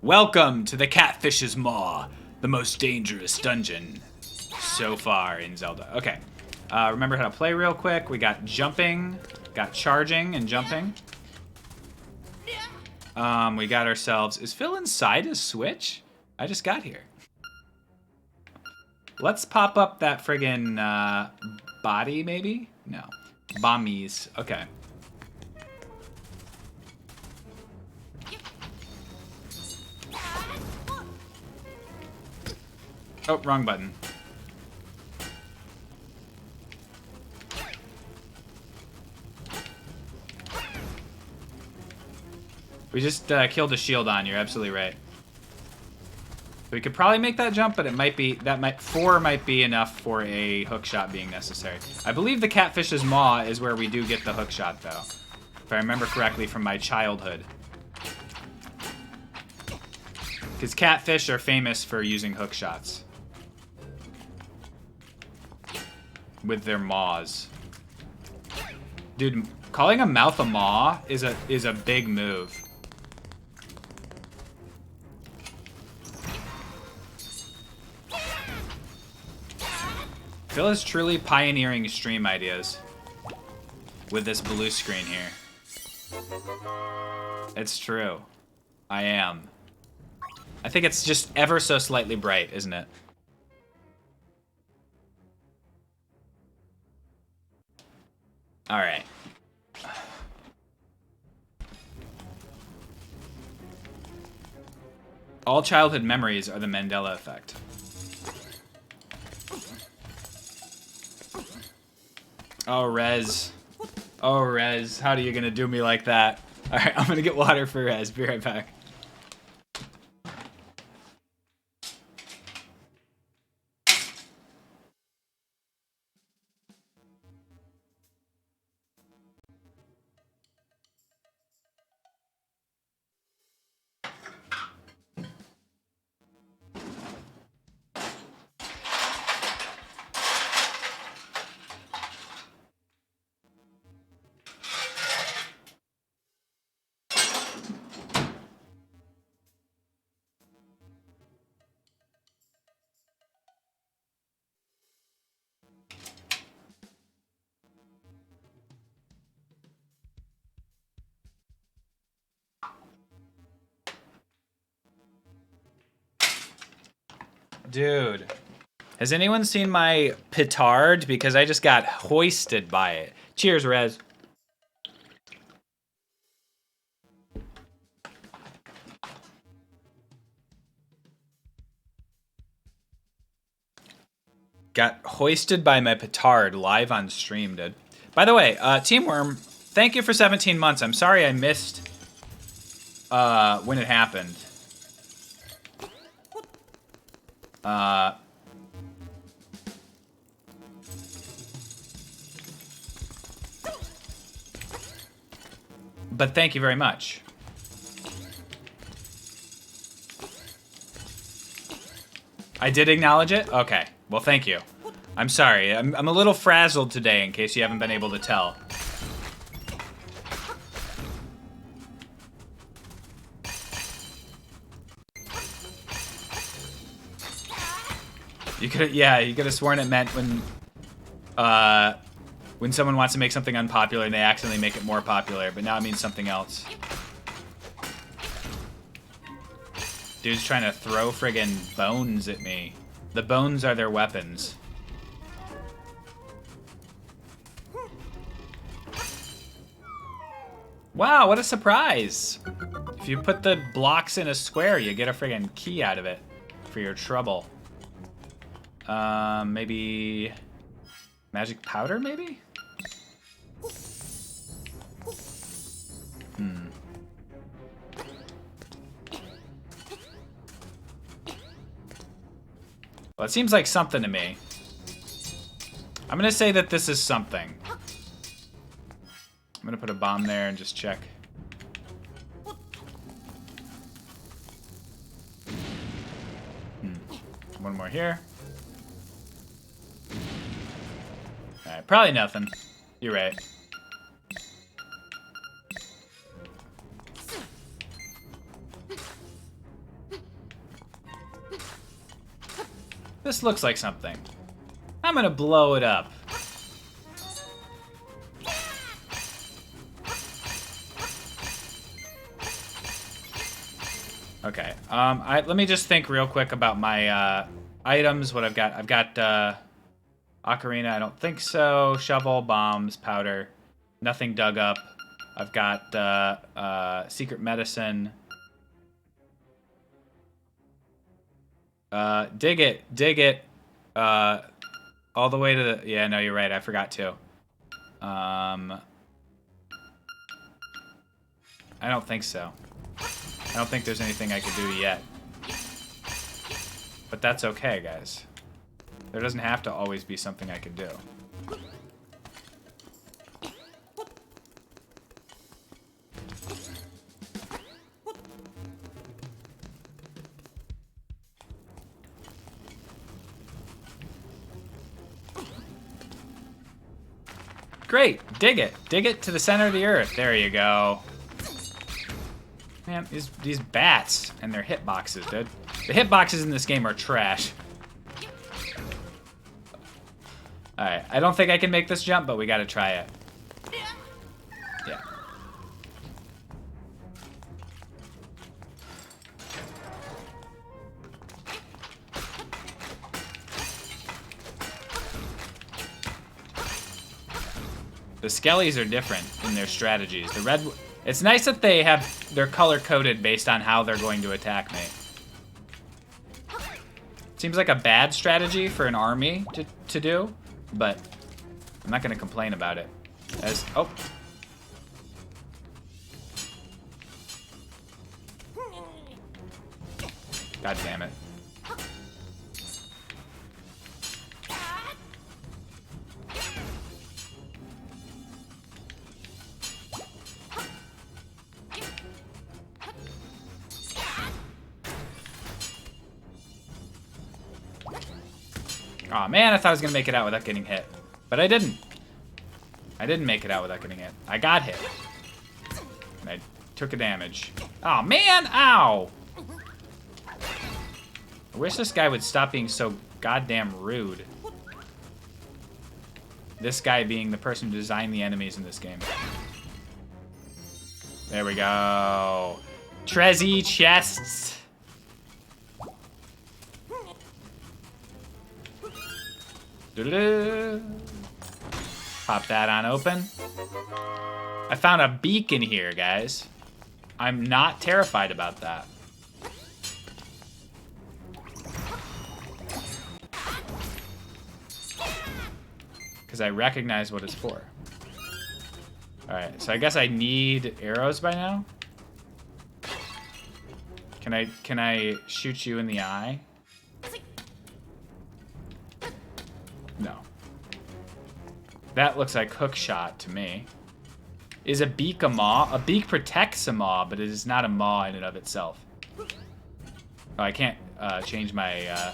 Welcome to the Catfish's Maw, the most dangerous dungeon so far in Zelda. Okay, remember how to play real quick. We got jumping, got charging and jumping. We got ourselves... Is Phil inside his Switch? I just got here. Let's pop up that friggin' body, maybe? No. Bommies. Okay. Oh, wrong button. We just killed a shield on. You're absolutely right. We could probably make that jump, but it might be... Four might be enough for a hook shot being necessary. I believe the Catfish's Maw is where we do get the hook shot, though. If I remember correctly from my childhood. Because catfish are famous for using hook shots. With their maws. Dude, calling a mouth a maw is a big move. Phil is truly pioneering stream ideas with this blue screen here. It's true. I am. I think it's just ever so slightly bright, isn't it? All right. All childhood memories are the Mandela effect. Oh, Rez. Oh, Rez. How are you gonna do me like that? All right, I'm gonna get water for Rez. Be right back. Dude, has anyone seen my petard? Because I just got hoisted by it. Cheers, Rez. Got hoisted by my petard live on stream, dude. By the way, Team Worm, thank you for 17 months. I'm sorry I missed when it happened. But thank you very much. I did acknowledge it? Okay. Well, thank you. I'm sorry. I'm a little frazzled today, in case you haven't been able to tell. You could, yeah, you could have sworn it meant when someone wants to make something unpopular and they accidentally make it more popular, but now it means something else. Dude's trying to throw friggin' bones at me. The bones are their weapons. Wow, what a surprise! If you put the blocks in a square, you get a friggin' key out of it for your trouble. Maybe magic powder, maybe? Well, it seems like something to me. I'm gonna say that this is something. I'm gonna put a bomb there and just check. One more here. Alright, probably nothing. You're right. This looks like something. I'm gonna blow it up. Okay, let me just think real quick about my items, what I've got. I've got ocarina, I don't think so. Shovel, bombs, powder, nothing dug up. I've got secret medicine. Dig it. All the way to the, yeah, no, you're right, I forgot to. I don't think so. I don't think there's anything I could do yet. But that's okay, guys. There doesn't have to always be something I could do. Great, dig it. Dig it to the center of the earth. There you go. Man, these bats and their hitboxes, dude. The hitboxes in this game are trash. Alright, I don't think I can make this jump, but we gotta try it. Yeah. The skellies are different in their strategies. The red... It's nice that they're color-coded based on how they're going to attack me. Seems like a bad strategy for an army to do, but I'm not going to complain about it. Oh. God damn it. Aw, man, I thought I was gonna make it out without getting hit. But I didn't. I didn't make it out without getting hit. I got hit. And I took a damage. Aw, man! Ow! I wish this guy would stop being so goddamn rude. This guy being the person who designed the enemies in this game. There we go. Trezzy chests. Pop that on open. I found a beacon here, guys. I'm not terrified about that. Because I recognize what it's for. Alright, so I guess I need arrows by now? Can I shoot you in the eye? No. That looks like hook shot to me. Is a beak a maw? A beak protects a maw, but it is not a maw in and of itself. Oh, I can't change my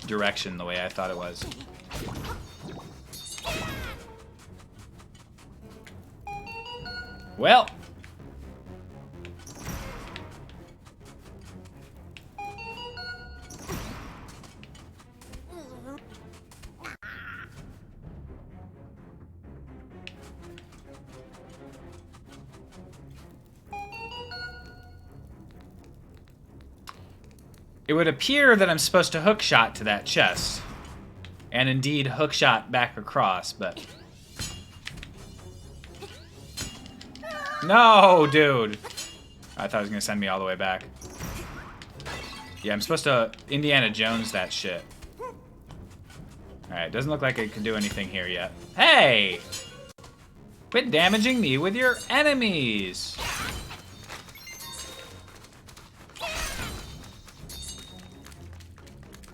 direction the way I thought it was. Well. It would appear that I'm supposed to hookshot to that chest. And indeed hookshot back across, but... No, dude! I thought it was gonna send me all the way back. Yeah, I'm supposed to Indiana Jones that shit. Alright, doesn't look like it can do anything here yet. Hey! Quit damaging me with your enemies!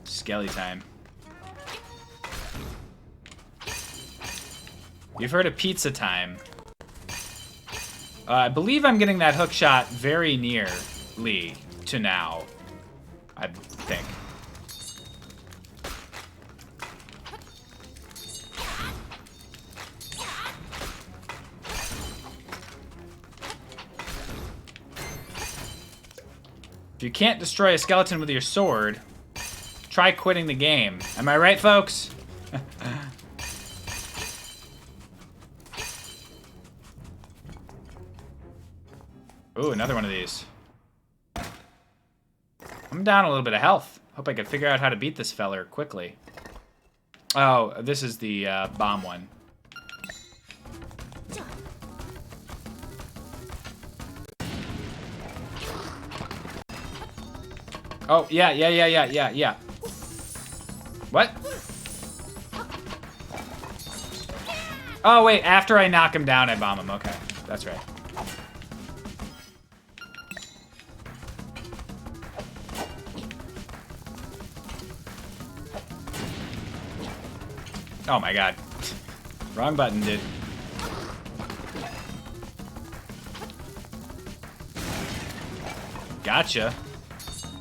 Skelly time. You've heard of pizza time. I believe I'm getting that hook shot very nearly to now. I think. If you can't destroy a skeleton with your sword, try quitting the game. Am I right, folks? Ooh, another one of these. I'm down a little bit of health. Hope I can figure out how to beat this feller quickly. Oh, this is the bomb one. Oh, yeah. What? Oh, wait, after I knock him down, I bomb him. Okay, that's right. Oh my god. Wrong button, dude. Gotcha.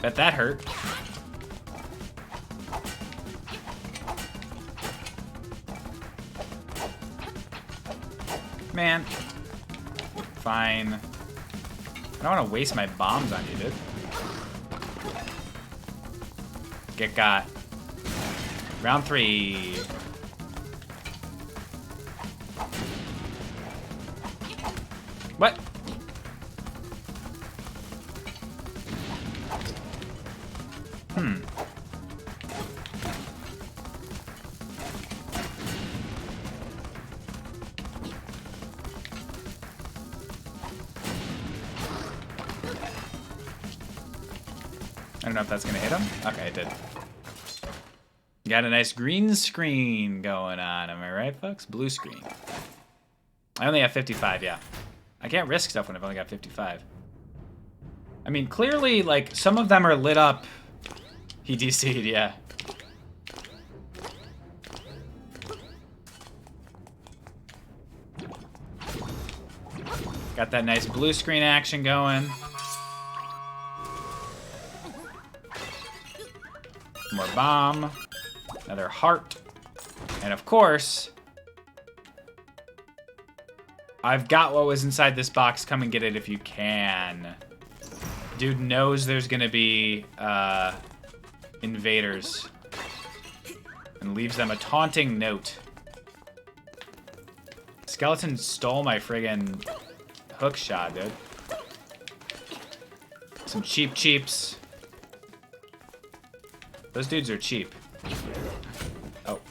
Bet that hurt. Man. Fine. I don't want to waste my bombs on you, dude. Get got. Round 3. What? I don't know if that's gonna hit him. Okay, it did. Got a nice green screen going on, am I right, folks? Blue screen. I only have 55, yeah. I can't risk stuff when I've only got 55. I mean, clearly, like, some of them are lit up. He DC'd, yeah. Got that nice blue screen action going. More bomb. Another heart. And of course, I've got what was inside this box. Come and get it if you can. Dude knows there's gonna be invaders. And leaves them a taunting note. Skeleton stole my friggin' hook shot, dude. Some cheaps. Those dudes are cheap. Oh.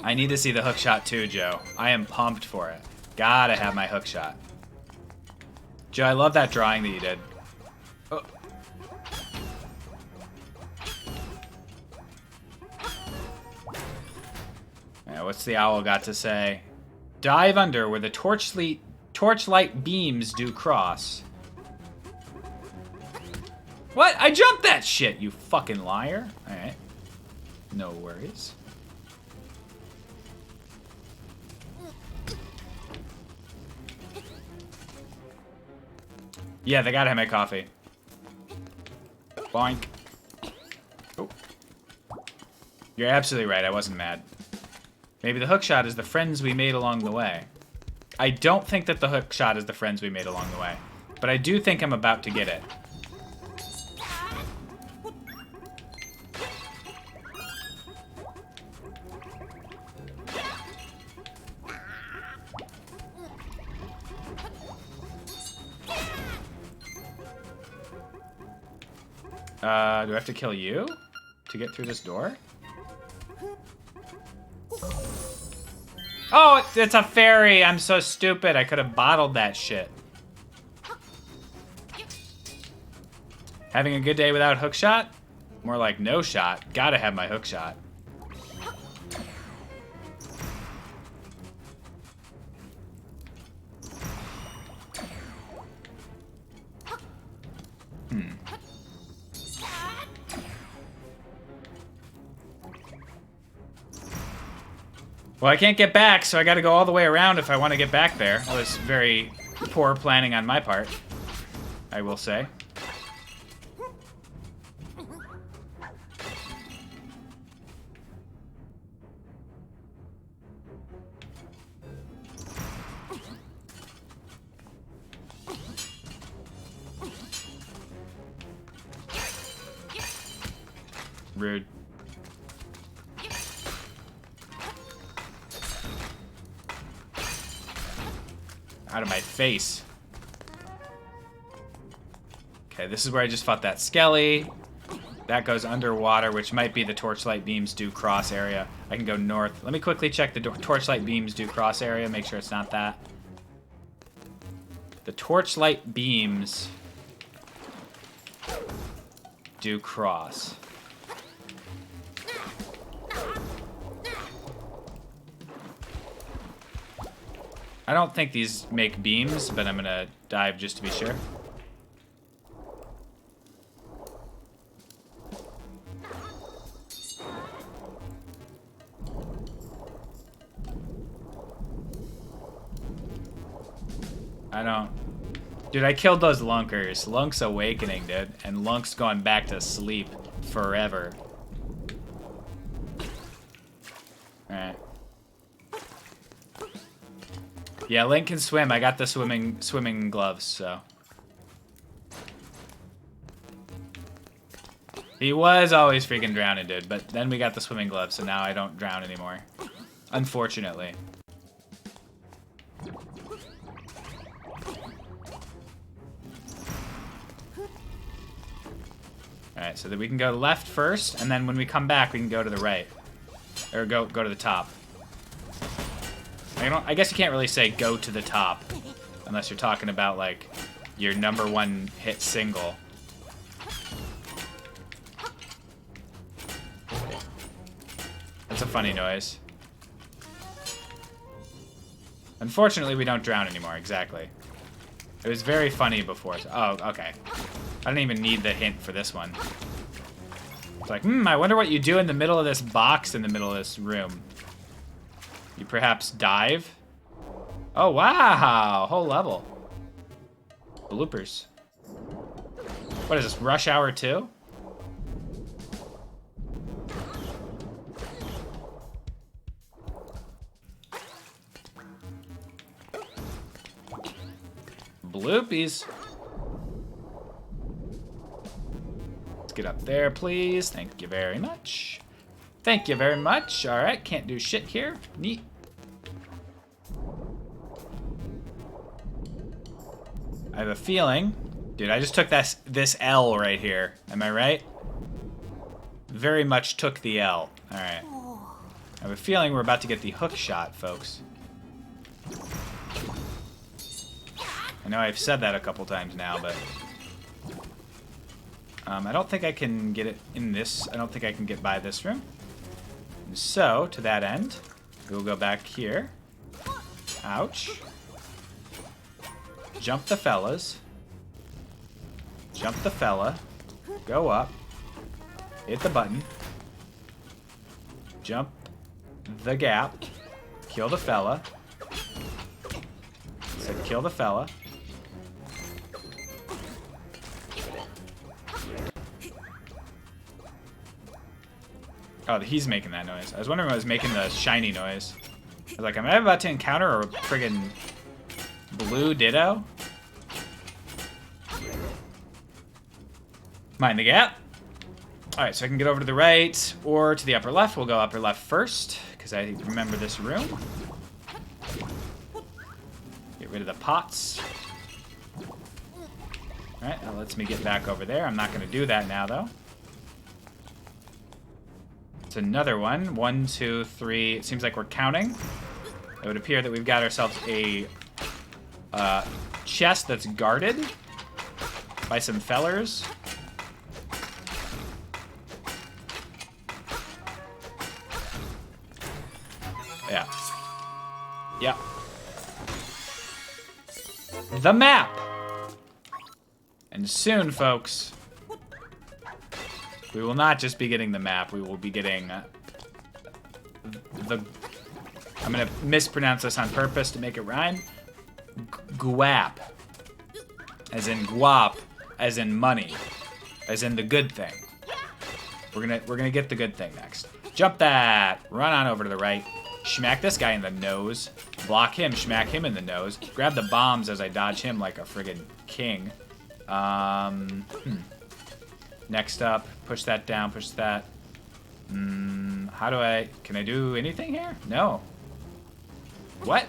I need to see the hook shot too, Joe. I am pumped for it. Gotta have my hook shot. Joe, I love that drawing that you did. Oh. Yeah, what's the owl got to say? Dive under where the torchlight beams do cross. What? I jumped that shit, you fucking liar. Alright. No worries. Yeah, they gotta have my coffee. Boink. Oh. You're absolutely right, I wasn't mad. Maybe the hook shot is the friends we made along the way. I don't think that the hook shot is the friends we made along the way. But I do think I'm about to get it. Do I have to kill you to get through this door? Oh, it's a fairy. I'm so stupid. I could have bottled that shit. Having a good day without hook shot? More like no shot. Gotta have my hook shot. Well, I can't get back, so I gotta go all the way around if I want to get back there. That was very poor planning on my part, I will say. Rude. Out of my face. Okay, this is where I just fought that skelly. That goes underwater, which might be the torchlight beams do cross area. I can go north. Let me quickly check the torchlight beams do cross area, make sure it's not that. The torchlight beams do cross. I don't think these make beams, but I'm gonna dive just to be sure. I don't... Dude, I killed those lunkers. Lunk's awakening, dude. And Lunk's going back to sleep forever. Alright. Yeah, Link can swim. I got the swimming gloves, so. He was always freaking drowning, dude. But then we got the swimming gloves, so now I don't drown anymore. Unfortunately. Alright, so that we can go left first, and then when we come back, we can go to the right. Or go to the top. I guess you can't really say go to the top, unless you're talking about, like, your #1 hit single. That's a funny noise. Unfortunately, we don't drown anymore, exactly. It was very funny before. Oh, okay. I don't even need the hint for this one. It's like, I wonder what you do in the middle of this box in the middle of this room. You perhaps dive? Oh, wow! Whole level. Bloopers. What is this, Rush Hour 2? Bloopies. Let's get up there, please. Thank you very much. Thank you very much. All right, can't do shit here. Neat. I have a feeling, dude, I just took this L right here. Am I right? Very much took the L. All right. I have a feeling we're about to get the hook shot, folks. I know I've said that a couple times now, but I don't think I can get it in this. I don't think I can get by this room. And so, to that end, we'll go back here. Ouch. Jump the fellas. Jump the fella. Go up. Hit the button. Jump the gap. Kill the fella. Said kill the fella. Oh, he's making that noise. I was wondering what was making the shiny noise. I was like, am I about to encounter a friggin' blue ditto? Mind the gap. Alright, so I can get over to the right or to the upper left. We'll go upper left first, because I remember this room. Get rid of the pots. Alright, that lets me get back over there. I'm not going to do that now, though. It's another one. 1, 2, 3. It seems like we're counting. It would appear that we've got ourselves a chest that's guarded by some fellers. Yeah. Yeah. The map! And soon, folks, we will not just be getting the map, we will be getting the... I'm gonna mispronounce this on purpose to make it rhyme. Guap. As in guap, as in money. As in the good thing. We're gonna get the good thing next. Jump that! Run on over to the right. Smack this guy in the nose. Block him, smack him in the nose. Grab the bombs as I dodge him like a friggin' king. Next up, push that down, push that. How do I... Can I do anything here? No. What?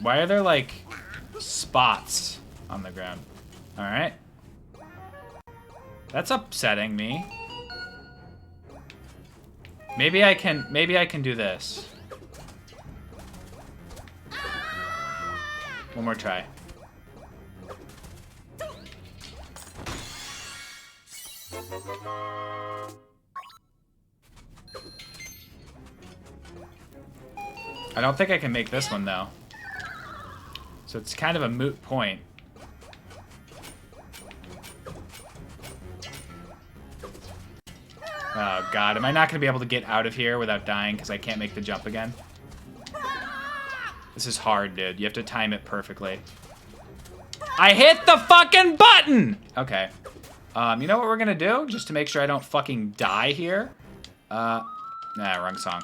Why are there, like, spots on the ground? Alright. That's upsetting me. Maybe I can do this. One more try. I don't think I can make this one, though. So it's kind of a moot point. Oh, God. Am I not going to be able to get out of here without dying because I can't make the jump again? This is hard, dude. You have to time it perfectly. I hit the fucking button! Okay. You know what we're going to do? Just to make sure I don't fucking die here. Nah, wrong song.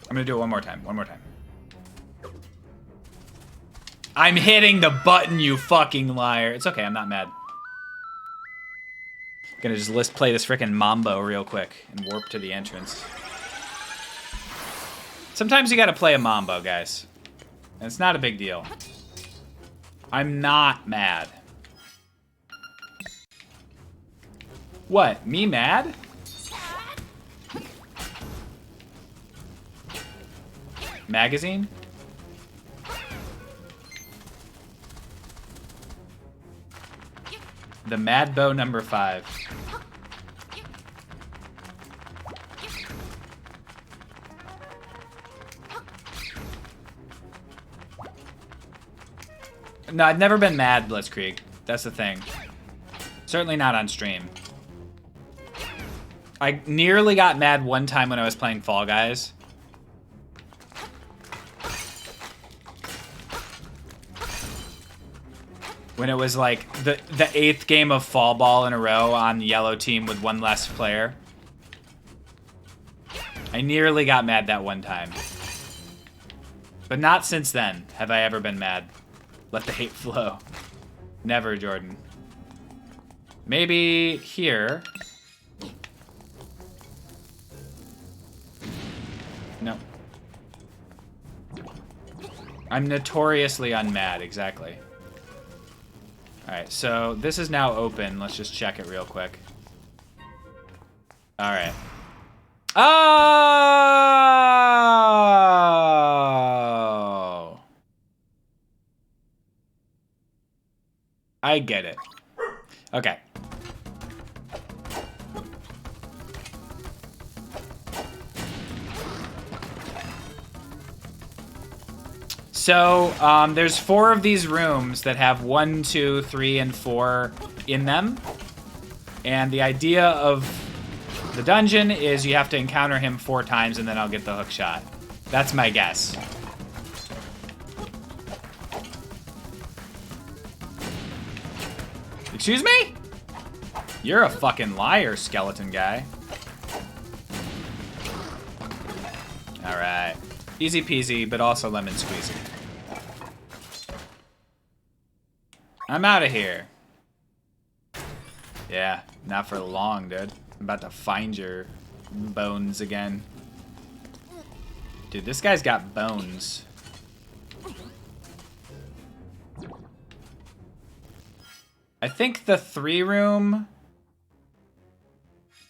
I'm going to do it one more time. One more time. I'm hitting the button, you fucking liar. It's okay, I'm not mad. Gonna just play this frickin' mambo real quick and warp to the entrance. Sometimes you gotta play a mambo, guys. And it's not a big deal. I'm not mad. What, me mad? Magazine? The Mad Bow number 5. No, I've never been mad, Blitzkrieg. That's the thing. Certainly not on stream. I nearly got mad one time when I was playing Fall Guys. When it was like the 8th game of fall ball in a row on the yellow team with one less player. I nearly got mad that one time. But not since then have I ever been mad. Let the hate flow. Never, Jordan. Maybe here. No. I'm notoriously unmad, exactly. Alright, so this is now open. Let's just check it real quick. Alright. Oh! I get it. Okay. So, there's 4 of these rooms that have 1, 2, 3, and 4 in them. And the idea of the dungeon is you have to encounter him 4 times and then I'll get the hook shot. That's my guess. Excuse me? You're a fucking liar, skeleton guy. Alright. Easy peasy, but also lemon squeezy. I'm out of here. Yeah, not for long, dude. I'm about to find your bones again. Dude, this guy's got bones. I think the 3 room...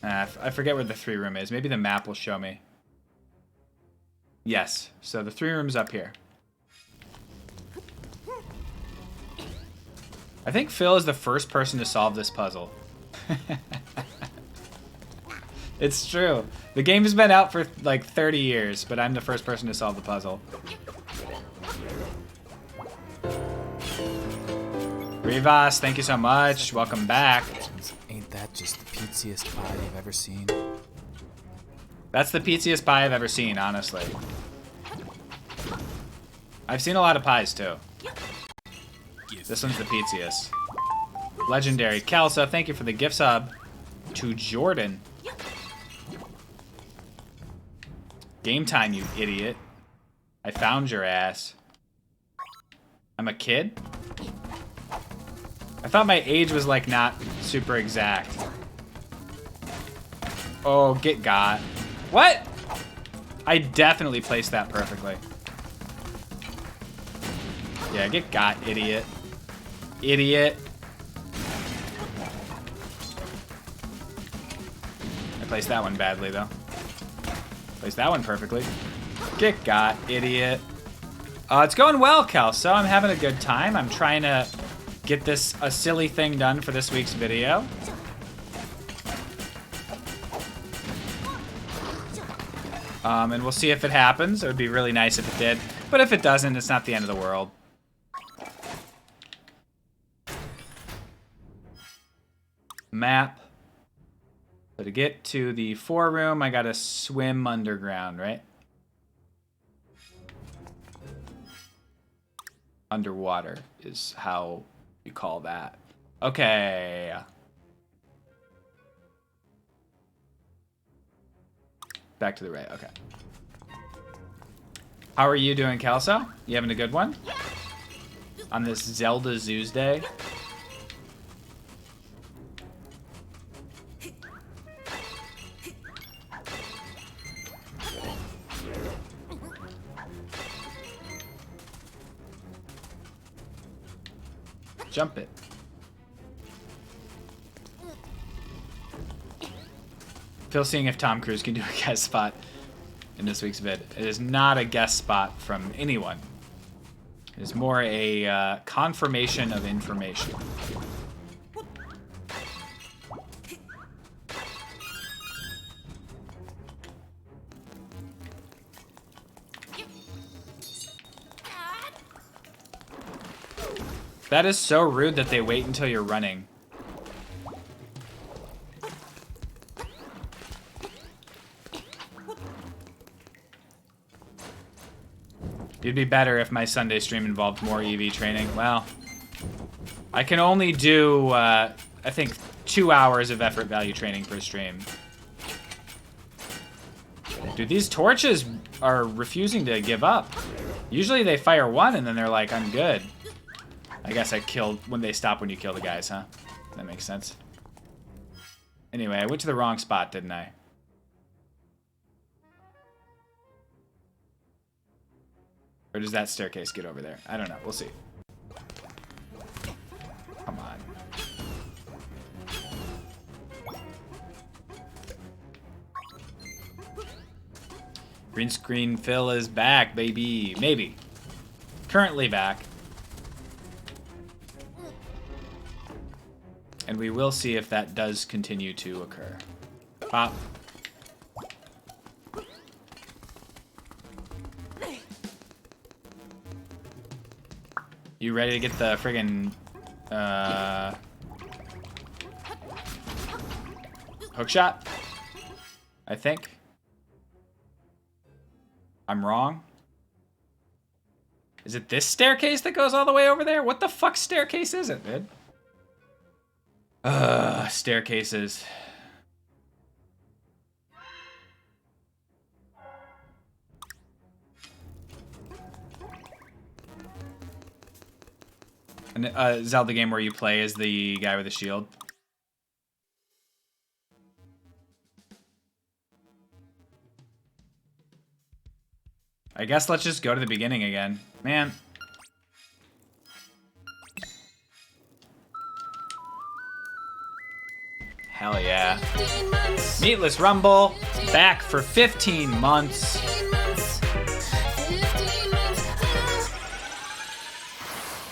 I forget where the 3 room is. Maybe the map will show me. Yes, so the 3 room's up here. I think Phil is the first person to solve this puzzle. It's true. The game has been out for like 30 years, but I'm the first person to solve the puzzle. Rivas, thank you so much. Welcome back. Ain't that just the pizziest pie you've ever seen? That's the pizziest pie I've ever seen, honestly. I've seen a lot of pies, too. This one's the pizziest. Legendary. Kelsa, thank you for the gift sub. To Jordan. Game time, you idiot. I found your ass. I'm a kid? I thought my age was like not super exact. Oh, get got. What? I definitely placed that perfectly. Yeah, get got, idiot. Idiot. I placed that one badly, though. Placed that one perfectly. Get got, idiot. It's going well, Kelso. I'm having a good time. I'm trying to get this a silly thing done for this week's video. And we'll see if it happens. It would be really nice if it did. But if it doesn't, it's not the end of the world. Map. So to get to the 4 room, I gotta swim underground, right? Underwater is how you call that. Okay. Back to the right, okay. How are you doing, Kelso? You having a good one? On this Zelda Zoos Day? Jump it. Phil seeing if Tom Cruise can do a guest spot in this week's vid. It is not a guest spot from anyone. It is more a confirmation of information. That is so rude that they wait until you're running. It'd be better if my Sunday stream involved more EV training. Well, I can only do, I think, 2 hours of effort value training per stream. Dude, these torches are refusing to give up. Usually they fire one and then they're like, I'm good. I guess I killed when they stop when you kill the guys, huh? That makes sense. Anyway, I went to the wrong spot, didn't I? Or does that staircase get over there? I don't know. We'll see. Come on. Green screen Phil is back, baby. Maybe. Currently back. And we will see if that does continue to occur. Pop. You ready to get the friggin' hook shot? I think. I'm wrong. Is it this staircase that goes all the way over there? What the fuck staircase is it, dude? Staircases. A Zelda game where you play as the guy with the shield. I guess let's just go to the beginning again. Man. Hell yeah. Meatless Rumble, back for 15 months.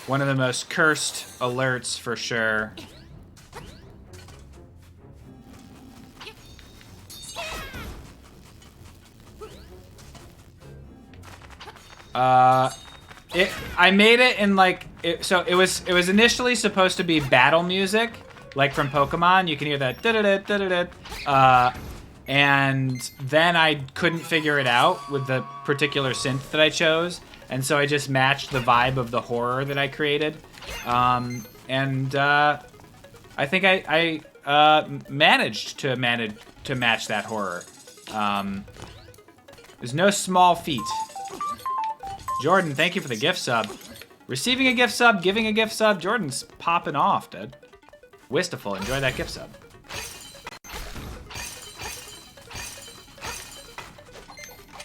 One of the most cursed alerts for sure. I made it in like, so it was initially supposed to be battle music. Like from Pokemon, you can hear that da-da-da-da-da-da. And then I couldn't figure it out with the particular synth that I chose. And so I just matched the vibe of the horror that I created. I think I managed to match that horror. There's no small feat. Jordan, thank you for the gift sub. Receiving a gift sub, giving a gift sub. Jordan's popping off, dude. Wistful, enjoy that gift sub.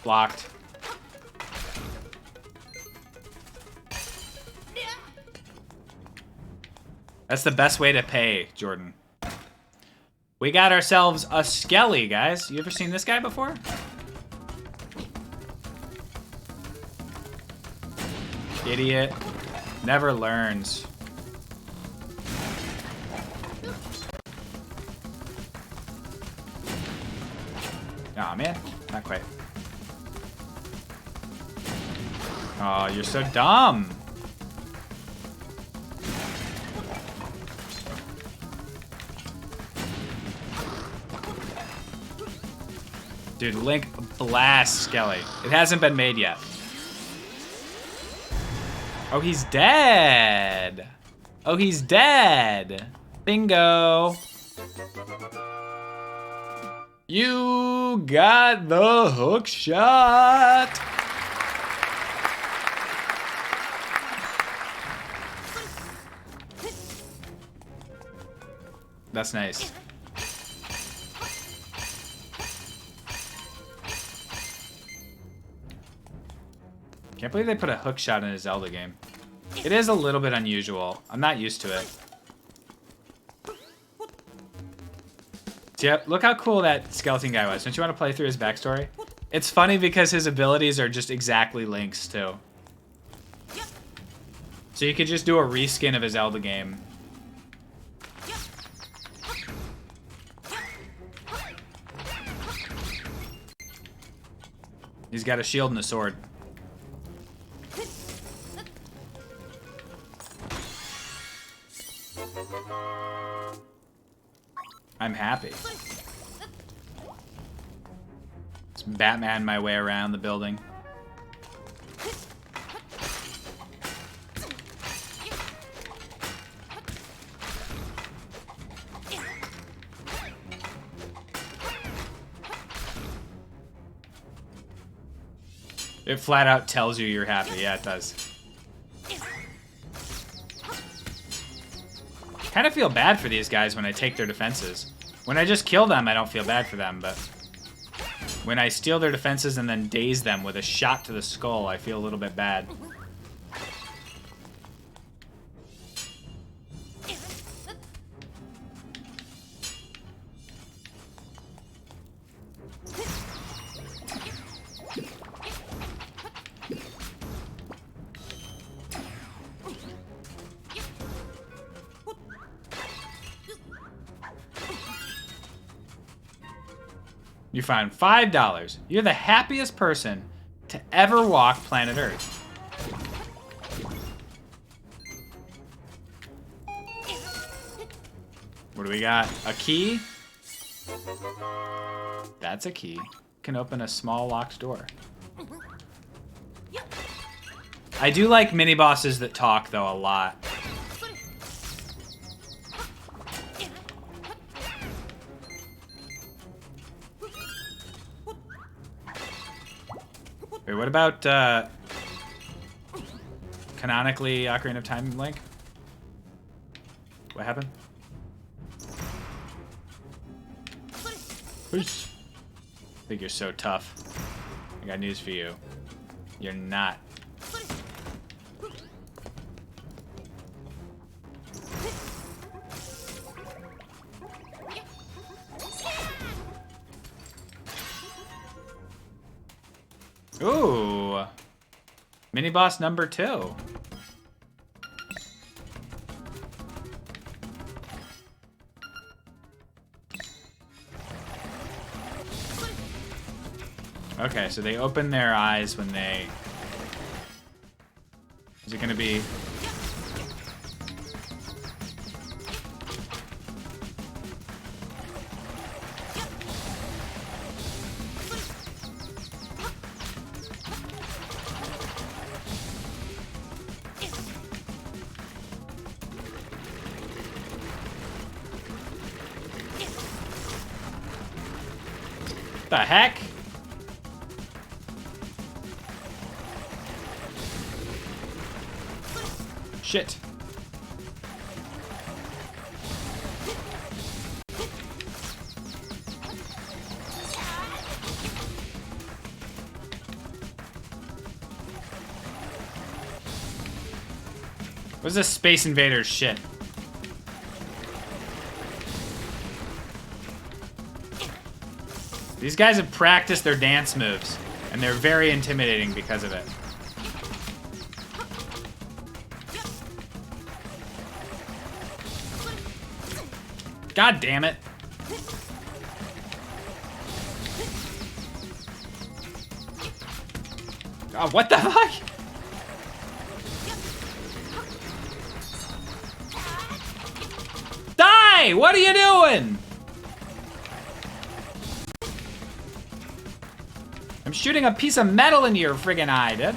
Blocked. That's the best way to pay, Jordan. We got ourselves a Skelly, guys. You ever seen this guy before? Idiot. Never learns. Aw, man. Not quite. Oh, you're so dumb. Dude, Link blasts Skelly. It hasn't been made yet. Oh, he's dead. Oh, he's dead. Bingo. You got the hook shot. That's nice. Can't believe they put a hook shot in a Zelda game. It is a little bit unusual. I'm not used to it. Yep, look how cool that skeleton guy was. Don't you want to play through his backstory? It's funny because his abilities are just exactly Link's too. So you could just do a reskin of his Zelda game. He's got a shield and a sword. I'm happy. Just Batman my way around the building. It flat out tells you you're happy. Yeah, it does. Kind of feel bad for these guys when I take their defenses. When I just kill them, I don't feel bad for them, but when I steal their defenses and then daze them with a shot to the skull, I feel a little bit bad. You found $5. You're the happiest person to ever walk planet Earth. What do we got? A key? That's a key. Can open a small locked door. I do like mini bosses that talk though a lot. Wait, what about canonically Ocarina of Time Link? What happened? Peace. I think you're so tough. I got news for you. You're not. Ooh. Mini boss number 2. Okay, so they open their eyes when they... Is it gonna be... The heck? shit. What's this Space Invaders shit? These guys have practiced their dance moves, and they're very intimidating because of it. God damn it. God, what the fuck? Die! What are you doing? I'm shooting a piece of metal into your friggin' eye, dude.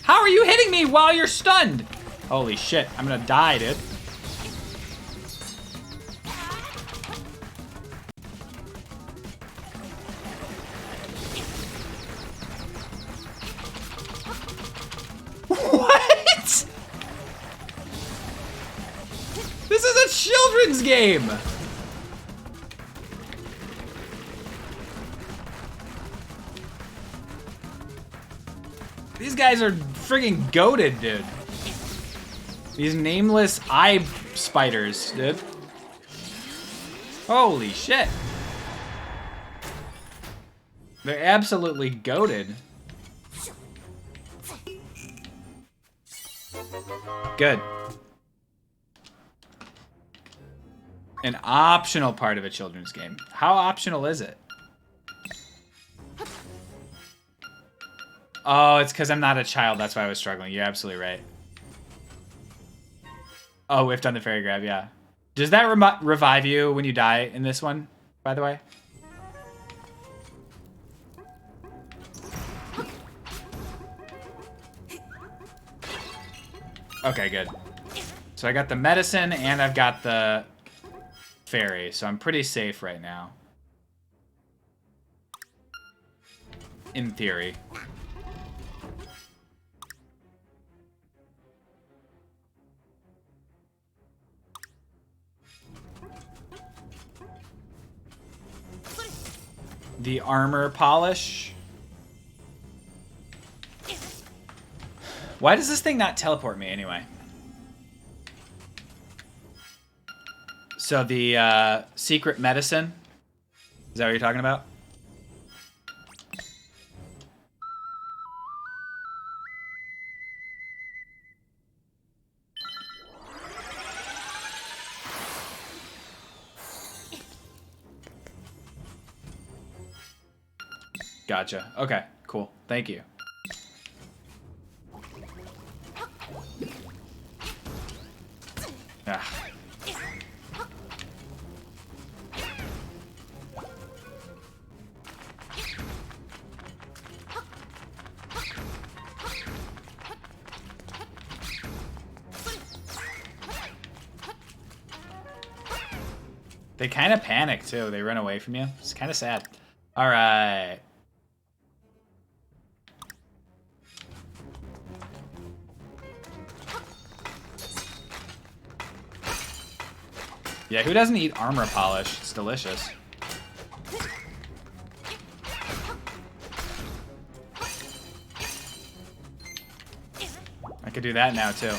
How are you hitting me while you're stunned? Holy shit, I'm gonna die, dude. What? This is a children's game. These guys are friggin' goated, dude. These nameless eye spiders, dude. Holy shit. They're absolutely goated. Good. An optional part of a children's game. How optional is it? Oh, it's because I'm not a child. That's why I was struggling. You're absolutely right. Oh, whiffed on the fairy grab, yeah. Does that revive you when you die in this one, by the way? Okay, good. So I got the medicine and I've got the fairy, so I'm pretty safe right now. In theory. The armor polish. Why does this thing not teleport me anyway? So the secret medicine. Is that what you're talking about? Gotcha. Okay, cool. Thank you. Ah. They kind of panic too. They run away from you. It's kind of sad. All right. Yeah, who doesn't eat armor polish? It's delicious. I could do that now too.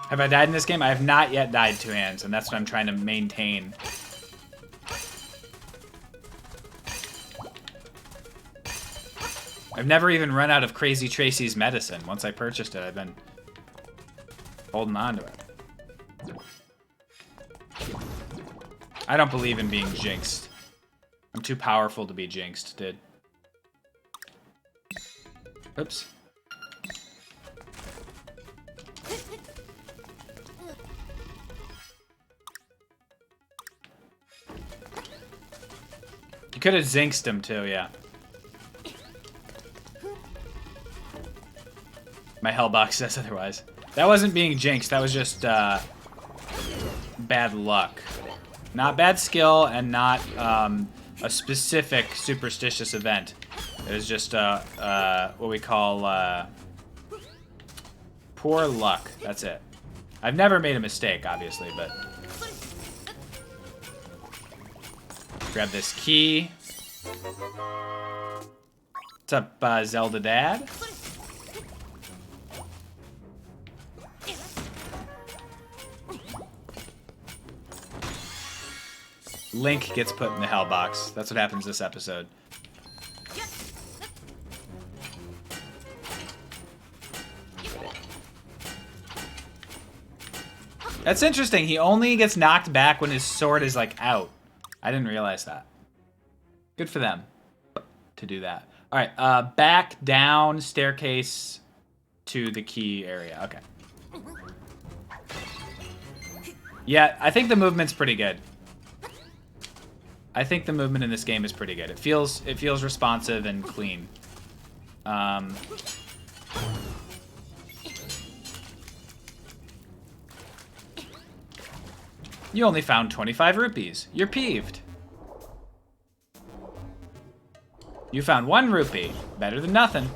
Have I died in this game? I have not yet died two hands, and that's what I'm trying to maintain. I've never even run out of Crazy Tracy's medicine. Once I purchased it, I've been holding on to it. I don't believe in being jinxed. I'm too powerful to be jinxed, dude. Oops. could have zinxed him too, yeah. My hellbox says otherwise. That wasn't being jinxed, that was just bad luck. Not bad skill and not a specific superstitious event. It was just what we call poor luck. That's it. I've never made a mistake, obviously, but... Grab this key. What's up, Zelda Dad? Link gets put in the hell box. That's what happens this episode. That's interesting. He only gets knocked back when his sword is, like, out. I didn't realize that. Good for them to do that. All right, back down staircase to the key area. Okay. Yeah, I think the movement's pretty good. I think the movement in this game is pretty good. It feels responsive and clean. You only found 25 rupees. You're peeved. You found 1 rupee. Better than nothing.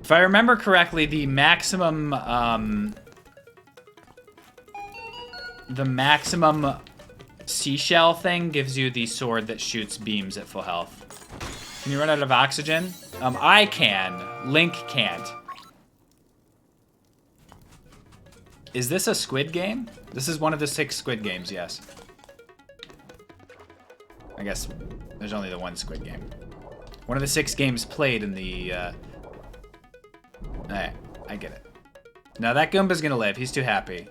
If I remember correctly, the maximum seashell thing gives you the sword that shoots beams at full health. Can you run out of oxygen? I can. Link can't. Is this a Squid Game? This is one of the 6 Squid Games, yes. I guess there's only the one Squid Game. One of the 6 games played in the... Alright, I get it. Now that Goomba's gonna live. He's too happy.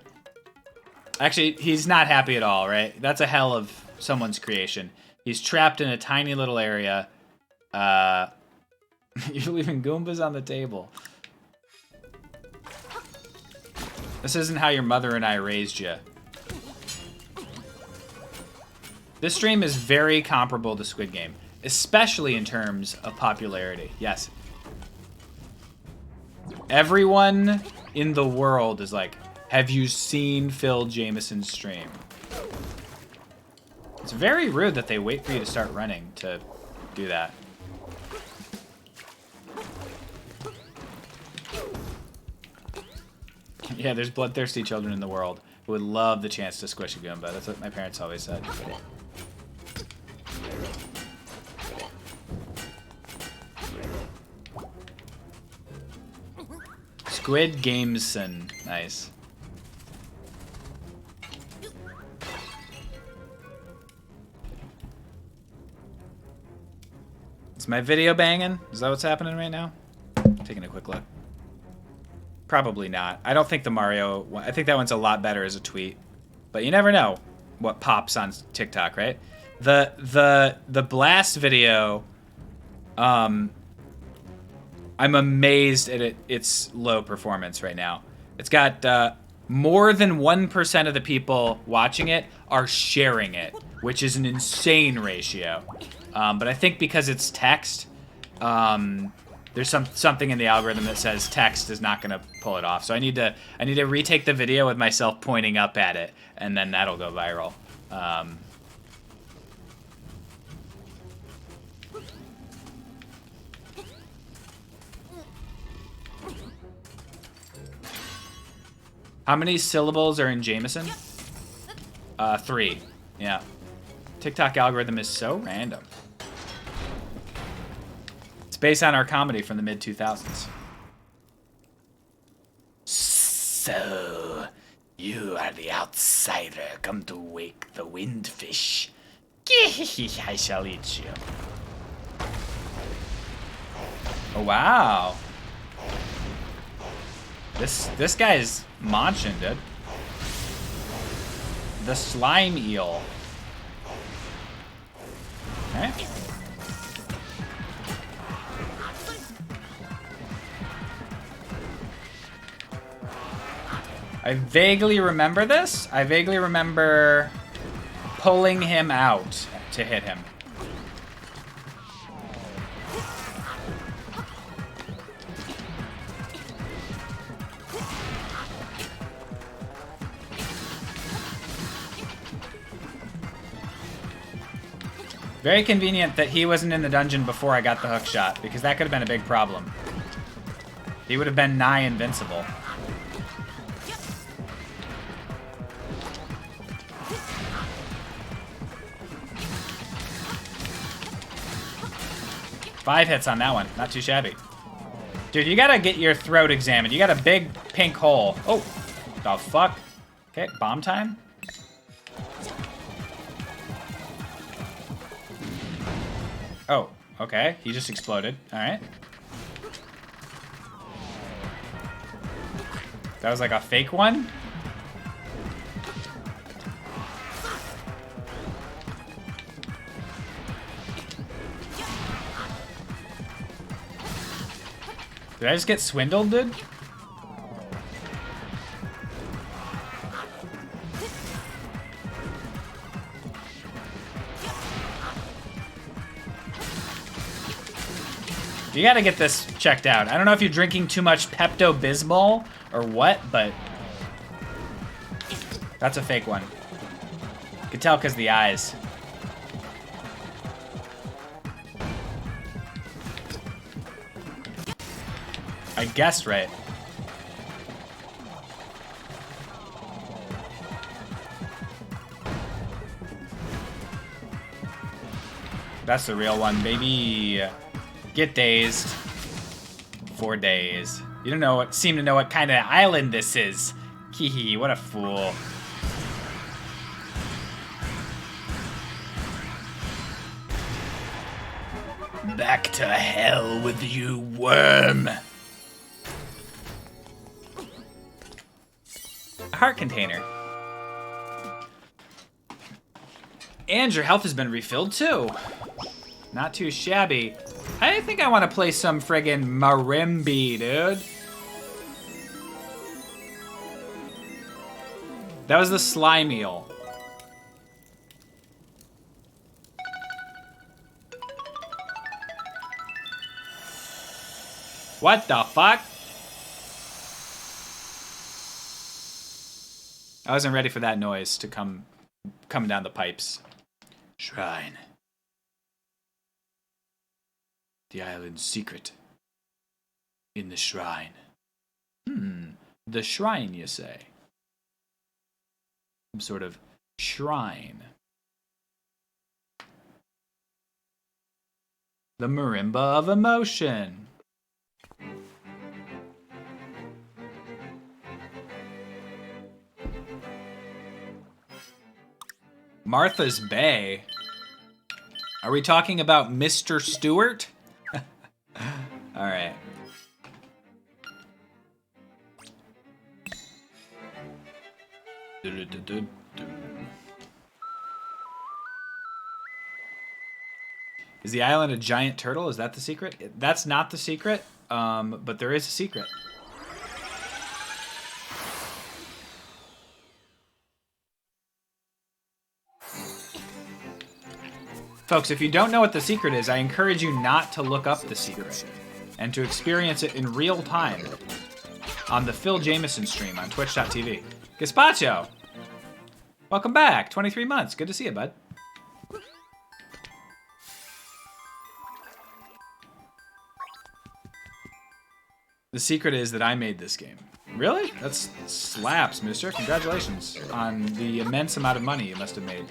Actually, he's not happy at all, right? That's a hell of someone's creation. He's trapped in a tiny little area. You're leaving Goombas on the table. This isn't how your mother and I raised you. This stream is very comparable to Squid Game, especially in terms of popularity. Yes. Everyone in the world is like, have you seen Phil Jameson's stream? It's very rude that they wait for you to start running to do that. Yeah, there's bloodthirsty children in the world who would love the chance to squish a Goomba. That's what my parents always said. Squid Gameson. Nice. Is my video banging? Is that what's happening right now? Taking a quick look. Probably not. I don't think the Mario one, I think that one's a lot better as a tweet. But you never know what pops on TikTok, right? The Blast video, I'm amazed at its low performance right now. It's got more than 1% of the people watching it are sharing it, which is an insane ratio. But I think because it's text, there's something in the algorithm that says text is not going to pull it off. So I need to retake the video with myself pointing up at it, and then that'll go viral. How many syllables are in Jameson? 3. Yeah. TikTok algorithm is so random. It's based on our comedy from the mid-2000s. So, you are the outsider come to wake the windfish. I shall eat you. Oh, wow. This guy's munching, dude. The slime eel. Okay. I vaguely remember this. I vaguely remember pulling him out to hit him. Very convenient that he wasn't in the dungeon before I got the hook shot, because that could have been a big problem. He would have been nigh invincible. Five hits on that one. Not too shabby. Dude, you gotta get your throat examined. You got a big pink hole. Oh, the fuck? Okay, bomb time? Oh, okay. He just exploded. All right. That was like a fake one? Did I just get swindled, dude? You gotta get this checked out. I don't know if you're drinking too much Pepto-Bismol or what, but that's a fake one. You can tell because the eyes. I guessed right. That's the real one, baby. Get dazed. 4 days. You don't know what, seem to know what kind of island this is. Hee what a fool. Back to hell with you, worm. A heart container. And your health has been refilled too. Not too shabby. I think I want to play some friggin' marimba, dude. That was the slime eel. What the fuck? I wasn't ready for that noise to come down the pipes. Shrine. The island's secret. In the shrine. The shrine, you say? Some sort of shrine. The marimba of emotion. Martha's Bay? Are we talking about Mr. Stewart? All right. Is the island a giant turtle? Is that the secret? That's not the secret, but there is a secret. Folks, if you don't know what the secret is, I encourage you not to look up the secret and to experience it in real time on the Phil Jameson stream on twitch.tv. Gazpacho! Welcome back. 23 months. Good to see you, bud. The secret is that I made this game. Really? That's slaps, mister. Congratulations on the immense amount of money you must have made.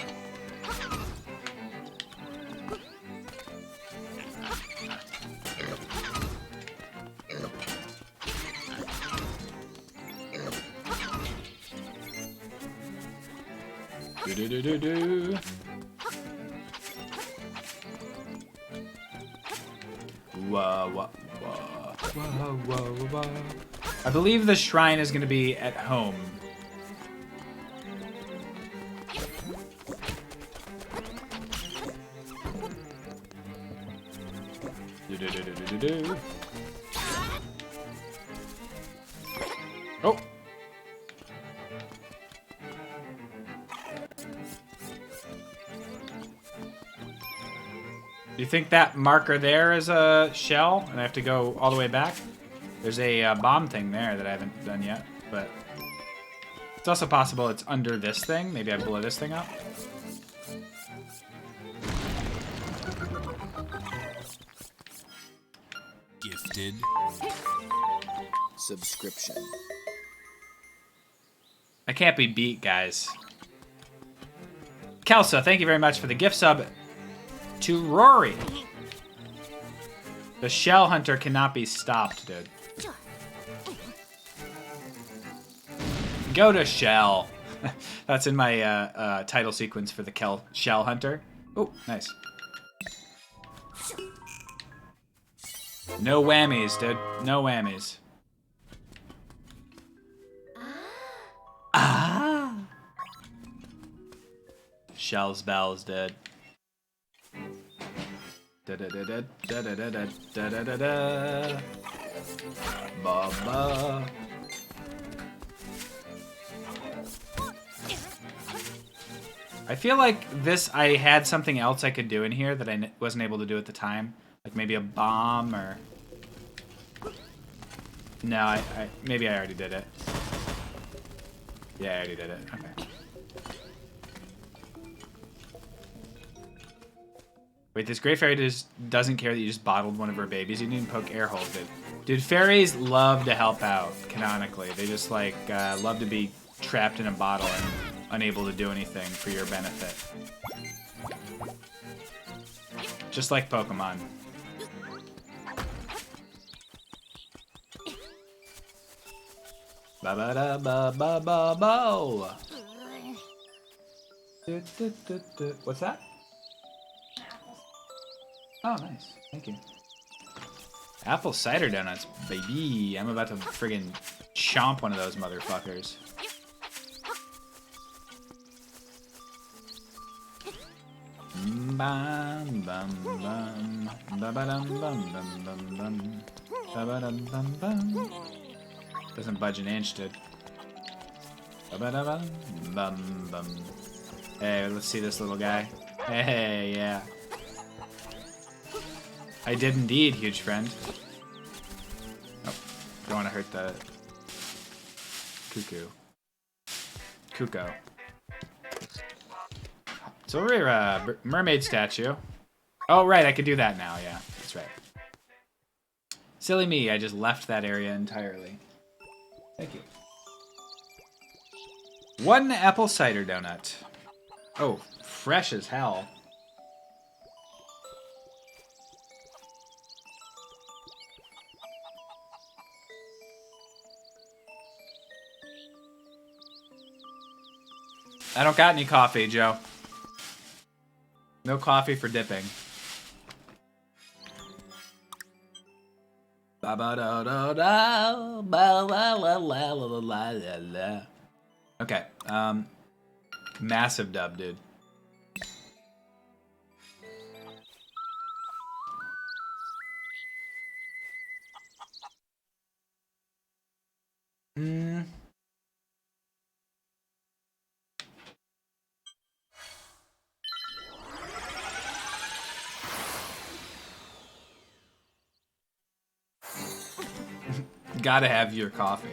Do-do-do-do-do. Whoa, whoa, whoa, whoa, whoa, whoa. I believe the shrine is going to be at home. Do-do-do-do-do-do. Oh! Do you think that marker there is a shell and I have to go all the way back? There's a bomb thing there that I haven't done yet, but it's also possible it's under this thing. Maybe I blow this thing up. Gifted subscription. I can't be beat, guys. Kelsa, thank you very much for the gift sub to Rory. The shell hunter cannot be stopped, dude. Go to shell. That's in my title sequence for the shell hunter. Oh, nice. No whammies, dude. No whammies. Ah. Shells bells, dude. Da da da da da da da da da da da. Ba ba. I feel like I had something else I could do in here that I wasn't able to do at the time. Like maybe a bomb or... No, maybe I already did it. Yeah, I already did it. Okay. Wait, this gray fairy just doesn't care that you just bottled one of her babies. You didn't poke air holes, dude. Dude, fairies love to help out, canonically. They just, like, love to be trapped in a bottle and unable to do anything for your benefit. Just like Pokemon. Ba ba da ba ba ba bo. What's that? Oh, nice. Thank you. Apple cider donuts, baby. I'm about to friggin' chomp one of those motherfuckers. Bum bum bum ba ba dum bum bum bum bum ba ba dum bum bum. Doesn't budge an inch, dude. Ba ba da bum bum bum. Hey, let's see this little guy. Hey, yeah. I did indeed, huge friend. Oh, don't want to hurt the Cuckoo. It's over here, mermaid statue. Oh, right, I could do that now, yeah. That's right. Silly me, I just left that area entirely. Thank you. One apple cider donut. Oh, fresh as hell. I don't got any coffee, Joe. No coffee for dipping. Okay, massive dub, dude. Gotta have your coffee.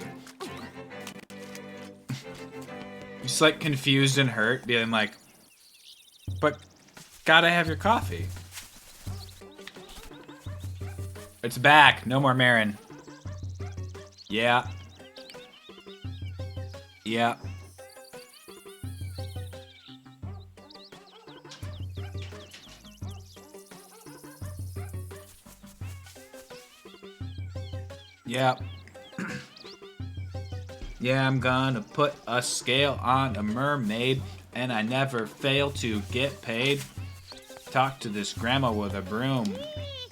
Just like confused and hurt, being like, but gotta have your coffee. It's back. No more Marin. Yeah. Yeah. Yeah. Yeah, I'm gonna put a scale on a mermaid, and I never fail to get paid. Talk to this grandma with a broom.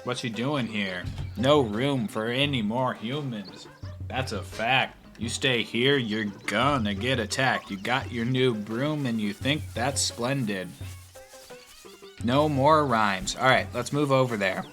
What's she doing here? No room for any more humans. That's a fact. You stay here, you're gonna get attacked. You got your new broom and you think that's splendid. No more rhymes. Alright, let's move over there.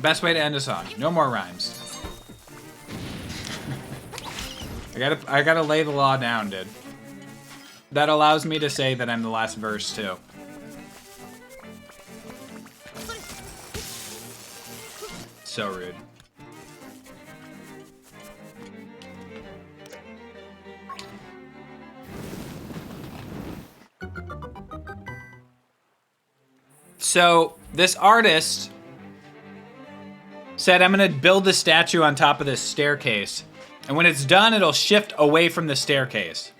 Best way to end a song. No more rhymes. I gotta lay the law down, dude. That allows me to say that I'm the last verse, too. So rude. So, this artist said, I'm gonna build the statue on top of this staircase. And when it's done, it'll shift away from the staircase.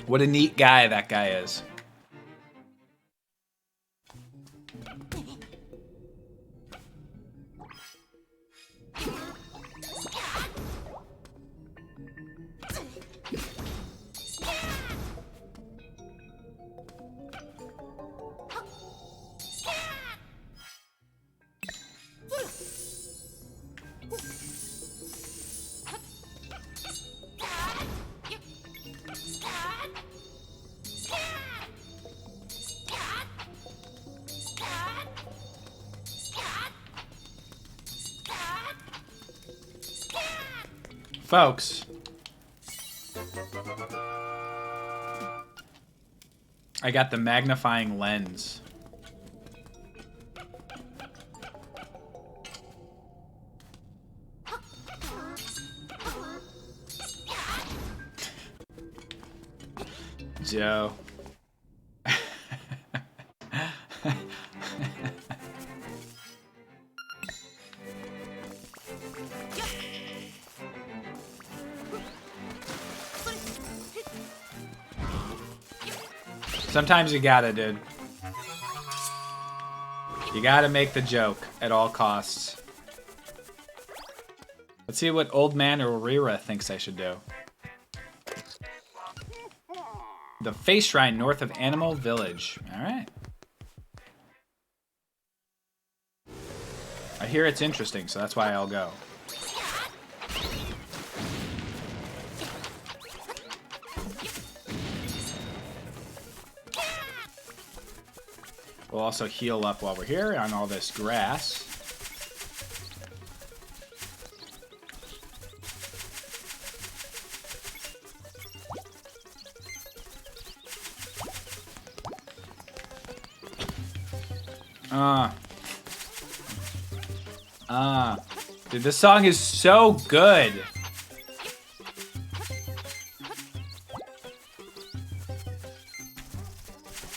What a neat guy that guy is. Folks, I got the magnifying lens. Joe. Sometimes you gotta, dude. You gotta make the joke at all costs. Let's see what Old Man Orira thinks I should do. The Face Shrine north of Animal Village. Alright. I hear it's interesting, so that's why I'll go. We'll also heal up while we're here on all this grass. Dude, this song is so good.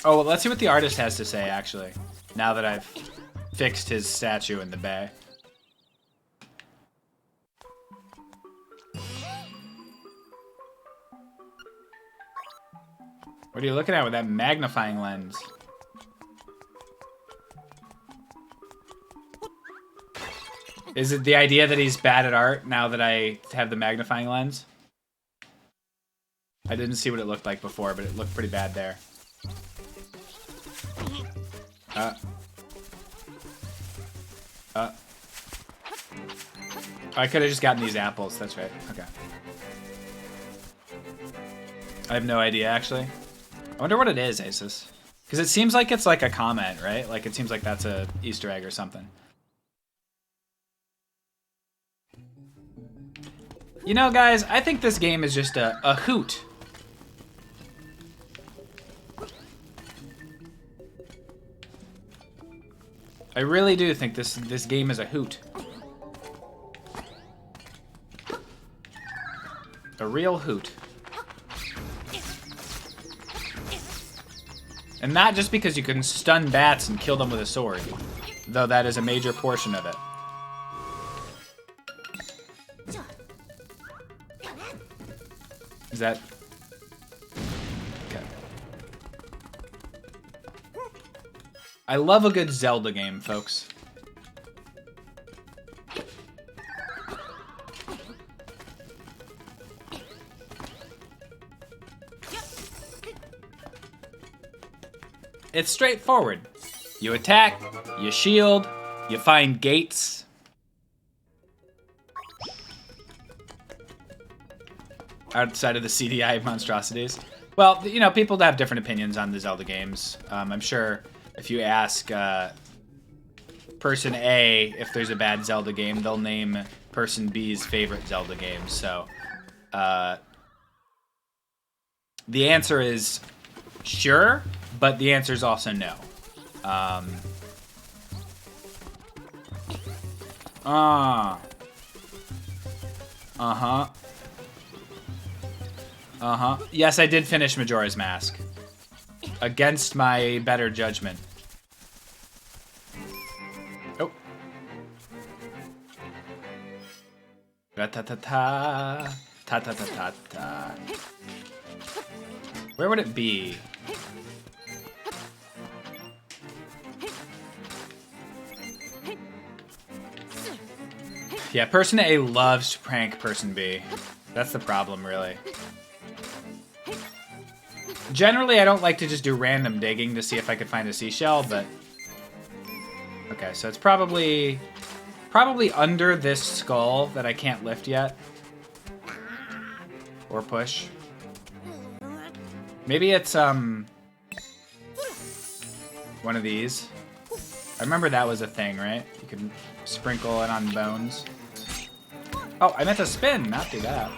Oh, well, let's see what the artist has to say, actually. Now that I've fixed his statue in the bay. What are you looking at with that magnifying lens? Is it the idea that he's bad at art now that I have the magnifying lens? I didn't see what it looked like before, but it looked pretty bad there. I could have just gotten these apples. That's right. Okay. I have no idea, actually. I wonder what it is, Asus. Because it seems like it's like a comment, right? Like, it seems like that's a Easter egg or something. You know, guys, I think this game is just a hoot. I really do think this game is a hoot. A real hoot. And not just because you can stun bats and kill them with a sword, though that is a major portion of it. Is that... Okay. I love a good Zelda game, folks. It's straightforward. You attack, you shield, you find gates. outside of the CDI monstrosities. Well, you know, people have different opinions on the Zelda games. I'm sure if you ask person A if there's a bad Zelda game, they'll name person B's favorite Zelda game. So the answer is sure, but the answer is also no. Yes, I did finish Majora's Mask. Against my better judgment. Oh. Ta-ta-ta-ta. Ta-ta-ta-ta-ta. Where would it be? Yeah, person A loves to prank person B. That's the problem, really. Generally, I don't like to just do random digging to see if I could find a seashell, but... Okay, so it's probably under this skull that I can't lift yet. Or push. Maybe it's, one of these. I remember that was a thing, right? You could sprinkle it on bones. Oh, I meant to spin, not do that.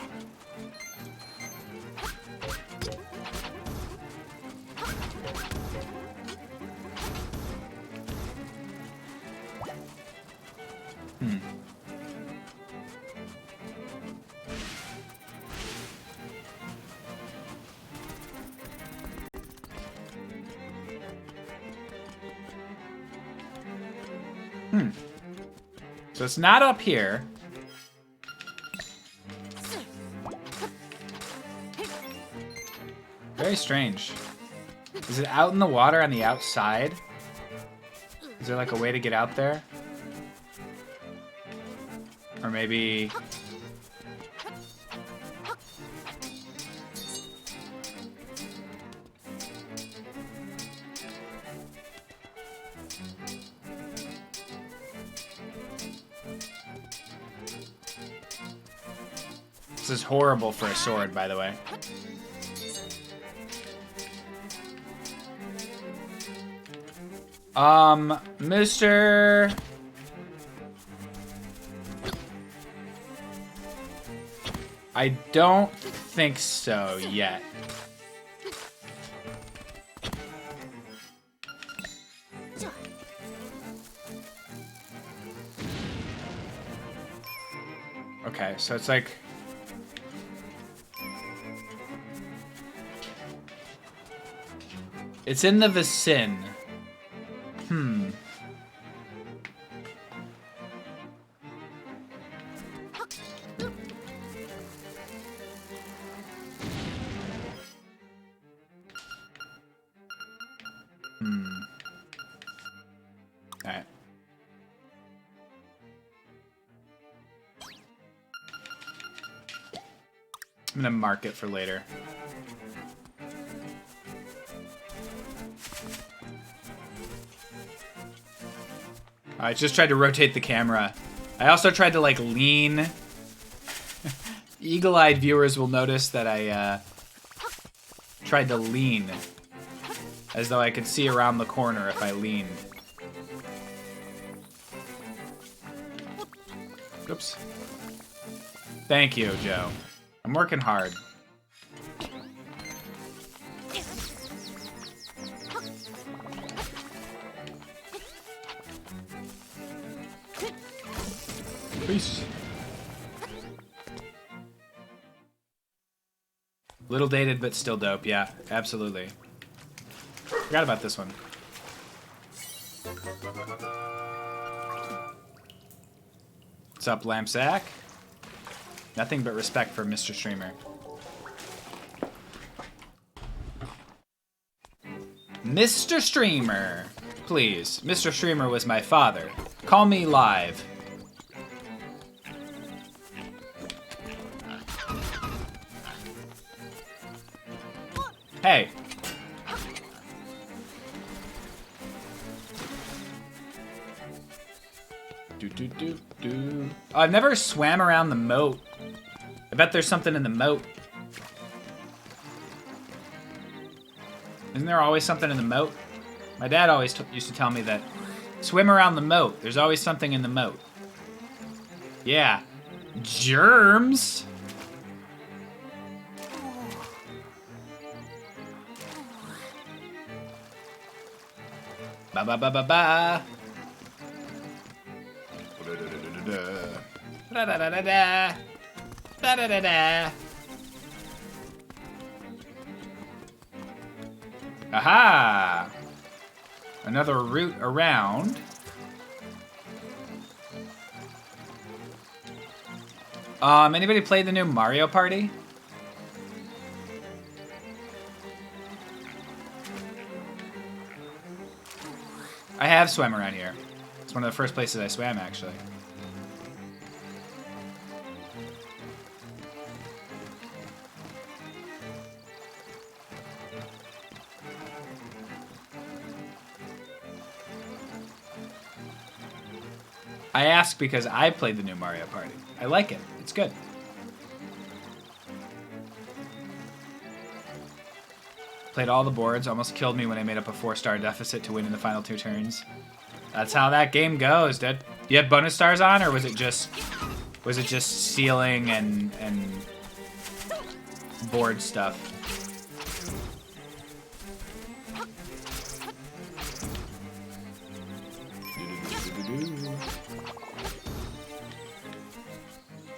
So it's not up here. Very strange. Is it out in the water on the outside? Is there like a way to get out there? Or maybe... This is horrible for a sword, by the way. Mr. I don't think so yet. Okay, so it's like... It's in the vicin. Alright. I'm gonna mark it for later. I just tried to rotate the camera. I also tried to, like, lean. Eagle-eyed viewers will notice that I tried to lean. As though I could see around the corner if I leaned. Oops. Thank you, Joe. I'm working hard. Peace. Little dated, but still dope. Yeah, absolutely. Forgot about this one. What's up, Lampsack? Nothing but respect for Mr. Streamer. Mr. Streamer! Please, Mr. Streamer was my father. Call me live. Hey. Oh, I've never swam around the moat. I bet there's something in the moat. Isn't there always something in the moat? My dad always used to tell me that swim around the moat. There's always something in the moat. Yeah. Germs? Ba ba ba ba ba. Da da da da da. Da da da da. Aha! Another route around. Anybody played the new Mario Party? I have swam around here. It's one of the first places I swam, actually. I ask because I played the new Mario Party. I like it. It's good. Played all the boards. Almost killed me when I made up a 4-star deficit to win in the final 2 turns. That's how that game goes, dude. You had bonus stars on, or was it just ceiling and board stuff?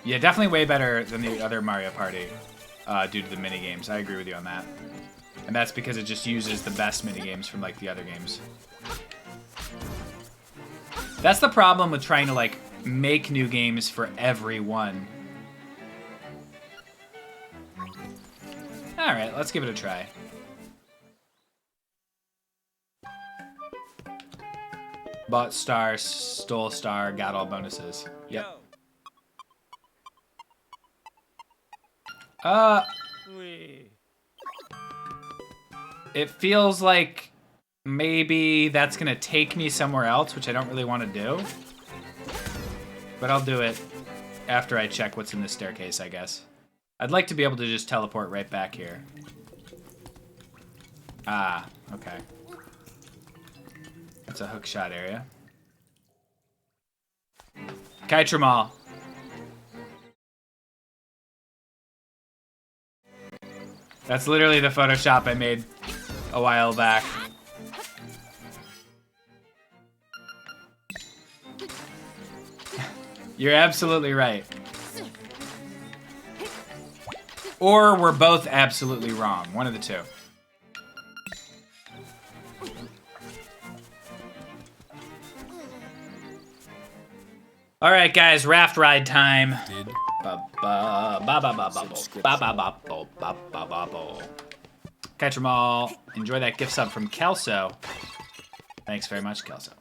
Yeah, definitely way better than the other Mario Party due to the mini games. I agree with you on that. And that's because it just uses the best mini games from like the other games. That's the problem with trying to like make new games for everyone. All right, let's give it a try. Bought star, stole star, got all bonuses. Yep. It feels like maybe that's gonna take me somewhere else, which I don't really want to do. But I'll do it after I check what's in the staircase, I guess. I'd like to be able to just teleport right back here. Ah, okay. That's a hook shot area. Kaitramal. That's literally the Photoshop I made a while back. You're absolutely right. Or we're both absolutely wrong. One of the two. All right, guys, raft ride time. Catch-em-all. Enjoy that gift sub from Kelso. Thanks very much, Kelso.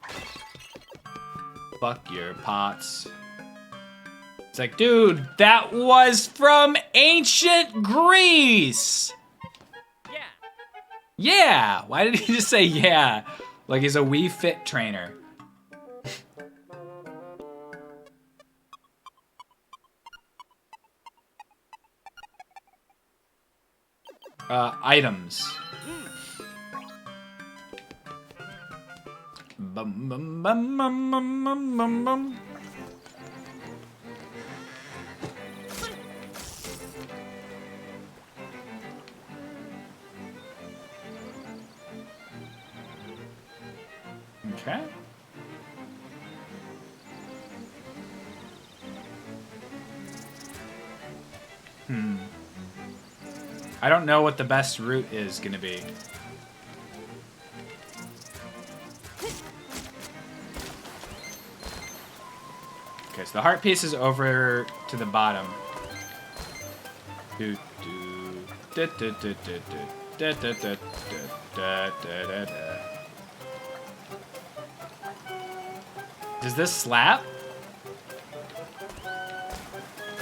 Fuck your pots. It's like, dude, that was from ancient Greece. Yeah. Yeah. Why did he just say yeah? Like he's a Wii Fit trainer. Items. Bum, bum, bum, bum, bum, bum, bum, bum. Okay. I don't know what the best route is gonna be. Okay, so the heart piece is over to the bottom. Does this slap?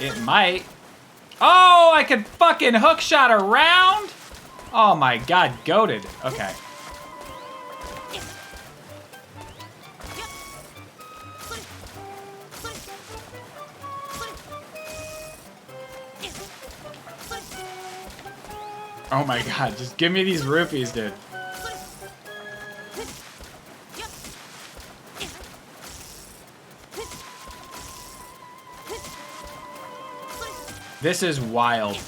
It might. Oh, I could fucking hookshot around? Oh my god, goated. Okay. Oh my god, just give me these rupees, dude. This is wild.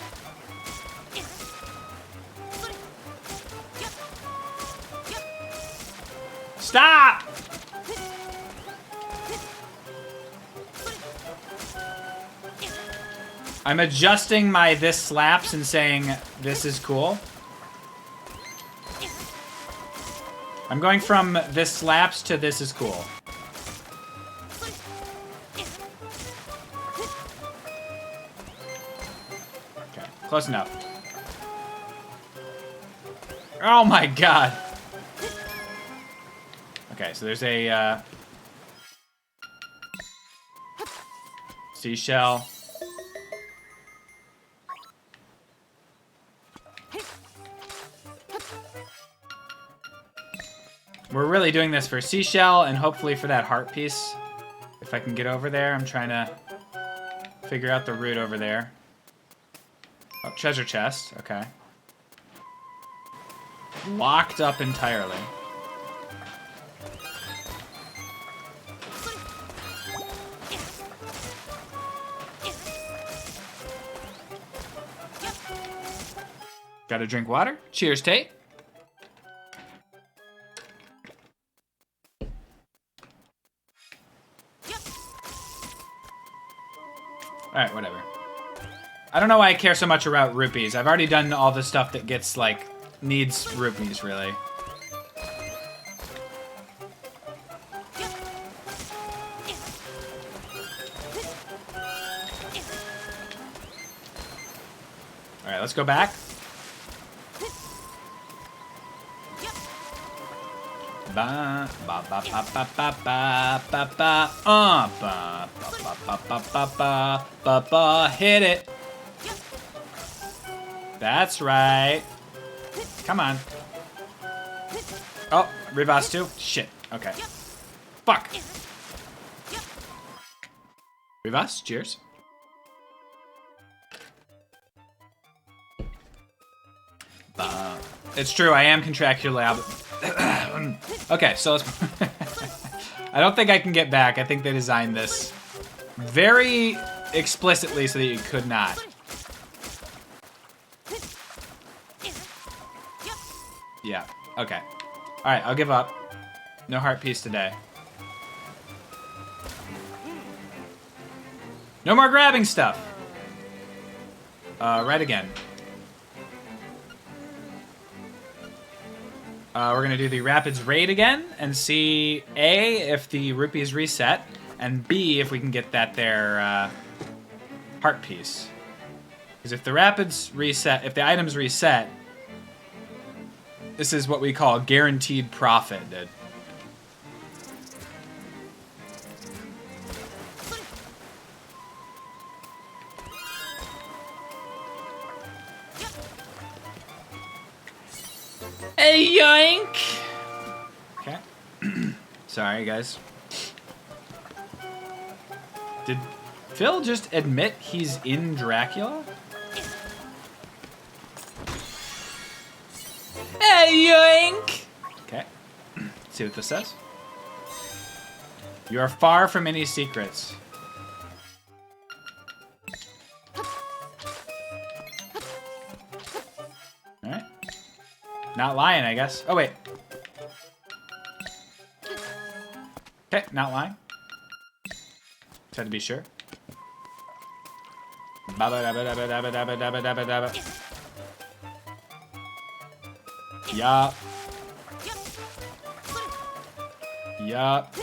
Stop! I'm adjusting my this slaps and saying this is cool. I'm going from this slaps to this is cool. Okay, close enough. Oh my god. Okay, so there's a seashell. We're really doing this for seashell and hopefully for that heart piece. If I can get over there, I'm trying to figure out the route over there. Oh, treasure chest, okay. Locked up entirely. Gotta drink water. Cheers, Tate. Alright, whatever. I don't know why I care so much about rupees. I've already done all the stuff that gets, like, needs rupees, really. Alright, let's go back. Ba ba ba ba ba ba ba ba ba ba ba ba ba ba ba ba hit it. That's right. Come on. Oh, reverse too? Shit. Okay. Fuck. Reverse, cheers. It's true, I am contractually obligated. Okay, so let's... I don't think I can get back. I think they designed this very explicitly so that you could not. Yeah, okay. Alright, I'll give up. No heart piece today. No more grabbing stuff. Right again. We're gonna do the Rapids raid again and see A, if the rupees reset, and B, if we can get that there heart piece. Because if the Rapids reset, if the items reset, this is what we call guaranteed profit, dude. Hey, yoink! Okay. Sorry, guys. Did Phil just admit he's in Dracula? Hey, yoink! Okay. Let's see what this says. You are far from any secrets. Alright. Not lying, I guess. Oh, wait. Okay, not lying. Just had to be sure. Yup. Yup.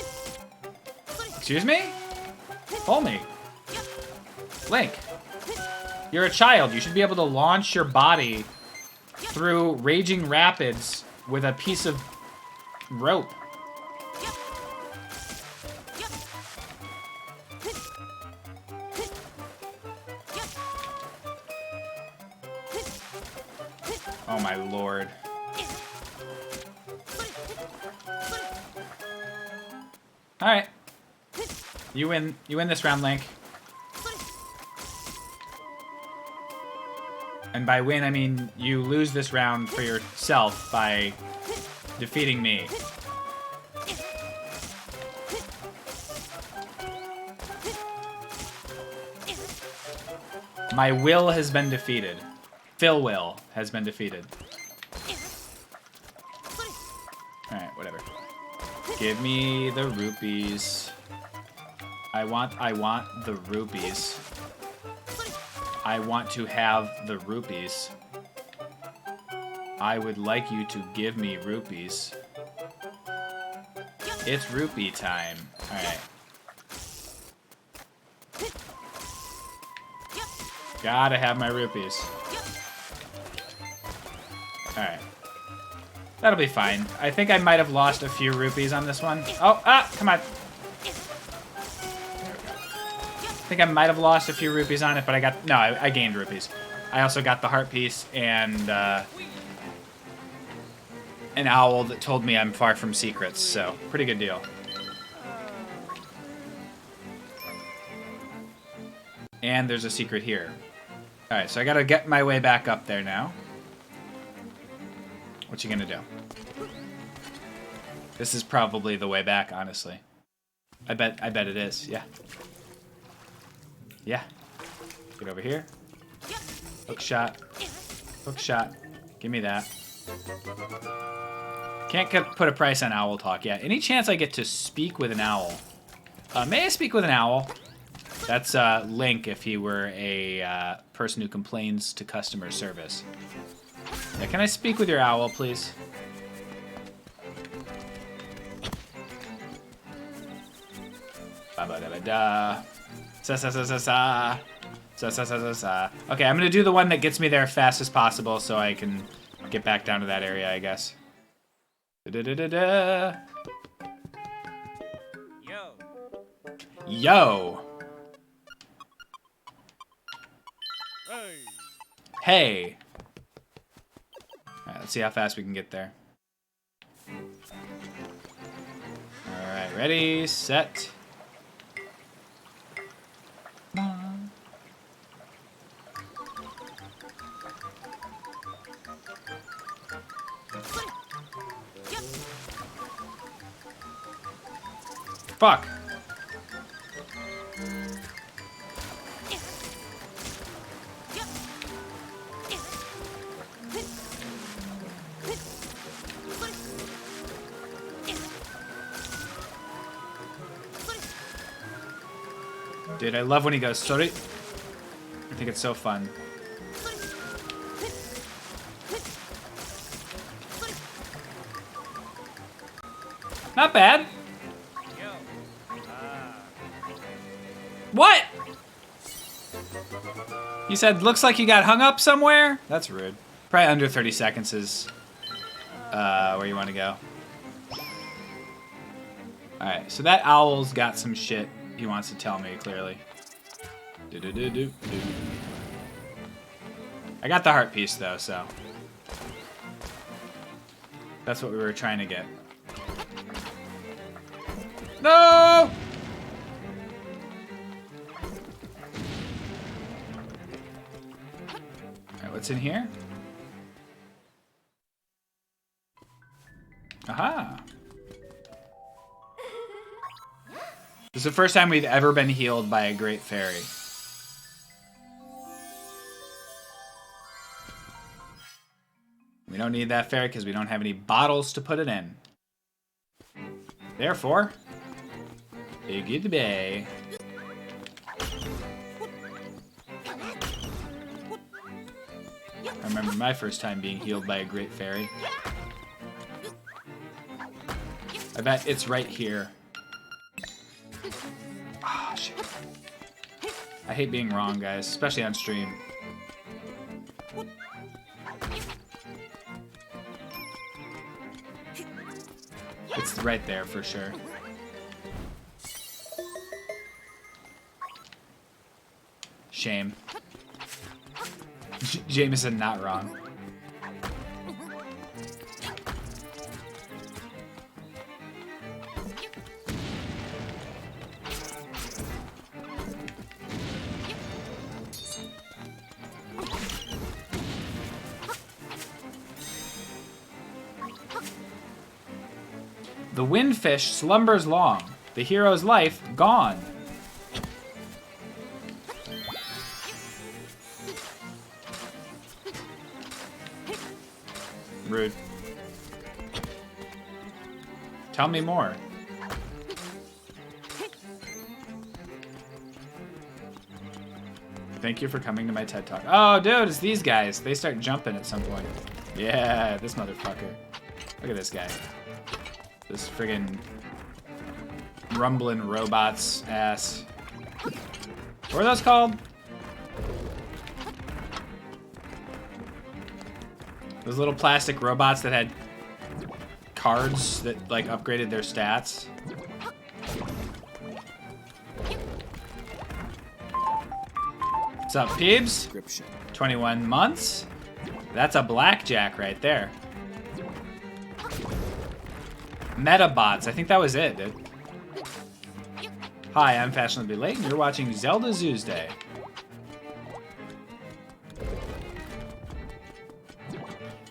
Excuse me? Pull me. Link. You're a child. You should be able to launch your body through raging rapids with a piece of rope. Oh my lord. Alright. You win this round, Link. And by win, I mean you lose this round for yourself by defeating me. My will has been defeated. Phil will has been defeated. Alright, whatever. Give me the rupees. I want the rupees. I want to have the rupees. I would like you to give me rupees. It's rupee time. Alright. Gotta have my rupees. Alright. That'll be fine. I think I might have lost a few rupees on this one. Oh, come on. I think I might have lost a few rupees on it, but I gained rupees. I also got the heart piece and an owl that told me I'm far from secrets, so pretty good deal. And there's a secret here. Alright, so I gotta get my way back up there now. What you gonna do? This is probably the way back, honestly. I bet it is, yeah. Yeah. Get over here. Hook shot. Hook shot. Give me that. Can't put a price on owl talk yet. Any chance I get to speak with an owl? May I speak with an owl? That's Link if he were a person who complains to customer service. Yeah, can I speak with your owl, please? Ba-ba-da-ba-da. Sa-sa-sa-sa-sa. Sa-sa-sa-sa-sa. Okay, I'm gonna do the one that gets me there as fast as possible so I can get back down to that area, I guess. Da-da-da-da-da. Yo. Yo. Hey. Hey. Alright, let's see how fast we can get there. Alright, ready, set. Come on. Fuck. Dude, I love when he goes, sorry. I think it's so fun. Not bad. What? You said, looks like you got hung up somewhere? That's rude. Probably under 30 seconds is where you want to go. Alright, so that owl's got some shit he wants to tell me, clearly. Do-do-do-do-do. I got the heart piece, though, so. That's what we were trying to get. No! Alright, what's in here? Aha! This is the first time we've ever been healed by a great fairy. We don't need that fairy because we don't have any bottles to put it in. Therefore, goodbye. I remember my first time being healed by a great fairy. I bet it's right here. Ah, shit. I hate being wrong, guys, especially on stream. It's right there for sure. Shame. Jameson not wrong. The windfish slumbers long, the hero's life gone. Rude. Tell me more. Thank you for coming to my TED Talk. Oh, dude, it's these guys. They start jumping at some point. Yeah, this motherfucker. Look at this guy. This friggin' rumbling robots ass. What are those called? Those little plastic robots that had cards that like upgraded their stats. What's up, peeps? 21 months? That's a blackjack right there. Metabots, I think that was it, dude. Hi, I'm Fashionably Late, and you're watching Zelda Tuesday.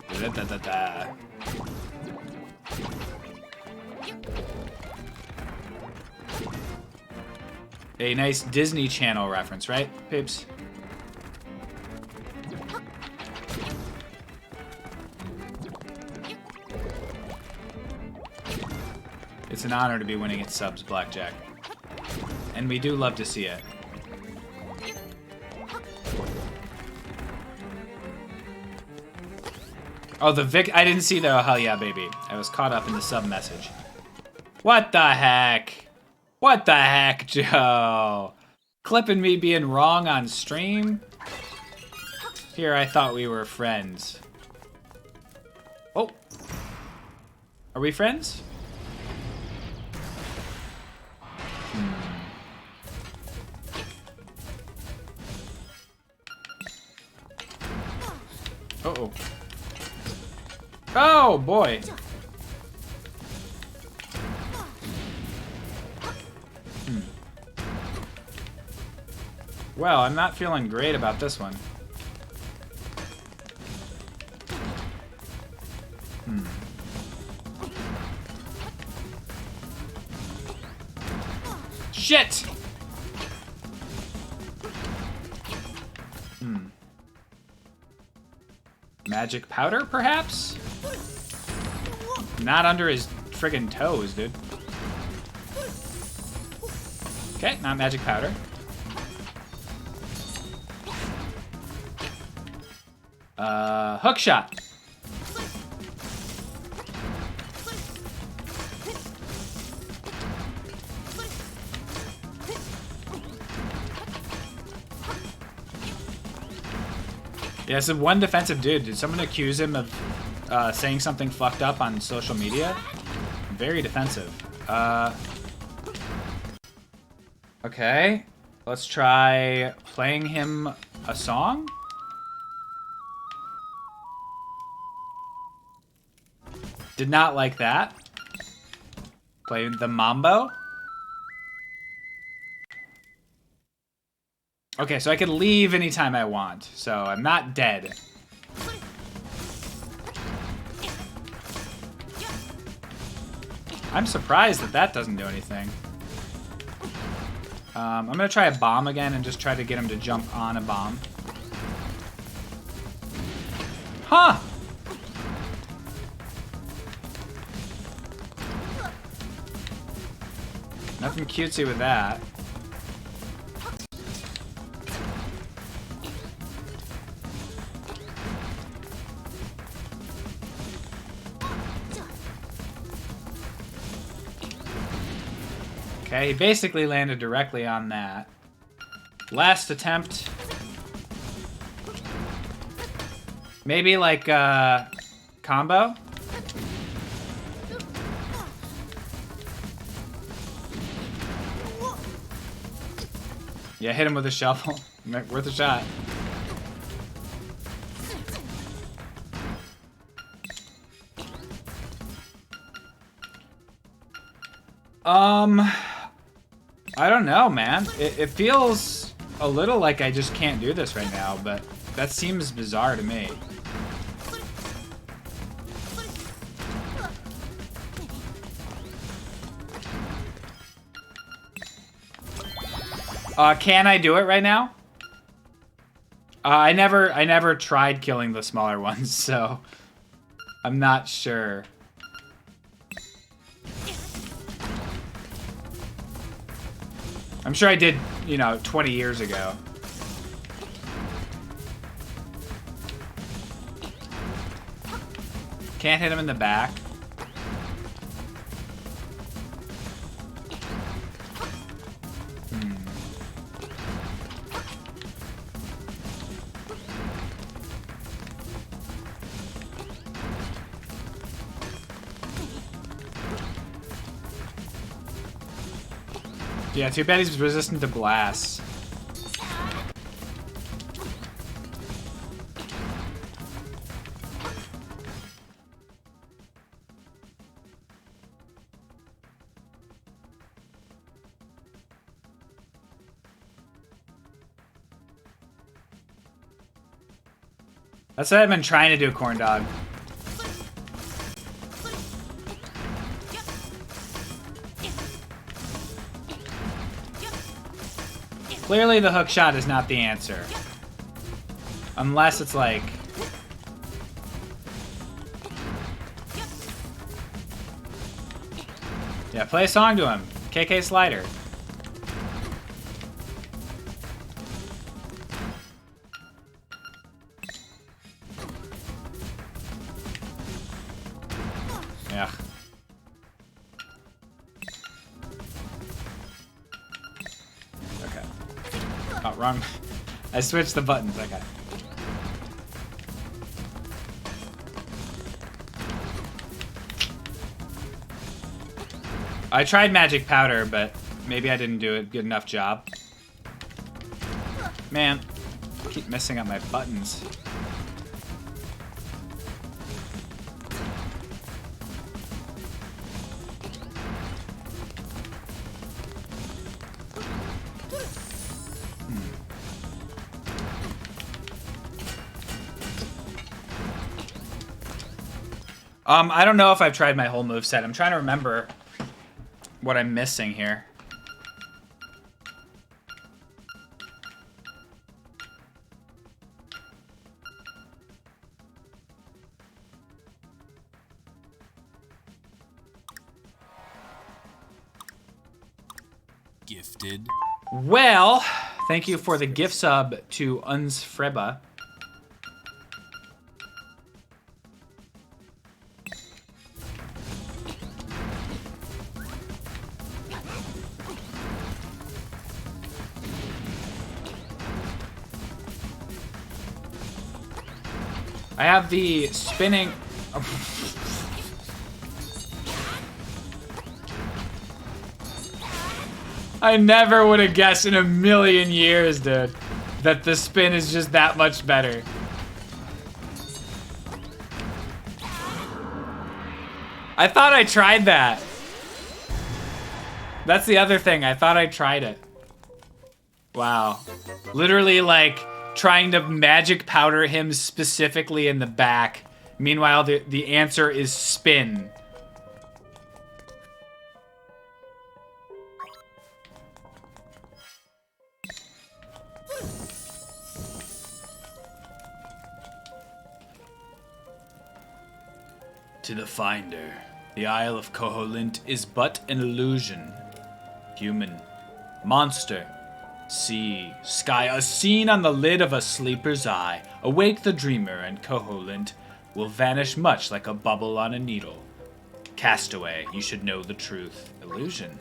Da-da-da-da. A nice Disney Channel reference, right, peeps? It's an honor to be winning at subs, Blackjack. And we do love to see it. Oh, the Vic... I didn't see the oh, hell yeah, baby. I was caught up in the sub message. What the heck? What the heck, Joe? Clipping me being wrong on stream? Here, I thought we were friends. Oh. Are we friends? Uh-oh. Oh, boy. Well, I'm not feeling great about this one. Shit! Magic powder, perhaps? Not under his friggin' toes, dude. Okay, not magic powder. Hook shot. Yeah, so one defensive dude. Did someone accuse him of saying something fucked up on social media? Very defensive. Okay. Let's try playing him a song. Did not like that. Play the mambo. Okay, so I can leave anytime I want, so I'm not dead. I'm surprised that that doesn't do anything. I'm gonna try a bomb again and just try to get him to jump on a bomb. Huh! Nothing cutesy with that. Okay, he basically landed directly on that. Last attempt. Maybe like combo? Yeah, hit him with a shovel. Worth a shot. I don't know, man. It feels a little like I just can't do this right now, but that seems bizarre to me. Can I do it right now? I never tried killing the smaller ones, so I'm not sure. I'm sure I did, you know, 20 years ago. Can't hit him in the back. Yeah, too bad he's resistant to blasts. That's what I've been trying to do, corn dog. Clearly the hook shot is not the answer. Unless it's like... Yeah, play a song to him. KK Slider. Yeah. Okay. Oh, wrong. I switched the buttons. Okay. I tried magic powder, but maybe I didn't do a good enough job. Man, I keep messing up my buttons. I don't know if I've tried my whole moveset. I'm trying to remember what I'm missing here. Gifted. Well, thank you for the gift sub to Unsfreba. I have the spinning... I never would have guessed in a million years, dude, that the spin is just that much better. I thought I tried that. That's the other thing. I thought I tried it. Wow. Literally, like, trying to magic powder him specifically in the back. Meanwhile, the answer is spin. To the finder, the Isle of Koholint is but an illusion. Human, monster, sea, sky, a scene on the lid of a sleeper's eye. Awake the dreamer, and Koholint will vanish much like a bubble on a needle. Castaway, you should know the truth. Illusion.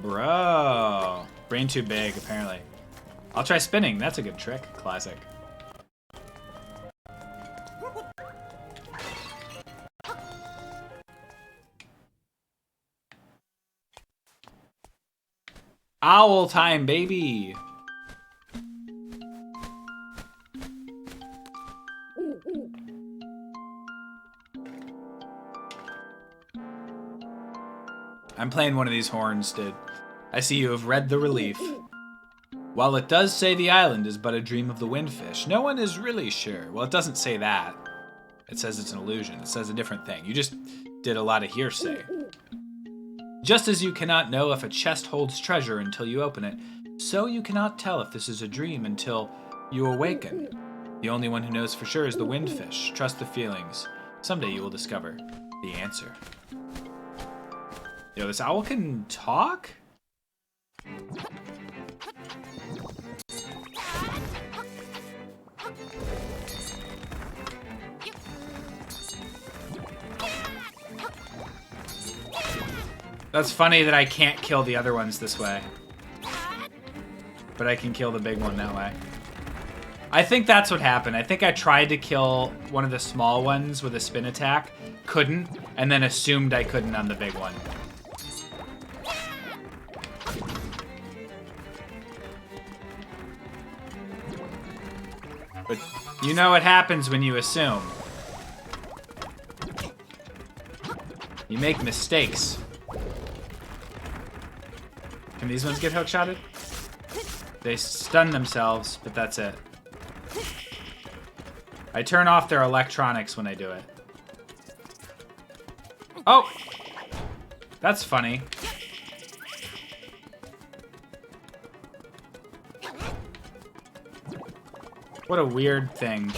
Bro. Brain too big, apparently. I'll try spinning. That's a good trick. Classic. Owl time, baby! I'm playing one of these horns, dude. I see you have read the relief. While it does say the island is but a dream of the windfish, no one is really sure. Well, it doesn't say that. It says it's an illusion. It says a different thing. You just did a lot of hearsay. Just as you cannot know if a chest holds treasure until you open it, So you cannot tell if this is a dream until you awaken. The only one who knows for sure is the windfish. Trust the feelings. Someday you will discover the answer. Yo, this owl can talk? That's funny that I can't kill the other ones this way. But I can kill the big one that way. I think that's what happened. I think I tried to kill one of the small ones with a spin attack, couldn't, and then assumed I couldn't on the big one. But you know what happens when you assume. You make mistakes. Can these ones get hookshotted? They stun themselves, but that's it. I turn off their electronics when I do it. Oh! That's funny. What a weird thing.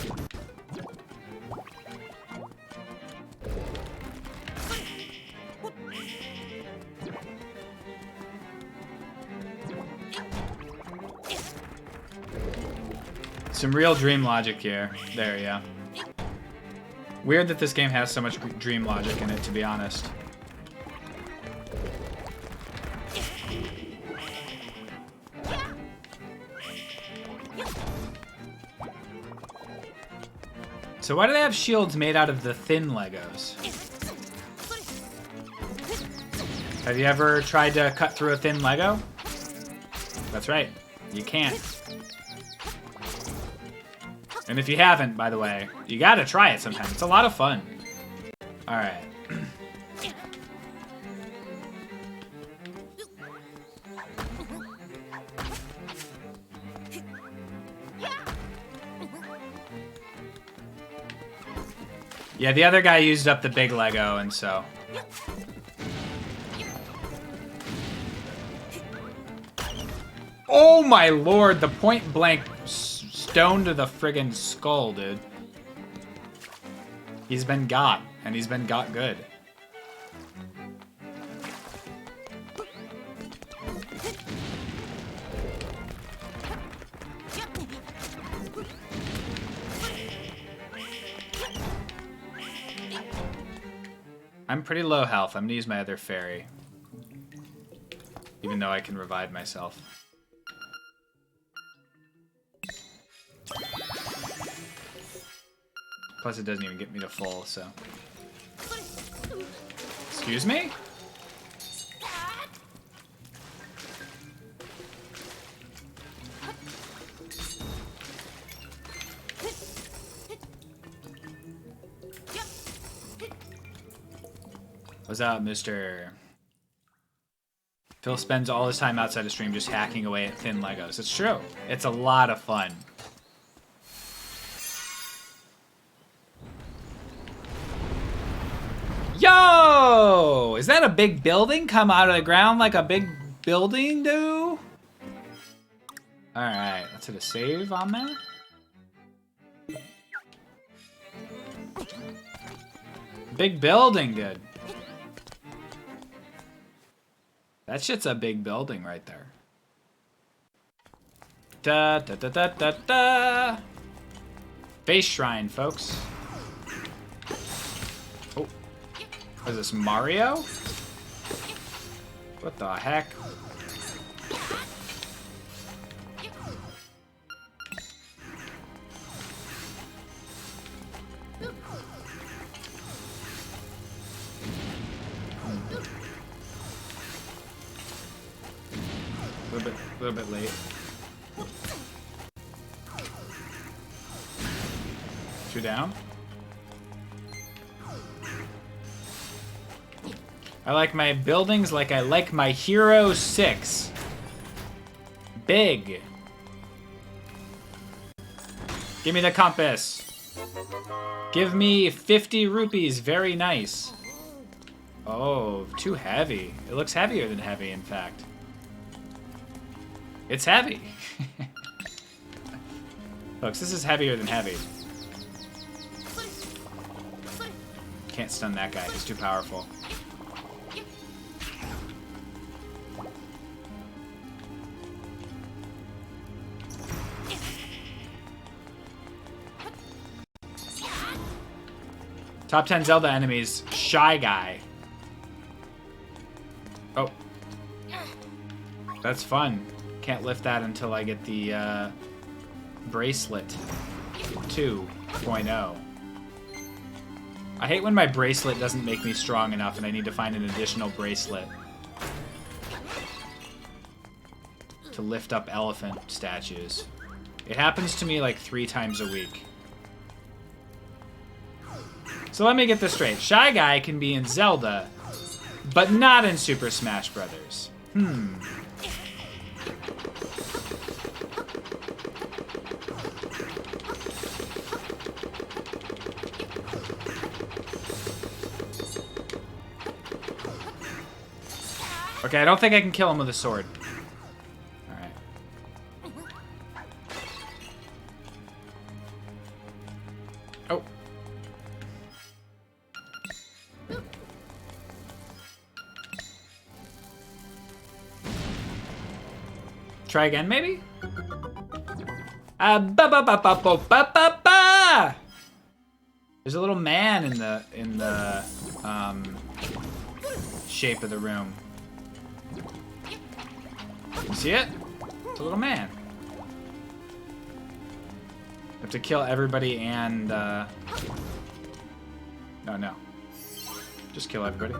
Some real dream logic here. There, yeah. Weird that this game has so much dream logic in it, to be honest. So why do they have shields made out of the thin Legos? Have you ever tried to cut through a thin Lego? That's right, you can't. And if you haven't, by the way, you gotta try it sometime. It's a lot of fun. Alright. Yeah, the other guy used up the big Lego, and so... Oh my lord, the point blank stone to the friggin' skull, dude. He's been got, and he's been got good. I'm pretty low health. I'm gonna use my other fairy. Even though I can revive myself. Plus, it doesn't even get me to full, so. Excuse me? What's up, Mr. Phil spends all his time outside of stream just hacking away at thin Legos. It's true. It's a lot of fun. Yo! Is that a big building come out of the ground like a big building do? Alright, let's hit a save on that. Big building, dude. That shit's a big building right there. Da da da da da da. Base shrine, folks. Oh, what is this, Mario? What the heck? A little bit late. Two down. I like my buildings like I like my Hero 6. Big. Give me the compass. Give me 50 rupees. Very nice. Oh, too heavy. It looks heavier than heavy, in fact. It's heavy. Folks, this is heavier than heavy. Can't stun that guy. He's too powerful. Top 10 Zelda enemies. Shy Guy. Oh. That's fun. Can't lift that until I get the bracelet 2.0. I hate when my bracelet doesn't make me strong enough and I need to find an additional bracelet to lift up elephant statues. It happens to me like 3 times a week. So let me get this straight. Shy Guy can be in Zelda, but not in Super Smash Brothers. Okay, I don't think I can kill him with a sword. Alright. Oh. Try again, maybe? Ba-ba-ba-ba-ba-ba-ba-ba! There's a little man in the shape of the room. You see it? It's a little man. Have to kill everybody and no. Just kill everybody.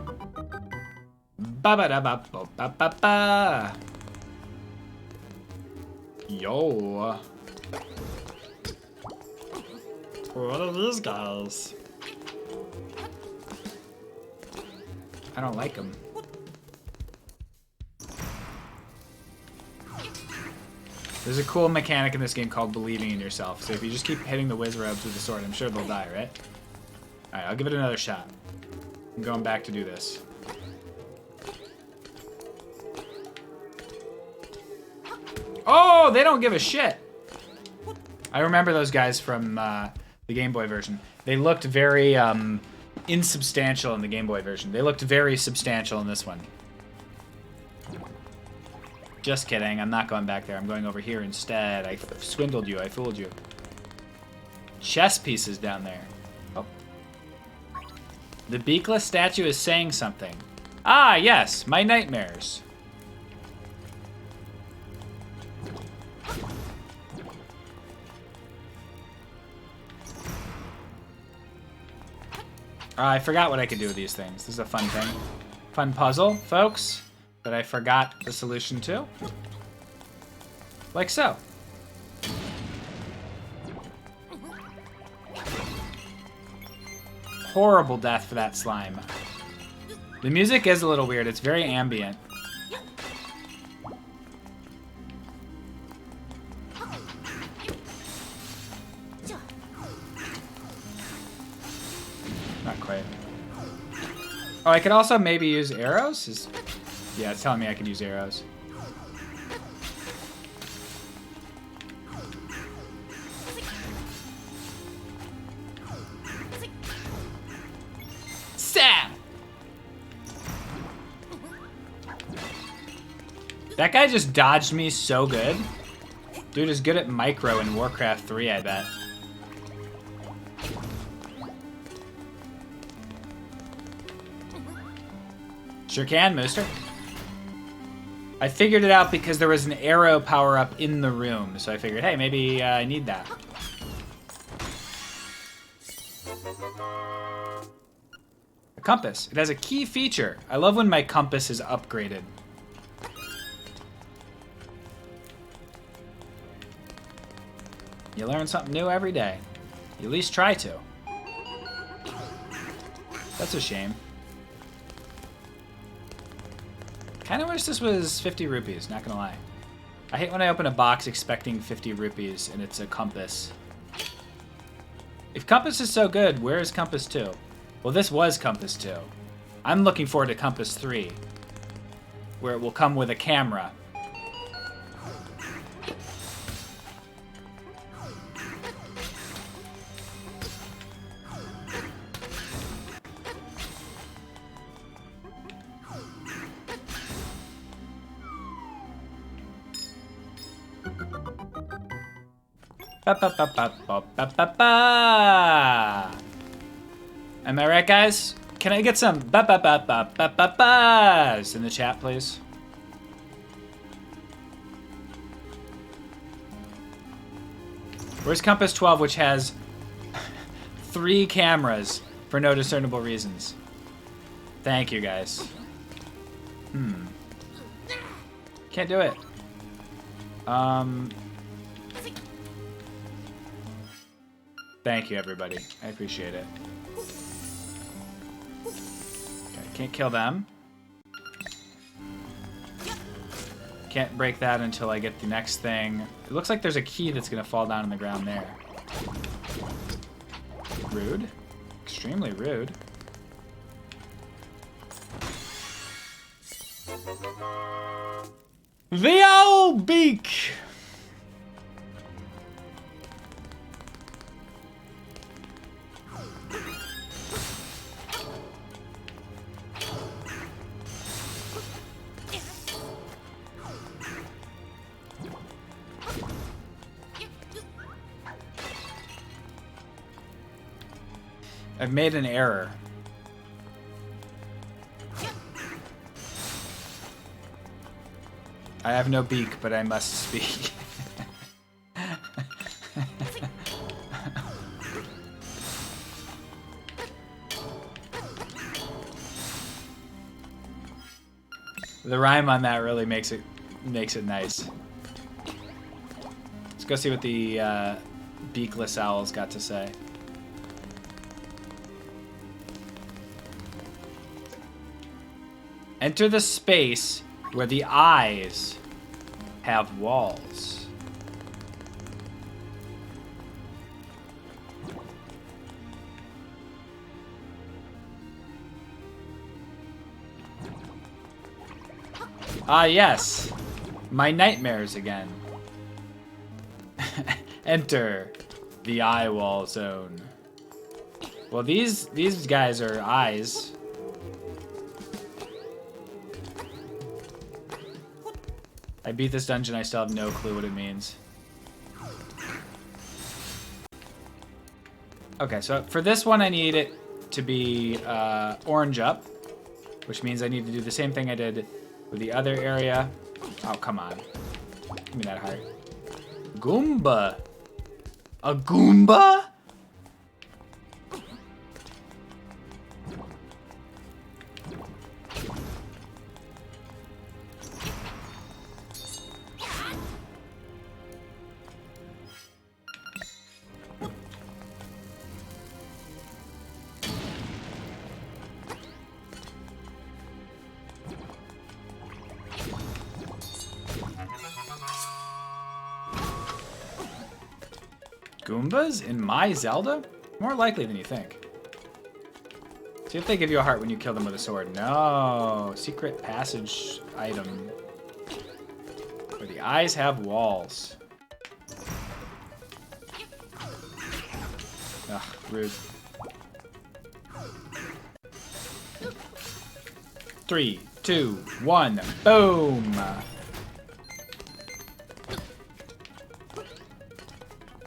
Ba-ba-da-ba-ba-ba-ba-ba. Yo. What are these guys? I don't like them. There's a cool mechanic in this game called believing in yourself. So if you just keep hitting the Wizrobes with the sword, I'm sure they'll die, right? Alright, I'll give it another shot. I'm going back to do this. Oh, they don't give a shit. I remember those guys from the Game Boy version. They looked very insubstantial in the Game Boy version. They looked very substantial in this one. Just kidding. I'm not going back there. I'm going over here instead. I swindled you. I fooled you. Chess pieces down there. Oh. The beakless statue is saying something. Ah, yes. My nightmares. I forgot what I could do with these things. This is a fun thing. Fun puzzle, folks, that I forgot the solution to. Like so. Horrible death for that slime. The music is a little weird. It's very ambient. Not quite. Oh, I could also maybe use arrows? Yeah, it's telling me I could use arrows. Sam! That guy just dodged me so good. Dude is good at micro in Warcraft 3, I bet. Sure can, Mooster. I figured it out because there was an arrow power-up in the room, so I figured, hey, maybe I need that. A compass. It has a key feature. I love when my compass is upgraded. You learn something new every day. You at least try to. That's a shame. Kind of wish this was 50 rupees, not gonna lie. I hate when I open a box expecting 50 rupees and it's a compass. If compass is so good, where is compass 2? Well, this was compass 2. I'm looking forward to compass 3, where it will come with a camera. Ba, ba, ba, ba, ba, ba, ba, ba. Am I right, guys? Can I get some ba ba ba ba ba ba ba's in the chat, please? Where's Compass 12, which has 3 cameras for no discernible reasons? Thank you, guys. Can't do it. Thank you, everybody. I appreciate it. Okay, can't kill them. Can't break that until I get the next thing. It looks like there's a key that's gonna fall down on the ground there. Rude. Extremely rude. The owl beak! I've made an error. I have no beak, but I must speak. The rhyme on that really makes it nice. Let's go see what the beakless owl's got to say. Enter the space where the eyes have walls. Ah, yes. My nightmares again. Enter the eye wall zone. Well, these guys are eyes. I beat this dungeon, I still have no clue what it means. Okay, so for this one I need it to be orange up, which means I need to do the same thing I did with the other area. Oh, come on. Give me that heart. Goomba. A Goomba? Goombas in my Zelda? More likely than you think. See if they give you a heart when you kill them with a sword. No. Secret passage item. Where the eyes have walls. Ugh, rude. 3, 2, 1, boom!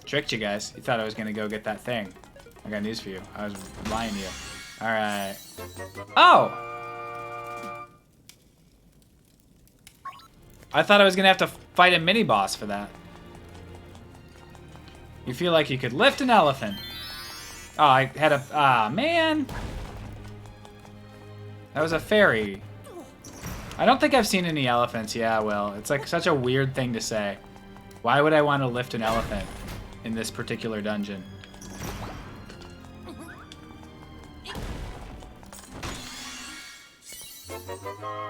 Tricked you guys. You thought I was gonna go get that thing. I got news for you. I was lying to you. Alright. Oh! I thought I was gonna have to fight a mini-boss for that. You feel like you could lift an elephant. Oh, I had a... Ah, man! That was a fairy. I don't think I've seen any elephants. Yeah, well, it's like such a weird thing to say. Why would I want to lift an elephant in this particular dungeon?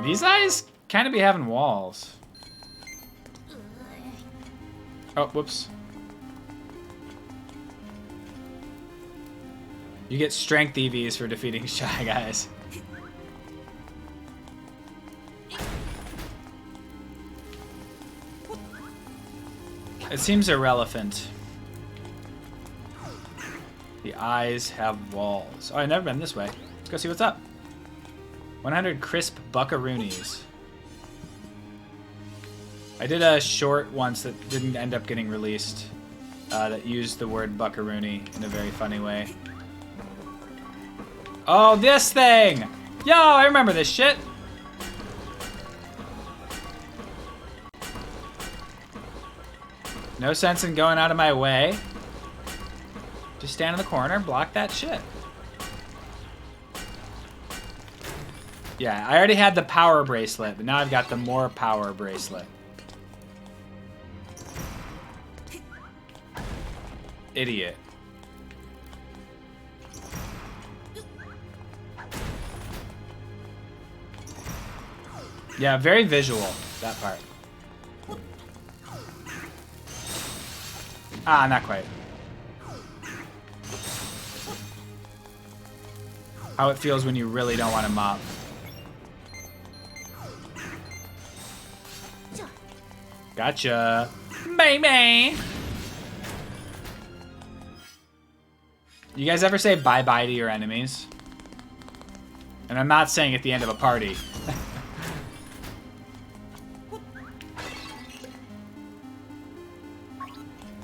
These eyes kind of be having walls. Oh, whoops. You get strength EVs for defeating Shy Guys. It seems irrelevant. The eyes have walls. Oh, I've never been this way. Let's go see what's up. 100 crisp buckaroonies. I did a short once that didn't end up getting released. that used the word buckaroony in a very funny way. Oh, this thing! Yo, I remember this shit. No sense in going out of my way. Just stand in the corner, block that shit. Yeah, I already had the power bracelet, but now I've got the more power bracelet. Idiot. Yeah, very visual, that part. Ah, not quite. How it feels when you really don't want to mop. Gotcha. Baby! You guys ever say bye-bye to your enemies? And I'm not saying at the end of a party.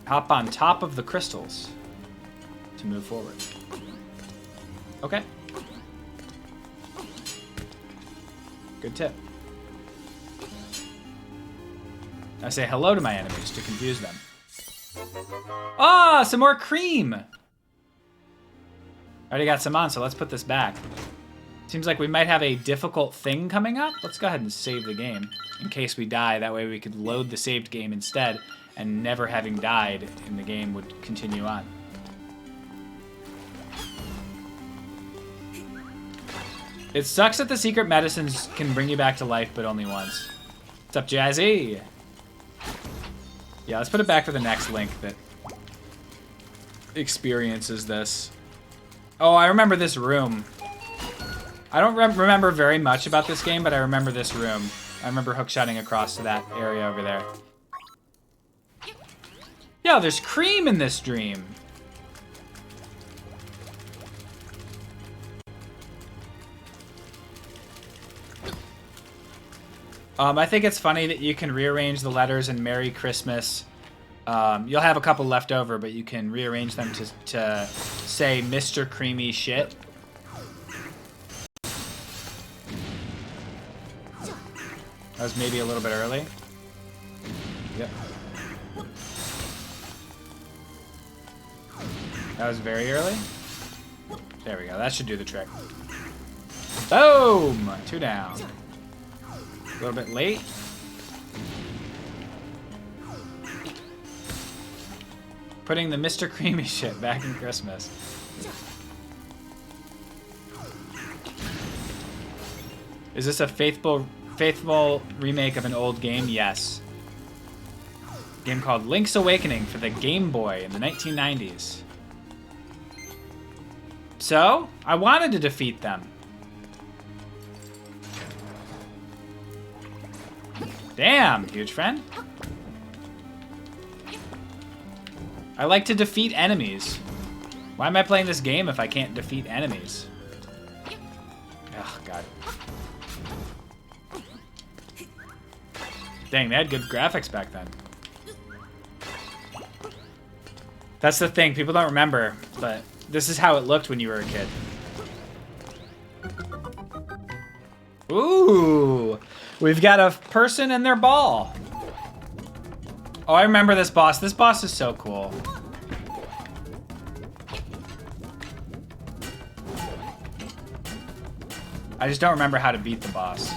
Hop on top of the crystals to move forward. Okay. Good tip. I say hello to my enemies to confuse them. Ah, some more cream! I already got some on, so let's put this back. Seems like we might have a difficult thing coming up. Let's go ahead and save the game in case we die. That way we could load the saved game instead, and never having died in the game would continue on. It sucks that the secret medicines can bring you back to life, but only once. What's up, Jazzy? Yeah, let's put it back for the next link that experiences this. Oh, I remember this room. I don't remember very much about this game, but I remember this room. I remember hookshotting across to that area over there. Yeah, there's cream in this dream. I think it's funny that you can rearrange the letters in Merry Christmas. You'll have a couple left over, but you can rearrange them to say Mr. Creamy Shit. That was maybe a little bit early. Yep. That was very early. There we go. That should do the trick. Boom! 2 down. A little bit late. Putting the Mr. Creamy Shit back in Christmas. Is this a faithful remake of an old game? Yes. A game called Link's Awakening for the Game Boy in the 1990s. So, I wanted to defeat them. Damn, huge friend. I like to defeat enemies. Why am I playing this game if I can't defeat enemies? Oh, God. Dang, they had good graphics back then. That's the thing, people don't remember, but this is how it looked when you were a kid. Ooh, we've got a person and their ball. Oh, I remember this boss. This boss is so cool. I just don't remember how to beat the boss.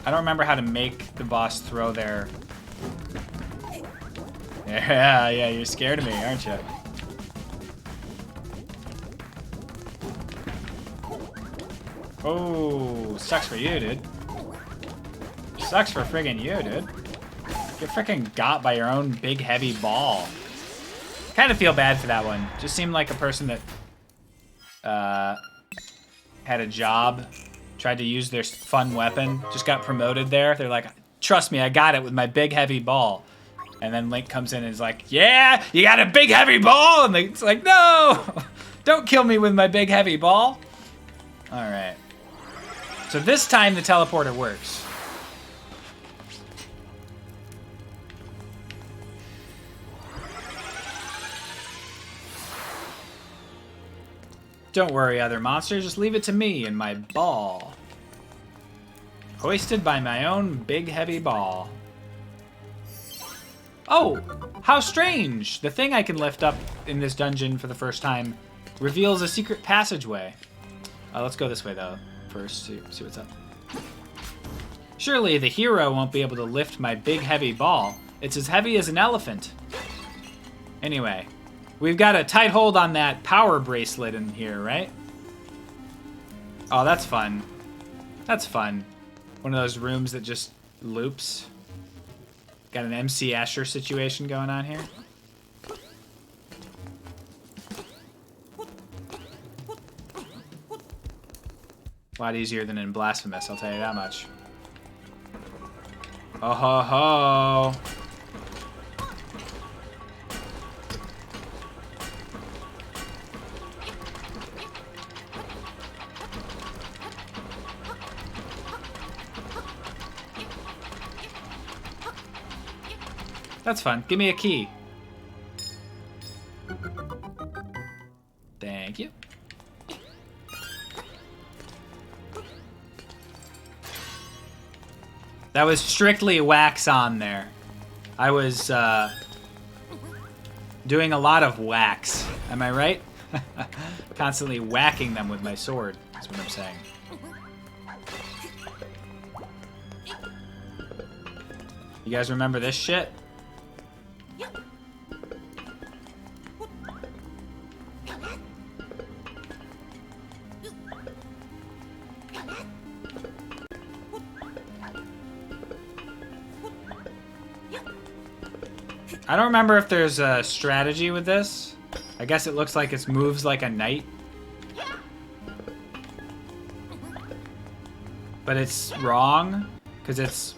I don't remember how to make the boss throw their... Yeah, you're scared of me, aren't you? Oh, sucks for you, dude. Sucks for friggin' you, dude. Get frickin' got by your own big, heavy ball. Kind of feel bad for that one. Just seemed like a person that had a job, tried to use their fun weapon, just got promoted there. They're like, trust me, I got it with my big, heavy ball. And then Link comes in and is like, yeah, you got a big, heavy ball? And it's like, no, don't kill me with my big, heavy ball. All right. So this time the teleporter works. Don't worry, other monsters. Just leave it to me and my ball. Hoisted by my own big heavy ball. Oh, how strange! The thing I can lift up in this dungeon for the first time reveals a secret passageway. Let's go this way, though, first, see what's up. Surely the hero won't be able to lift my big heavy ball. It's as heavy as an elephant. Anyway, we've got a tight hold on that power bracelet in here, right? Oh, that's fun. That's fun. One of those rooms that just loops. Got an MC Escher situation going on here. A lot easier than in Blasphemous, I'll tell you that much. Oh ho ho! That's fun. Give me a key. Thank you. That was strictly wax on there. I was doing a lot of wax. Am I right? Constantly whacking them with my sword, is what I'm saying. You guys remember this shit? I don't remember if there's a strategy with this. I guess it looks like it moves like a knight. But it's wrong, because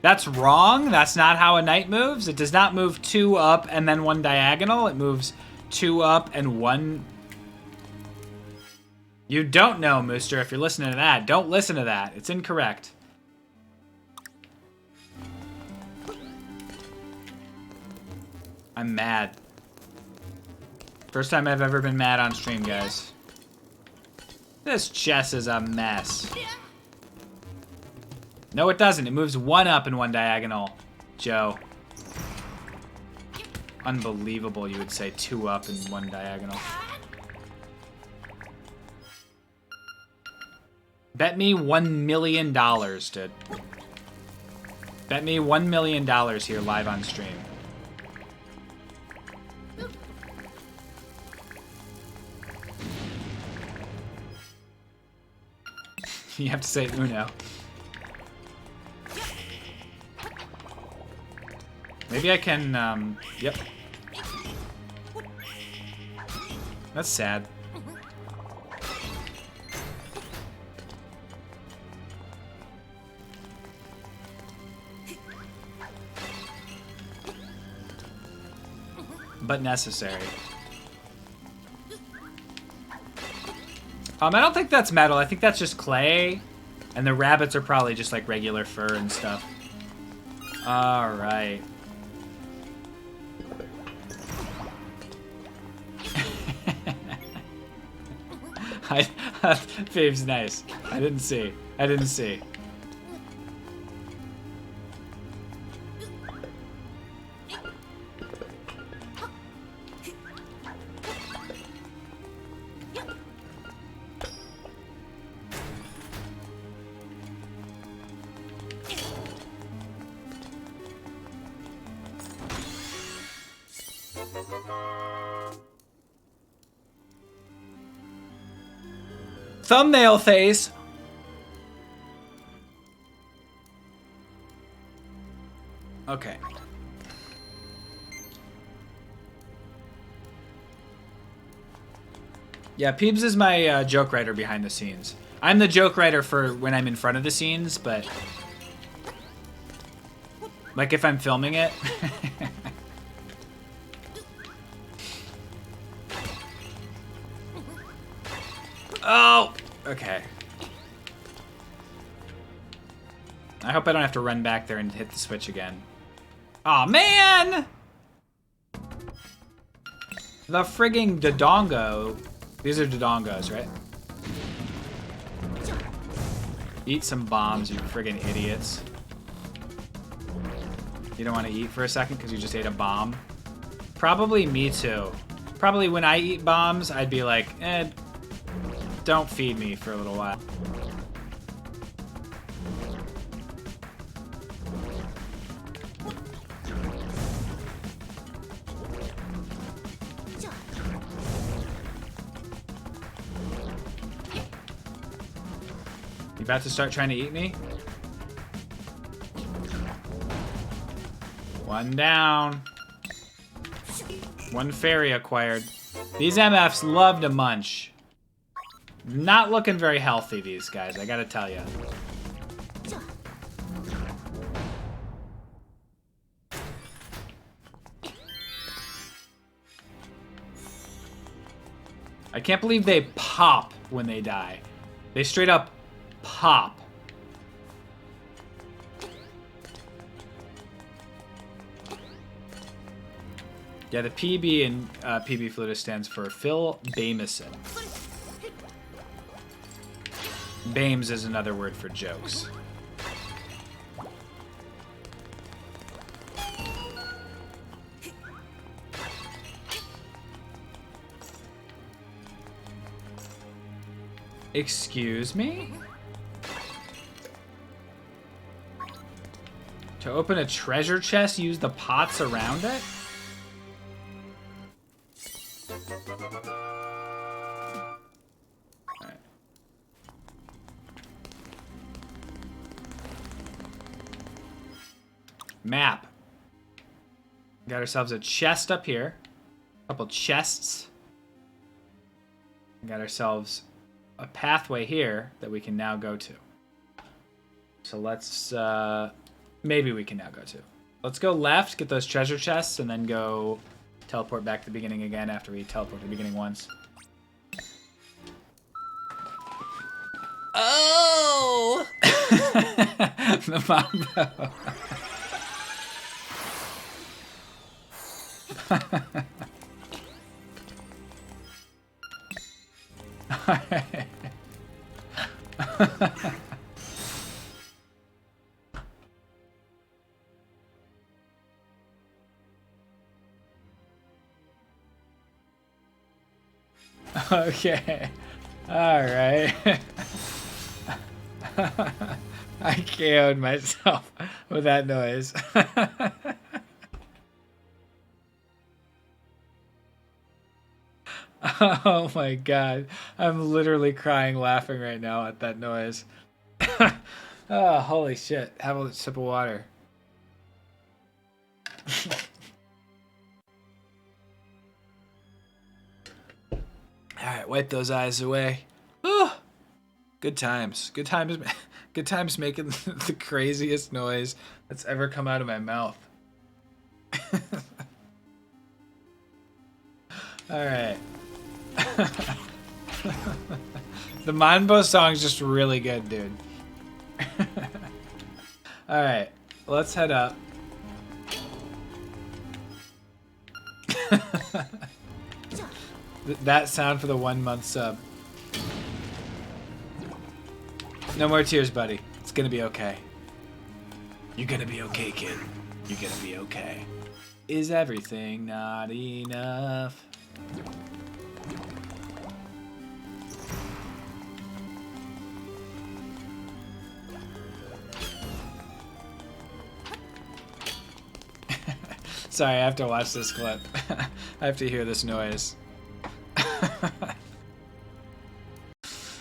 that's wrong. That's not how a knight moves. It does not move 2 up and then 1 diagonal. It moves 2 up and 1... You don't know, Mooster, if you're listening to that. Don't listen to that. It's incorrect. I'm mad. First time I've ever been mad on stream, guys. This chess is a mess. No, it doesn't. It moves 1 up and 1 diagonal, Joe. Unbelievable, you would say 2 up and 1 diagonal. Bet me $1 million, dude. Bet me $1 million here live on stream. You have to say Uno. Maybe I can, yep. That's sad. But necessary. I don't think that's metal. I think that's just clay. And the rabbits are probably just like regular fur and stuff. Alright. Fave's nice. I didn't see. I didn't see. Thumbnail face. Okay. Yeah, Peebs is my joke writer behind the scenes. I'm the joke writer for when I'm in front of the scenes, but like if I'm filming it. Oh! Okay. I hope I don't have to run back there and hit the switch again. Aw, man! The frigging Dodongo These are Dodongos, right? Eat some bombs, you friggin' idiots. You don't want to eat for a second because you just ate a bomb? Probably me too. Probably when I eat bombs, I'd be like, don't feed me for a little while. You about to start trying to eat me? One down. One fairy acquired. These MFs love to munch. Not looking very healthy, these guys, I gotta tell you. I can't believe they pop when they die. They straight up pop. Yeah, the PB in PB Flutus stands for Phil Bamison. Bames is another word for jokes. Excuse me? To open a treasure chest, use the pots around it? Alright. Map. Got ourselves a chest up here. A couple chests. Got ourselves a pathway here that we can now go to. So let's, maybe we can now go to. Let's go left, get those treasure chests, and then go teleport back to the beginning again after we teleport to the beginning once. Oh! The mambo. Alright. Okay. Alright. I KO'd myself with that noise. Oh my god. I'm literally crying laughing right now at that noise. Oh, holy shit. Have a sip of water. Alright, wipe those eyes away. Oh, good times. Good times. Good times making the craziest noise that's ever come out of my mouth. Alright. The Manbo song's just really good, dude. Alright, let's head up. That sound for the 1 month sub. No more tears, buddy. It's gonna be okay. You're gonna be okay, kid. You're gonna be okay. Is everything not enough? Sorry, I have to watch this clip. I have to hear this noise.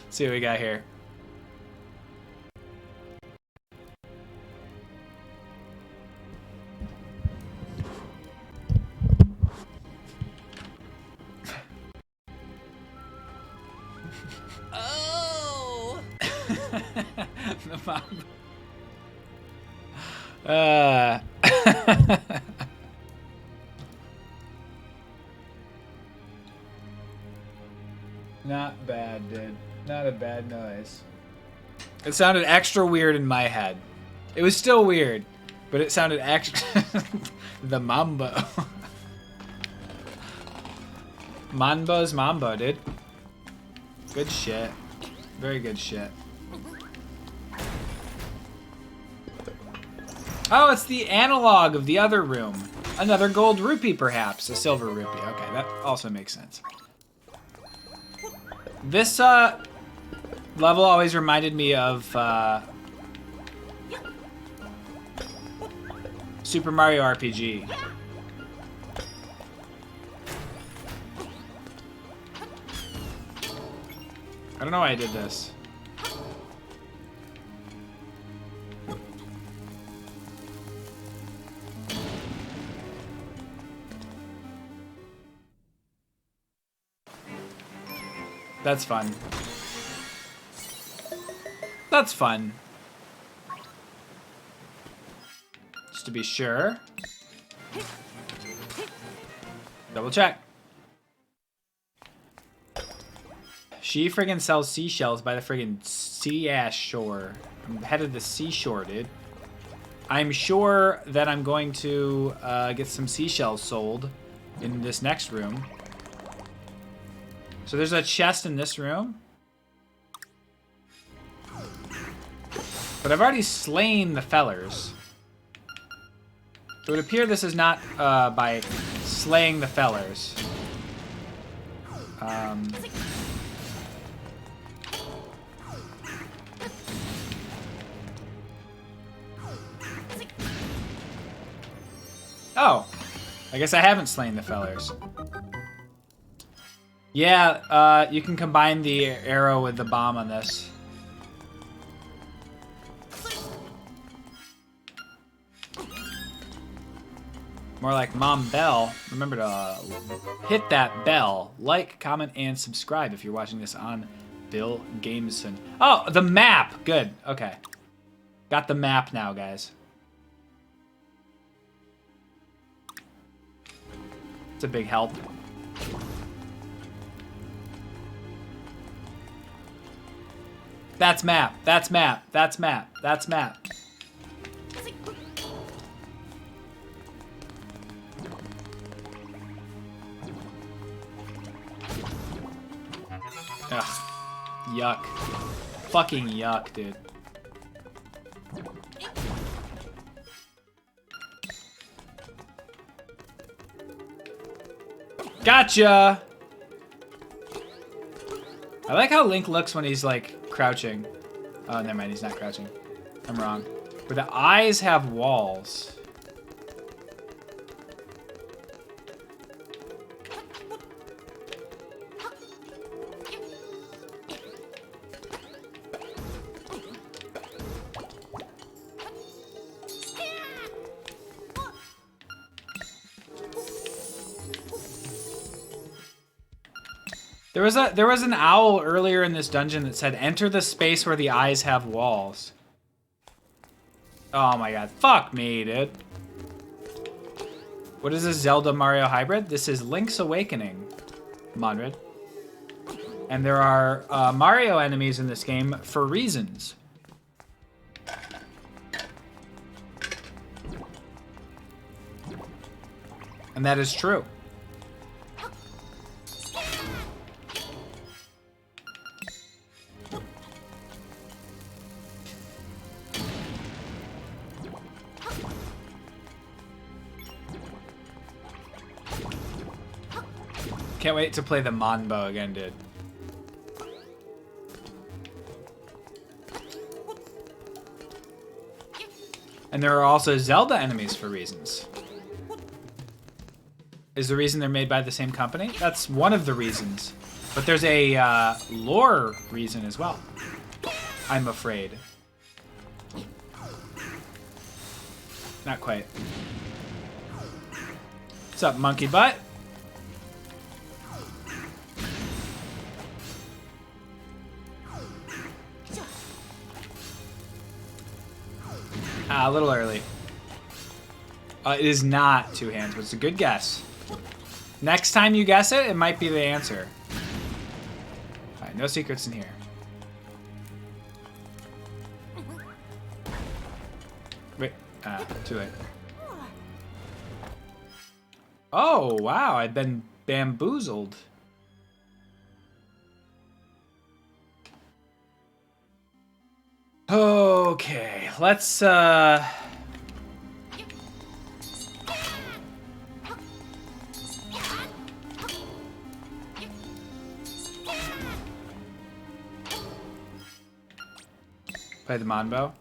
See what we got here. Oh! The mom. Not bad, dude. Not a bad noise. It sounded extra weird in my head. It was still weird, but it sounded extra... The mambo. Mambo's mambo, dude. Good shit. Very good shit. Oh, it's the analog of the other room. Another gold rupee, perhaps. A silver rupee. Okay, that also makes sense. This level always reminded me of Super Mario RPG. I don't know why I did this. That's fun. That's fun. Just to be sure. Double check. She friggin' sells seashells by the friggin' sea-ass shore. I'm headed to the seashore, dude. I'm sure that I'm going to get some seashells sold in this next room. So there's a chest in this room. But I've already slain the fellers. It would appear this is not by slaying the fellers. Oh, I guess I haven't slain the fellers. Yeah, you can combine the arrow with the bomb on this. More like Mom Bell. Remember to hit that bell. Like, comment, and subscribe if you're watching this on Bill Gameson. Oh, the map! Good, okay. Got the map now, guys. It's a big help. That's map. That's map. That's map. That's map. Ugh. Yuck. Fucking yuck, dude. Gotcha! I like how Link looks when he's like crouching. Oh, never mind, he's not crouching. I'm wrong. Where the eyes have walls. There was an owl earlier in this dungeon that said, "Enter the space where the eyes have walls." Oh my god, fuck me, dude. What is this Zelda Mario hybrid? This is Link's Awakening, Monred. And there are Mario enemies in this game for reasons. And that is true. Can't wait to play the Monbo again, dude. And there are also Zelda enemies for reasons. Is the reason they're made by the same company? That's one of the reasons. But there's a lore reason as well, I'm afraid. Not quite. What's up, monkey butt? A little early. It is not two hands, but it's a good guess. Next time you guess it, it might be the answer. All right, no secrets in here. Wait, too late. Oh, wow, I've been bamboozled. Okay, let's play the Monbo.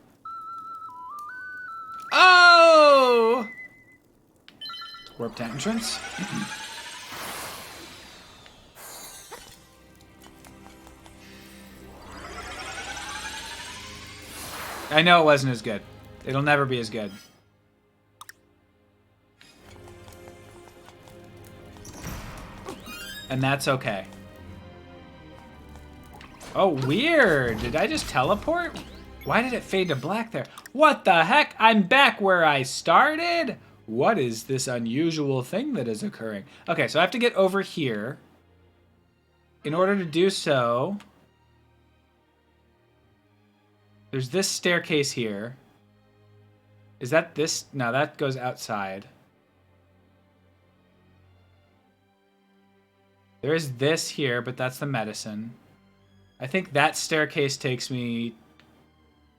Oh! Warped entrance. I know it wasn't as good. It'll never be as good. And that's okay. Oh, weird. Did I just teleport? Why did it fade to black there? What the heck? I'm back where I started? What is this unusual thing that is occurring? Okay, so I have to get over here. In order to do so, there's this staircase here. Is that this? No, that goes outside. There is this here, but that's the medicine. I think that staircase takes me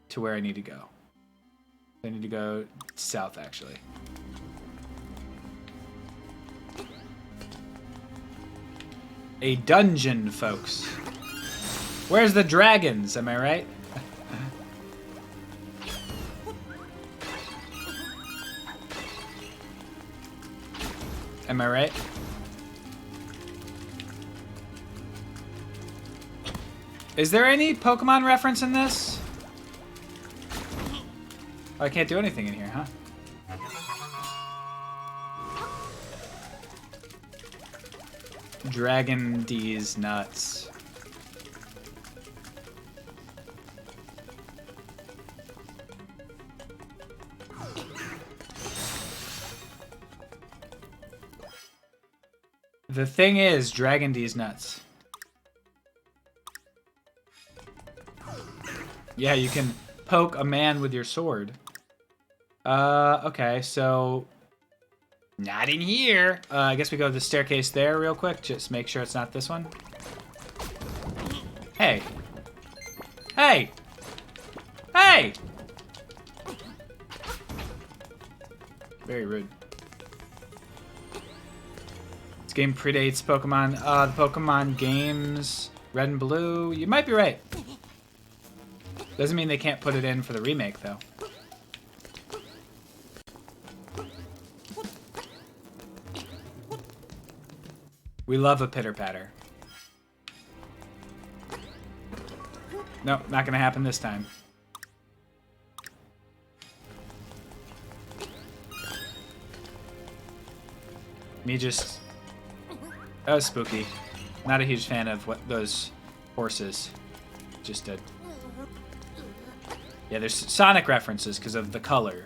to where I need to go. I need to go south, actually. A dungeon, folks. Where's the dragons? Am I right? Am I right? Is there any Pokemon reference in this? Oh, I can't do anything in here, huh? Dragon D's nuts. The thing is, Dragon D's nuts. Yeah, you can poke a man with your sword. Okay, so... Not in here. I guess we go to the staircase there real quick. Just make sure it's not this one. Hey. Hey! Hey! Very rude. This game predates Pokemon. The Pokemon games, Red and Blue. You might be right. Doesn't mean they can't put it in for the remake, though. We love a pitter-patter. Nope, not gonna happen this time. Me just... That was spooky. Not a huge fan of what those horses just did. Yeah, there's Sonic references because of the color.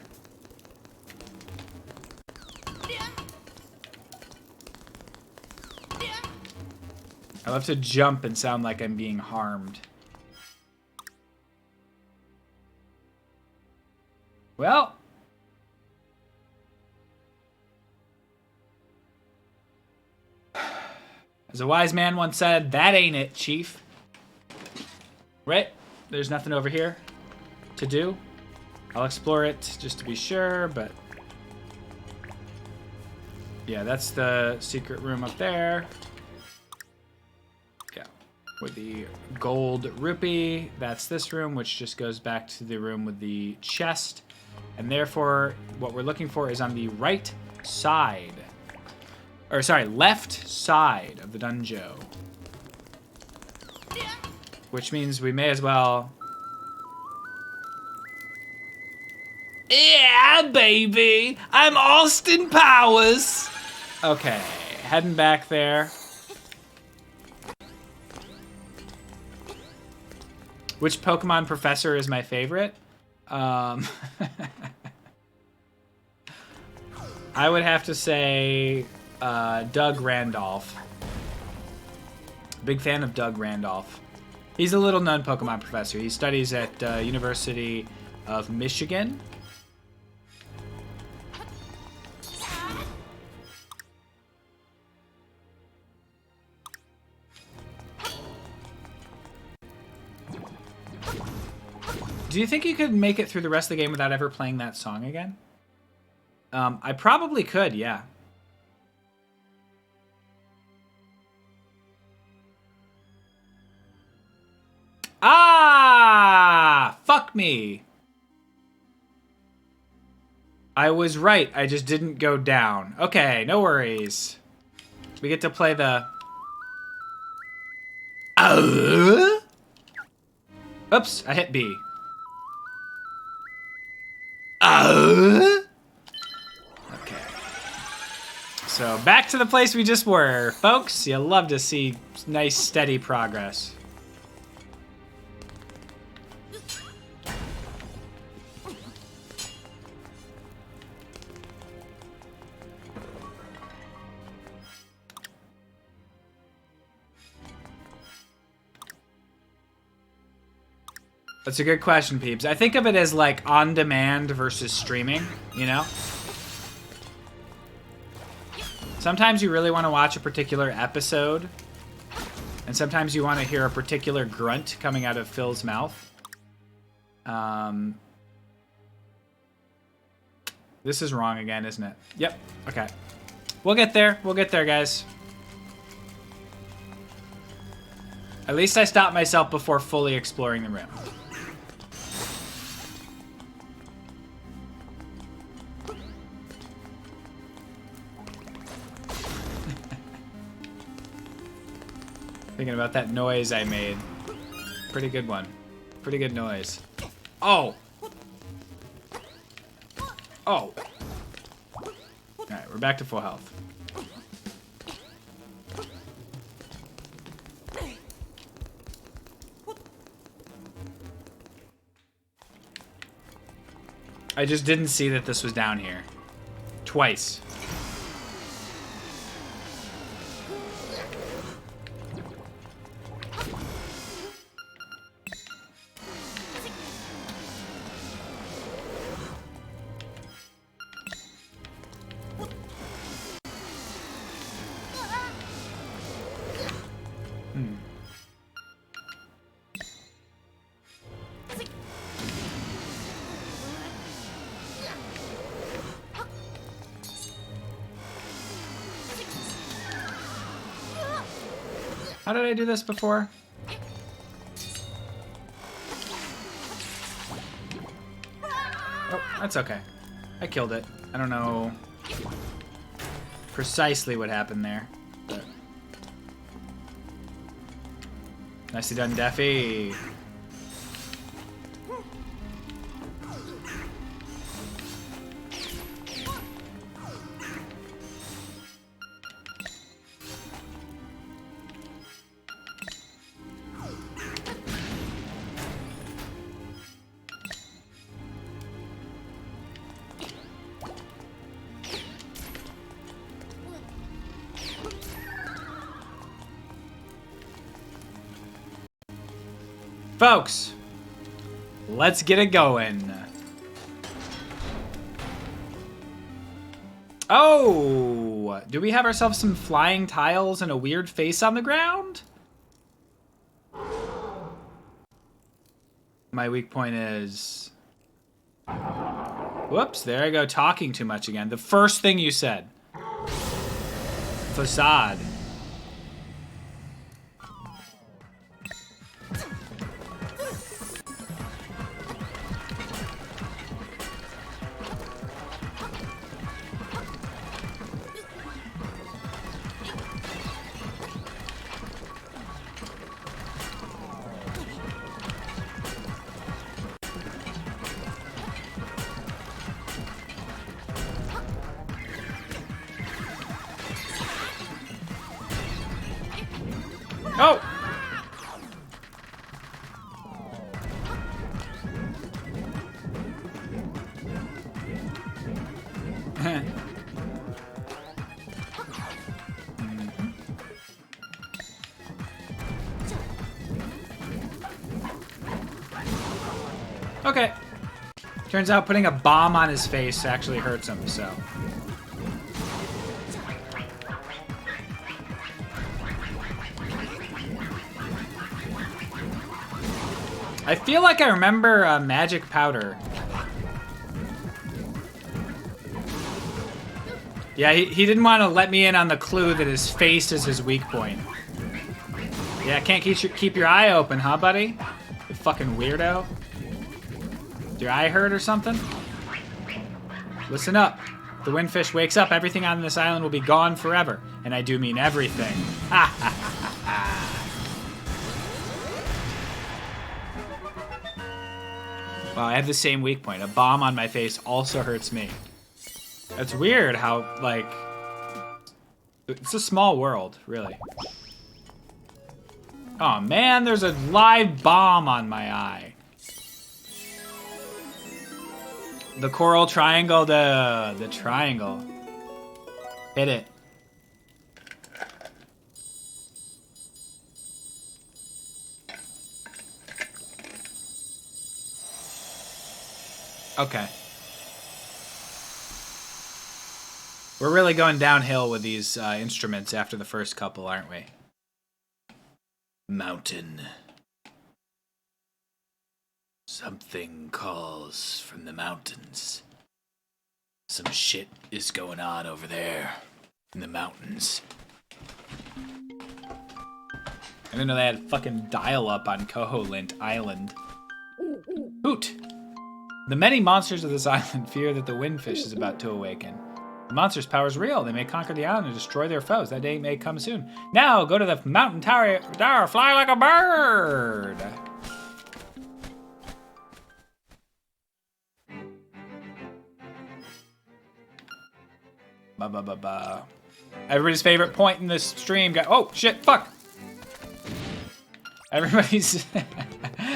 I love to jump and sound like I'm being harmed. Well. As a wise man once said, that ain't it, Chief. Right? There's nothing over here to do. I'll explore it just to be sure, but... Yeah, that's the secret room up there. Yeah, with the gold rupee. That's this room, which just goes back to the room with the chest. And therefore, what we're looking for is on the right side. Or, sorry, left side of the dungeon. Which means we may as well... Yeah, baby! I'm Austin Powers! Okay, heading back there. Which Pokemon professor is my favorite? I would have to say Doug Randolph. Big fan of Doug Randolph. He's a little-known Pokemon professor. He studies at University of Michigan. Do you think you could make it through the rest of the game without ever playing that song again? I probably could, yeah. Ah! Fuck me. I was right. I just didn't go down. Okay, no worries. We get to play the... Oops, I hit B. Okay. So back to the place we just were. Folks, you love to see nice, steady progress. That's a good question, Peebs. I think of it as like on demand versus streaming, you know? Sometimes you really want to watch a particular episode, and sometimes you want to hear a particular grunt coming out of Phil's mouth. This is wrong again, isn't it? Yep. Okay. We'll get there. We'll get there, guys. At least I stopped myself before fully exploring the room. Thinking about that noise I made. Pretty good one. Pretty good noise. Oh! Oh! Alright, we're back to full health. I just didn't see that this was down here. Twice. How did I do this before? Oh, that's okay. I killed it. I don't know precisely what happened there, but... Nicely done, Daffy. Folks, let's get it going. Oh, do we have ourselves some flying tiles and a weird face on the ground? My weak point is... Whoops, there I go talking too much again. The first thing you said. Facade. Oh! Okay. Turns out putting a bomb on his face actually hurts him, so... I feel like I remember magic powder. Yeah, he didn't want to let me in on the clue that his face is his weak point. Yeah, can't keep your eye open, huh, buddy? You fucking weirdo. Is your eye hurt or something? Listen up. If the windfish wakes up, everything on this island will be gone forever. And I do mean everything. Ha ha ha ha. Wow, I have the same weak point. A bomb on my face also hurts me. That's weird how, like... It's a small world, really. Oh man, there's a live bomb on my eye. The coral triangle, the triangle. Hit it. Okay. We're really going downhill with these instruments after the first couple, aren't we? Mountain. Something calls from the mountains. Some shit is going on over there in the mountains. I didn't know they had fucking dial-up on Koholint Island. Hoot! The many monsters of this island fear that the windfish is about to awaken. The monster's power is real. They may conquer the island and destroy their foes. That day may come soon. Now, go to the mountain tower, fly like a bird! Ba-ba-ba-ba. Everybody's favorite point in this stream got... Oh, shit, fuck! Everybody's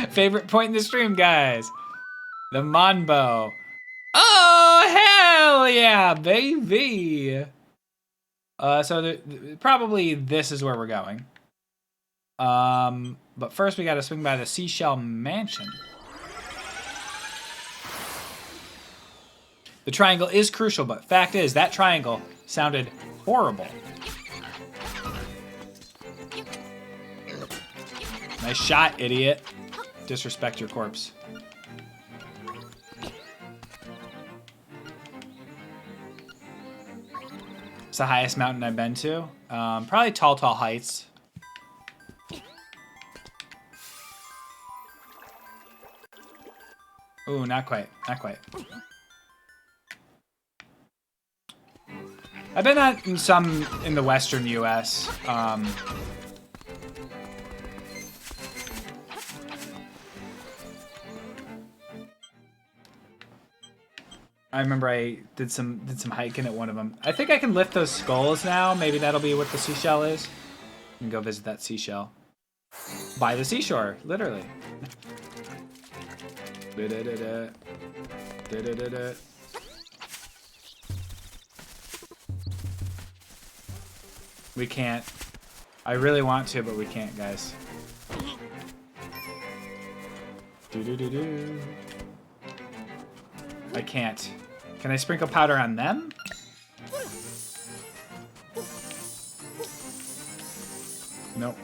favorite point in the stream, guys. The Monbo. Oh, hell yeah, baby! So probably this is where we're going. But first we gotta swing by the Seashell Mansion. The triangle is crucial, but fact is, that triangle sounded horrible. Nice shot, idiot. Disrespect your corpse. It's the highest mountain I've been to. Probably Tall Heights. Ooh, not quite. Not quite. I've been in some in the western U.S. I remember I did some hiking at one of them. I think I can lift those skulls now. Maybe that'll be what the seashell is. And go visit that seashell. By the seashore, literally. Da-da-da-da. Da-da-da-da. We can't. I really want to, but we can't, guys. Do-do-do-do. I can't. Can I sprinkle powder on them? Nope.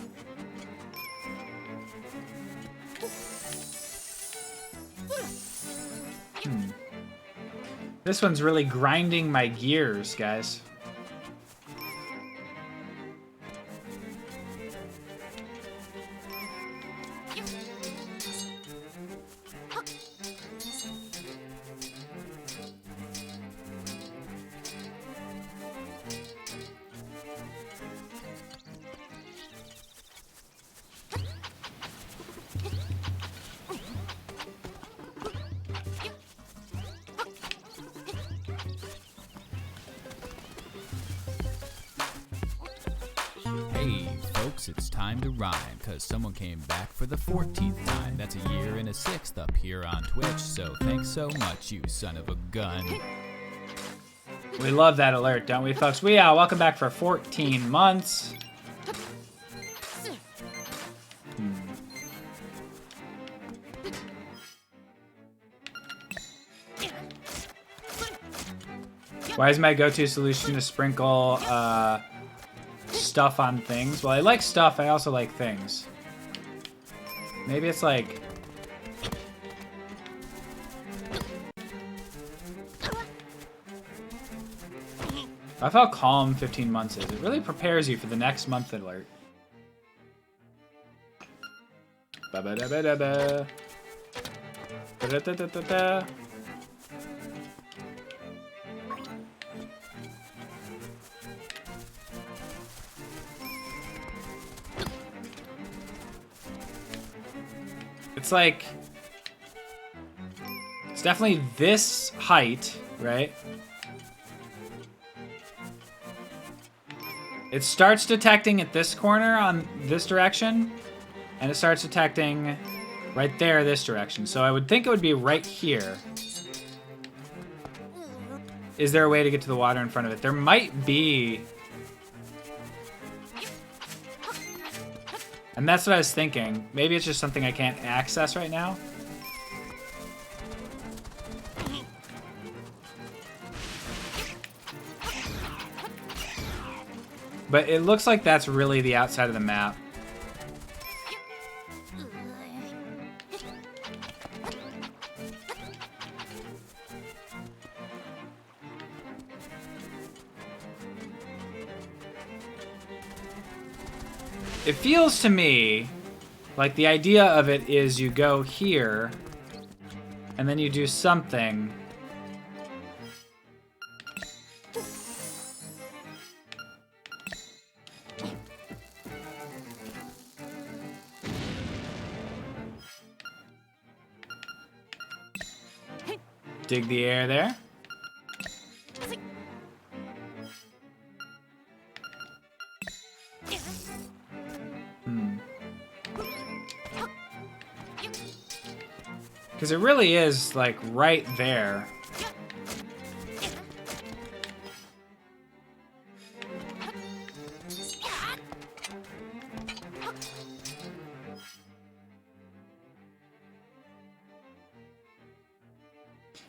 This one's really grinding my gears, guys. It's time to rhyme, cause someone came back for the 14th time. That's a year and a sixth up here on Twitch, so thanks so much, you son of a gun. We love that alert, don't we, folks? Welcome back for 14 months. Why is my go-to solution to sprinkle, stuff on things? Well, I like stuff, I also like things. Maybe it's like I love how calm 15 months is. It really prepares you for the next month alert. Ba-ba-da-ba-da-ba. Ba-da-da-da-da-da. It's like... It's definitely this height, right? It starts detecting at this corner on this direction, and it starts detecting right there this direction. So I would think it would be right here. Is there a way to get to the water in front of it? There might be. And that's what I was thinking. Maybe it's just something I can't access right now. But it looks like that's really the outside of the map. It feels to me like the idea of it is you go here and then you do something. Dig the air there. Because it really is, like, right there.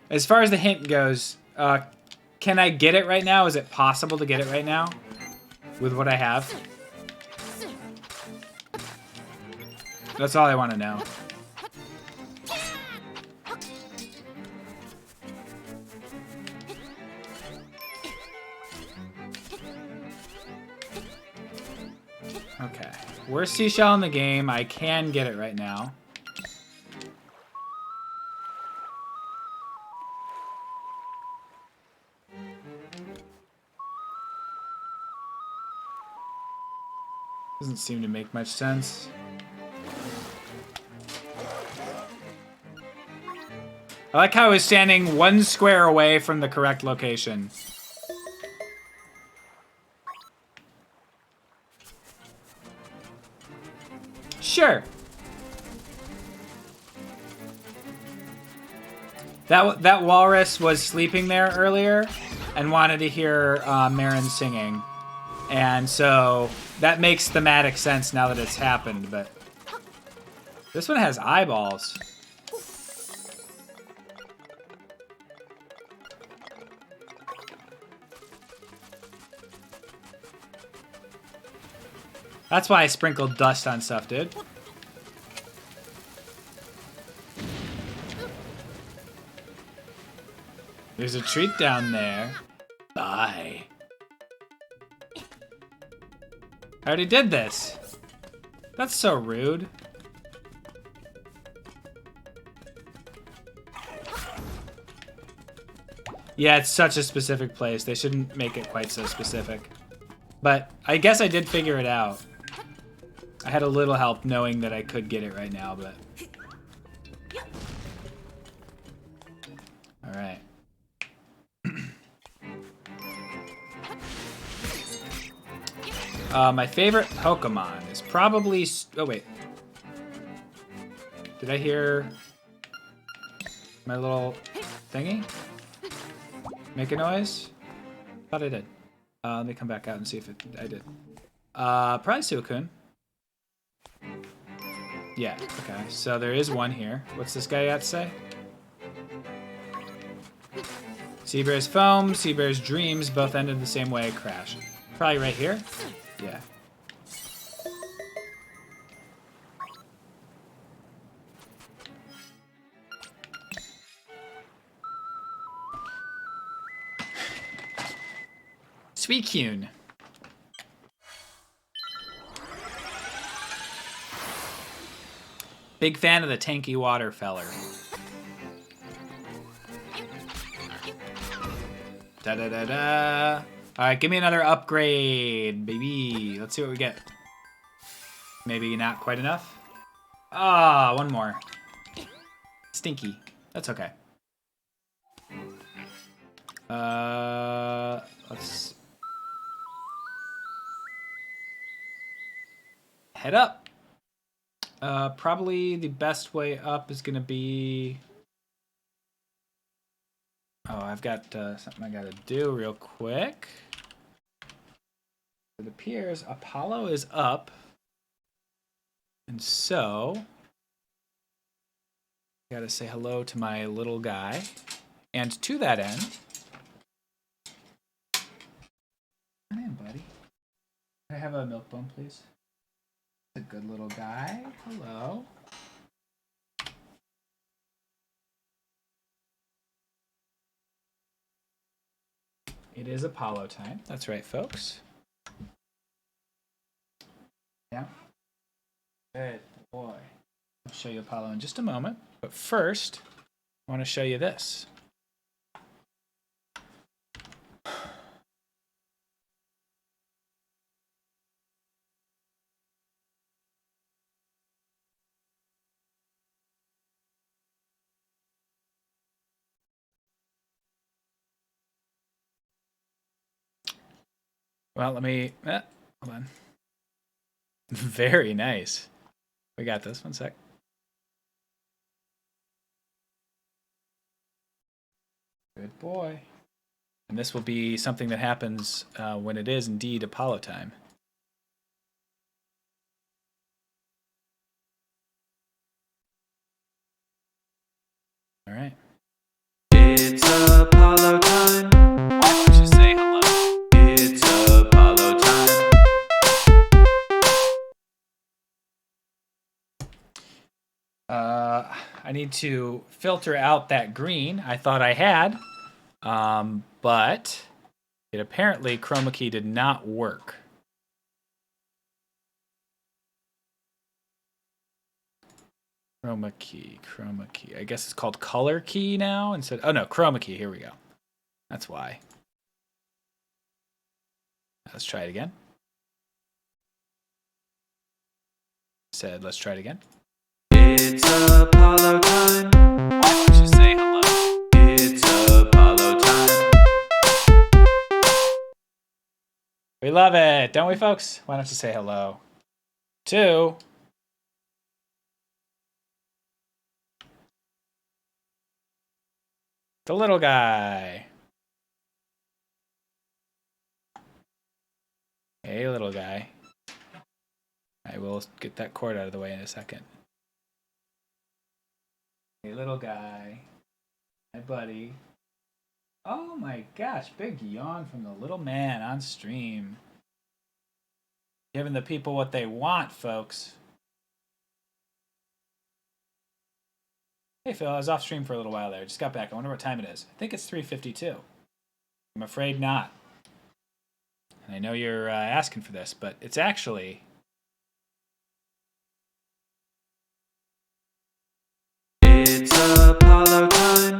As far as the hint goes, can I get it right now? Is it possible to get it right now with what I have? That's all I want to know. Okay. Worst seashell in the game. I can get it right now. Doesn't seem to make much sense. I like how I was standing 1 square away from the correct location. Sure. That walrus was sleeping there earlier and wanted to hear Marin singing. And so that makes thematic sense now that it's happened, but this one has eyeballs. That's why I sprinkled dust on stuff, dude. There's a treat down there. Bye. I already did this. That's so rude. Yeah, it's such a specific place. They shouldn't make it quite so specific. But I guess I did figure it out. I had a little help knowing that I could get it right now, but... Alright. My favorite Pokemon is probably... Oh, wait. Did I hear my little thingy make a noise? Thought I did. Let me come back out and see if I did. Probably Suicune. Yeah, okay. So there is one here. What's this guy got to say? Seabear's foam, Seabear's dreams both ended the same way. Crash. Probably right here? Yeah. Suicune. Big fan of the tanky water feller. Da da da da. All right, give me another upgrade, baby. Let's see what we get. Maybe not quite enough. Ah, one more. Stinky. That's okay. Let's head up. Probably the best way up is gonna be. Oh, I've got something I gotta do real quick. It appears Apollo is up, and so I gotta say hello to my little guy, and to that end. Come in, buddy. Can I have a milk bone, please? A good little guy. Hello. It is Apollo time. That's right, folks. Yeah. Good boy. I'll show you Apollo in just a moment. But first, I want to show you this. Well, let me... hold on. Very nice. We got this. One sec. Good boy. And this will be something that happens when it is indeed Apollo time. All right. It's Apollo time. Why don't you say hello? It's Apollo time. I need to filter out that green I thought I had, but it apparently chroma key did not work. Chroma key. I guess it's called color key now instead. Oh no, chroma key. Here we go. That's why. Let's try it again. Let's try it again. It's Apollo time. Why don't you say hello? It's Apollo time. We love it, don't we, folks? Why don't you say hello to the little guy? Hey, little guy. I will get that cord out of the way in a second. Hey, little guy. Hi, buddy. Oh my gosh, big yawn from the little man on stream. Giving the people what they want, folks. Hey, Phil, I was off stream for a little while there. Just got back. I wonder what time it is. I think it's 3:52. I'm afraid not. And I know you're asking for this, but it's actually... It's Apollo time.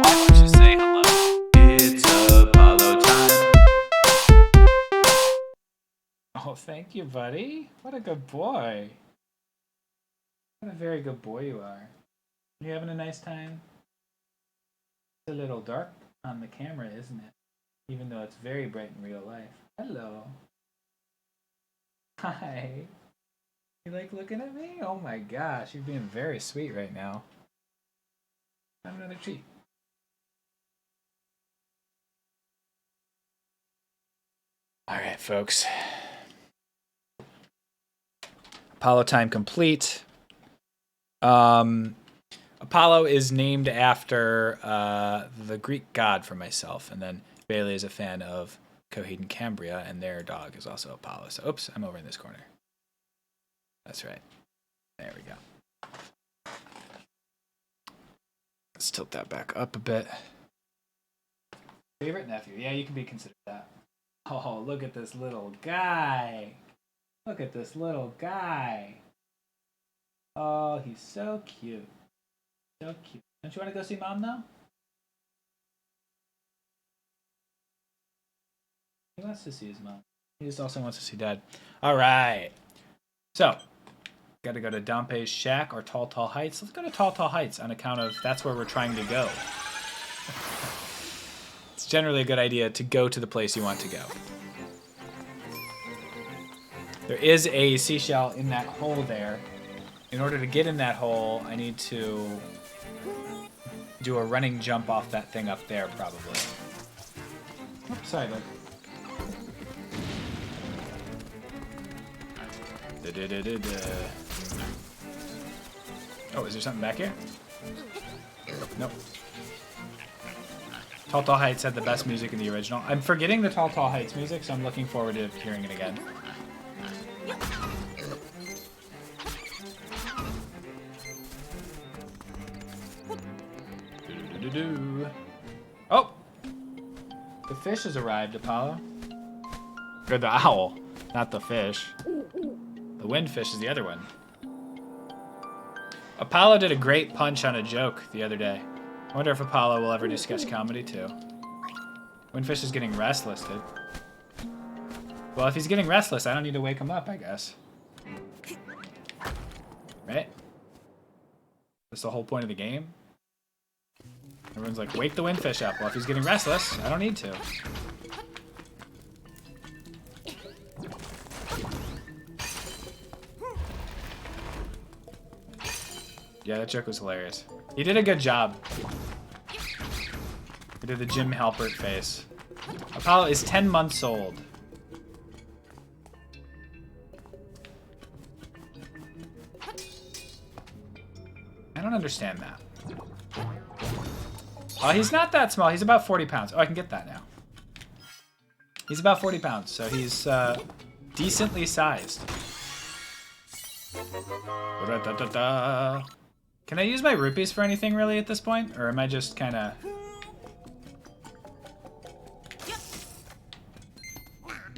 Why don't you say hello? It's Apollo time. Oh, thank you, buddy. What a good boy. What a very good boy you are. You having a nice time? It's a little dark on the camera, isn't it? Even though it's very bright in real life. Hello. Hi. You like looking at me? Oh my gosh, you're being very sweet right now. Have another treat. All right, folks. Apollo time complete. Apollo is named after the Greek god for myself, and then Bailey is a fan of Coheed and Cambria, and their dog is also Apollo. So, oops, I'm over in this corner. That's right. There we go. Let's tilt that back up a bit. Favorite nephew? Yeah, you can be considered that. Oh, look at this little guy. Look at this little guy. Oh, he's so cute. So cute. Don't you want to go see Mom now? He wants to see his mom. He just also wants to see Dad. All right. So, got to go to Dompe's shack or Tall Tall Heights. Let's go to Tall Tall Heights on account of that's where we're trying to go. It's generally a good idea to go to the place you want to go. There is a seashell in that hole there. In order to get in that hole, I need to do a running jump off that thing up there, probably. Oops, sorry, bud. Oh, is there something back here? Nope. Tall Tall Heights had the best music in the original. I'm forgetting the Tall Tall Heights music, so I'm looking forward to hearing it again. Oh! The fish has arrived, Apollo. Or the owl, not the fish. The windfish is the other one. Apollo did a great punch on a joke the other day. I wonder if Apollo will ever do sketch comedy too. Windfish is getting restless, dude. Well, if he's getting restless, I don't need to wake him up, I guess. Right? That's the whole point of the game. Everyone's like, wake the windfish up. Well, if he's getting restless, I don't need to. Yeah, that joke was hilarious. He did a good job. He did the Jim Halpert face. Apollo is 10 months old. I don't understand that. Oh, he's not that small. He's about 40 pounds. Oh, I can get that now. He's about 40 pounds, so he's decently sized. Can I use my rupees for anything really at this point? Or am I just kind of...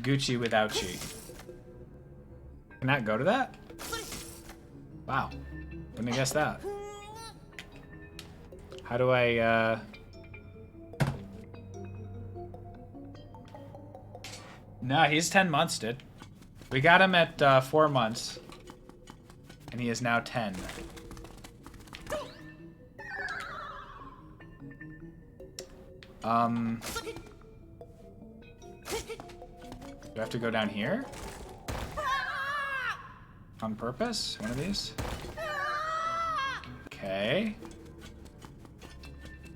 Gucci without Chi? Can that go to that? Wow. Wouldn't have guessed that. How do I, No, he's 10 months, dude. We got him at 4 months. And he is now 10. Do I have to go down here? On purpose? One of these? Okay.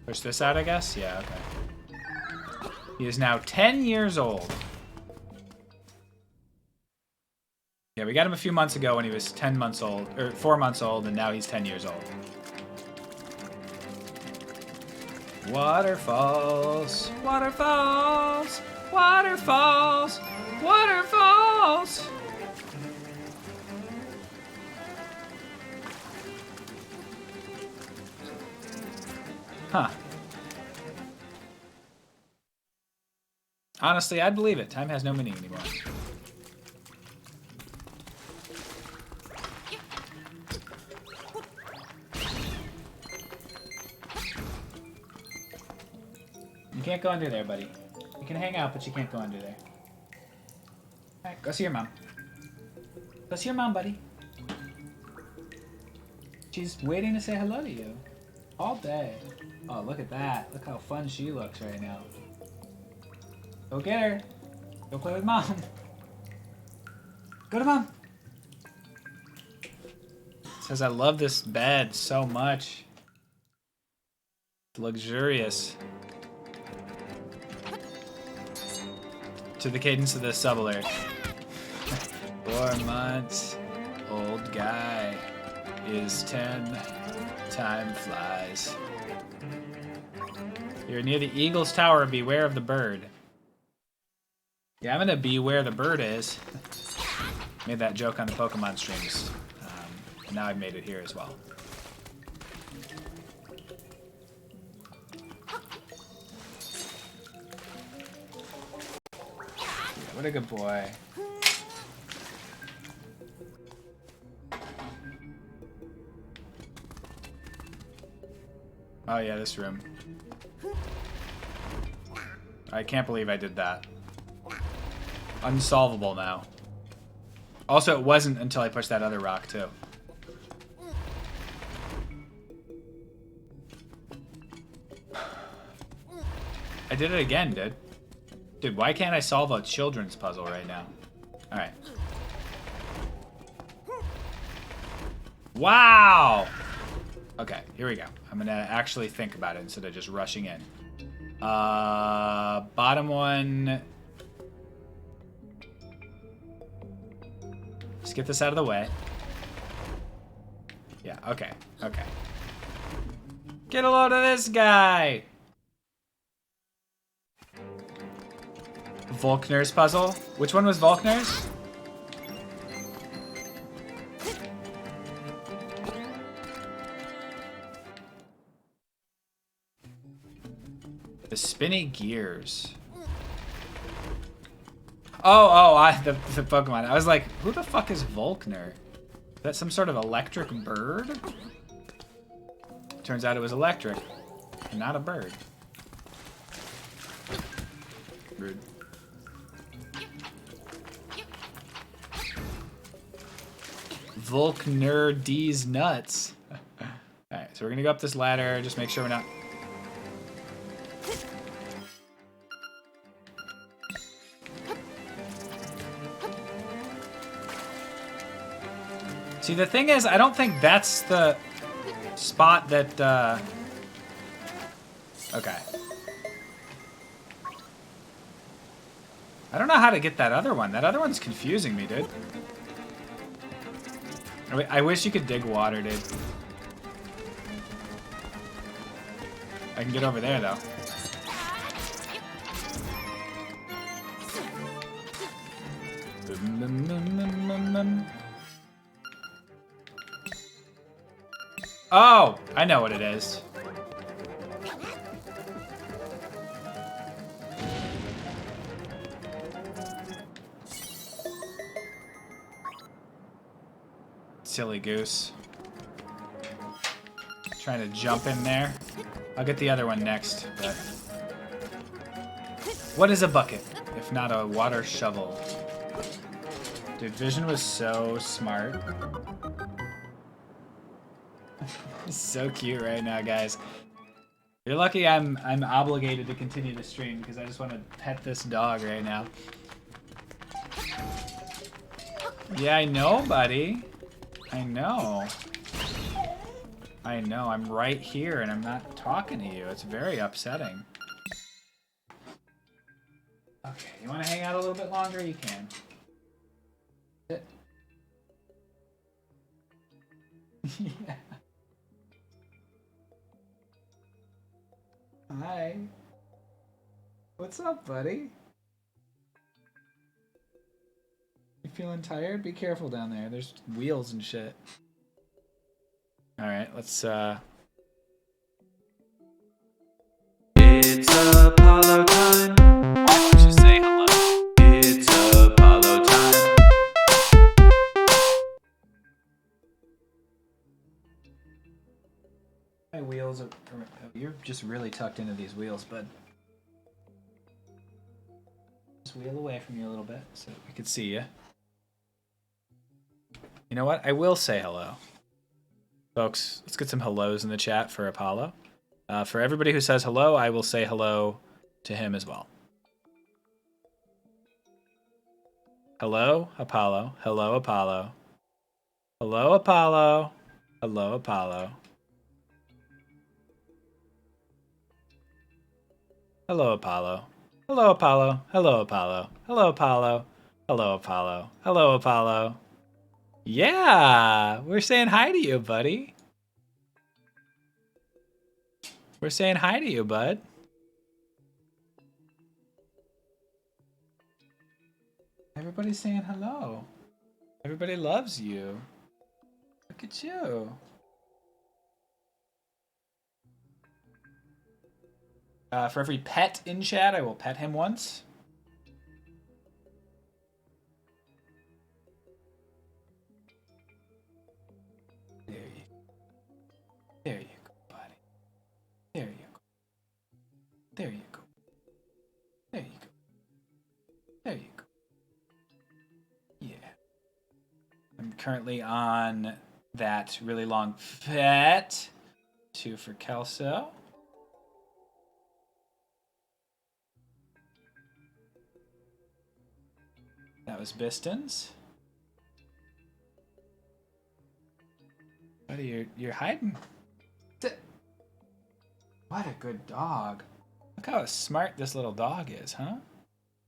Push this out, I guess? Yeah, okay. He is now 10 years old. Yeah, we got him a few months ago when he was 10 months old, or 4 months old, and now he's 10 years old. Waterfalls, waterfalls, waterfalls, waterfalls. Huh. Honestly, I'd believe it. Time has no meaning anymore. You can't go under there, buddy. You can hang out, but you can't go under there. Alright, go see your mom. Go see your mom, buddy. She's waiting to say hello to you. All day. Oh, look at that. Look how fun she looks right now. Go get her. Go play with mom. Go to mom. Says I love this bed so much. It's luxurious. To the cadence of the sub alert. 4 months. Old guy is 10. Time flies. You're near the Eagle's Tower. Beware of the bird. Yeah, I'm gonna be where the bird is. Made that joke on the Pokemon streams. And now I've made it here as well. What a good boy. Oh yeah, this room. I can't believe I did that. Unsolvable now. Also, it wasn't until I pushed that other rock, too. I did it again, dude. Dude, why can't I solve a children's puzzle right now? Alright. Wow! Okay, here we go. I'm gonna actually think about it instead of just rushing in. Bottom one. Just get this out of the way. Yeah, okay, okay. Get a load of this guy! Volkner's puzzle? Which one was Volkner's? The spinny gears. Oh, the Pokemon. I was like, who the fuck is Volkner? Is that some sort of electric bird? Turns out it was electric, and not a bird. Rude. Volkner D's nuts. Alright, so we're gonna go up this ladder, just make sure we're not... See, the thing is, I don't think that's the spot that, Okay. I don't know how to get that other one. That other one's confusing me, dude. I wish you could dig water, dude. I can get over there, though. Oh, I know what it is. Silly goose. Trying to jump in there. I'll get the other one next. But... What is a bucket, if not a water shovel? Dude, Vision was so smart. He's so cute right now, guys. You're lucky I'm obligated to continue the stream because I just want to pet this dog right now. Yeah, I know, buddy. I know. I know, I'm right here and I'm not talking to you. It's very upsetting. Okay, you want to hang out a little bit longer? You can. Sit. Yeah. Hi. What's up, buddy? You feeling tired? Be careful down there. There's wheels and shit. Alright, let's It's Apollo time. Why don't you say hello? It's Apollo time. My wheels are... You're just really tucked into these wheels, bud. Just wheel away from you a little bit so we can see you. You know what? I will say hello. Folks, let's get some hellos in the chat for Apollo. For everybody who says hello, I will say hello to him as well. Hello, Apollo. Hello, Apollo. Hello, Apollo. Hello, Apollo. Hello, Apollo. Hello, Apollo. Hello, Apollo. Hello, Apollo. Hello, Apollo. Hello, Apollo. Yeah, we're saying hi to you, buddy. We're saying hi to you, bud. Everybody's saying hello. Everybody loves you. Look at you. For every pet in chat, I will pet him once. There you go. Yeah. I'm currently on that really long fet. 2 for Kelso. That was Bistons. Buddy, you're hiding. What a good dog. Look how smart this little dog is, huh?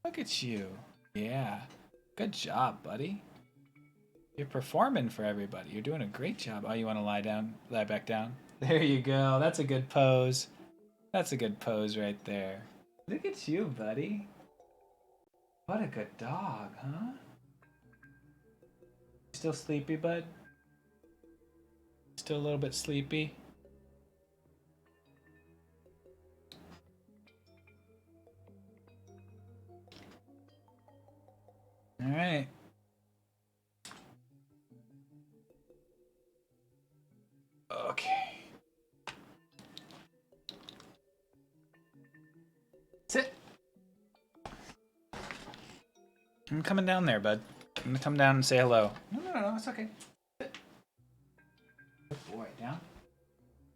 Look at you. Yeah. Good job, buddy. You're performing for everybody. You're doing a great job. Oh, you want to lie down? Lie back down? There you go. That's a good pose. That's a good pose right there. Look at you, buddy. What a good dog, huh? Still sleepy, bud? Still a little bit sleepy? All right. Okay. Sit. I'm coming down there, bud. I'm gonna come down and say hello. No, it's okay. Sit. Good boy, down.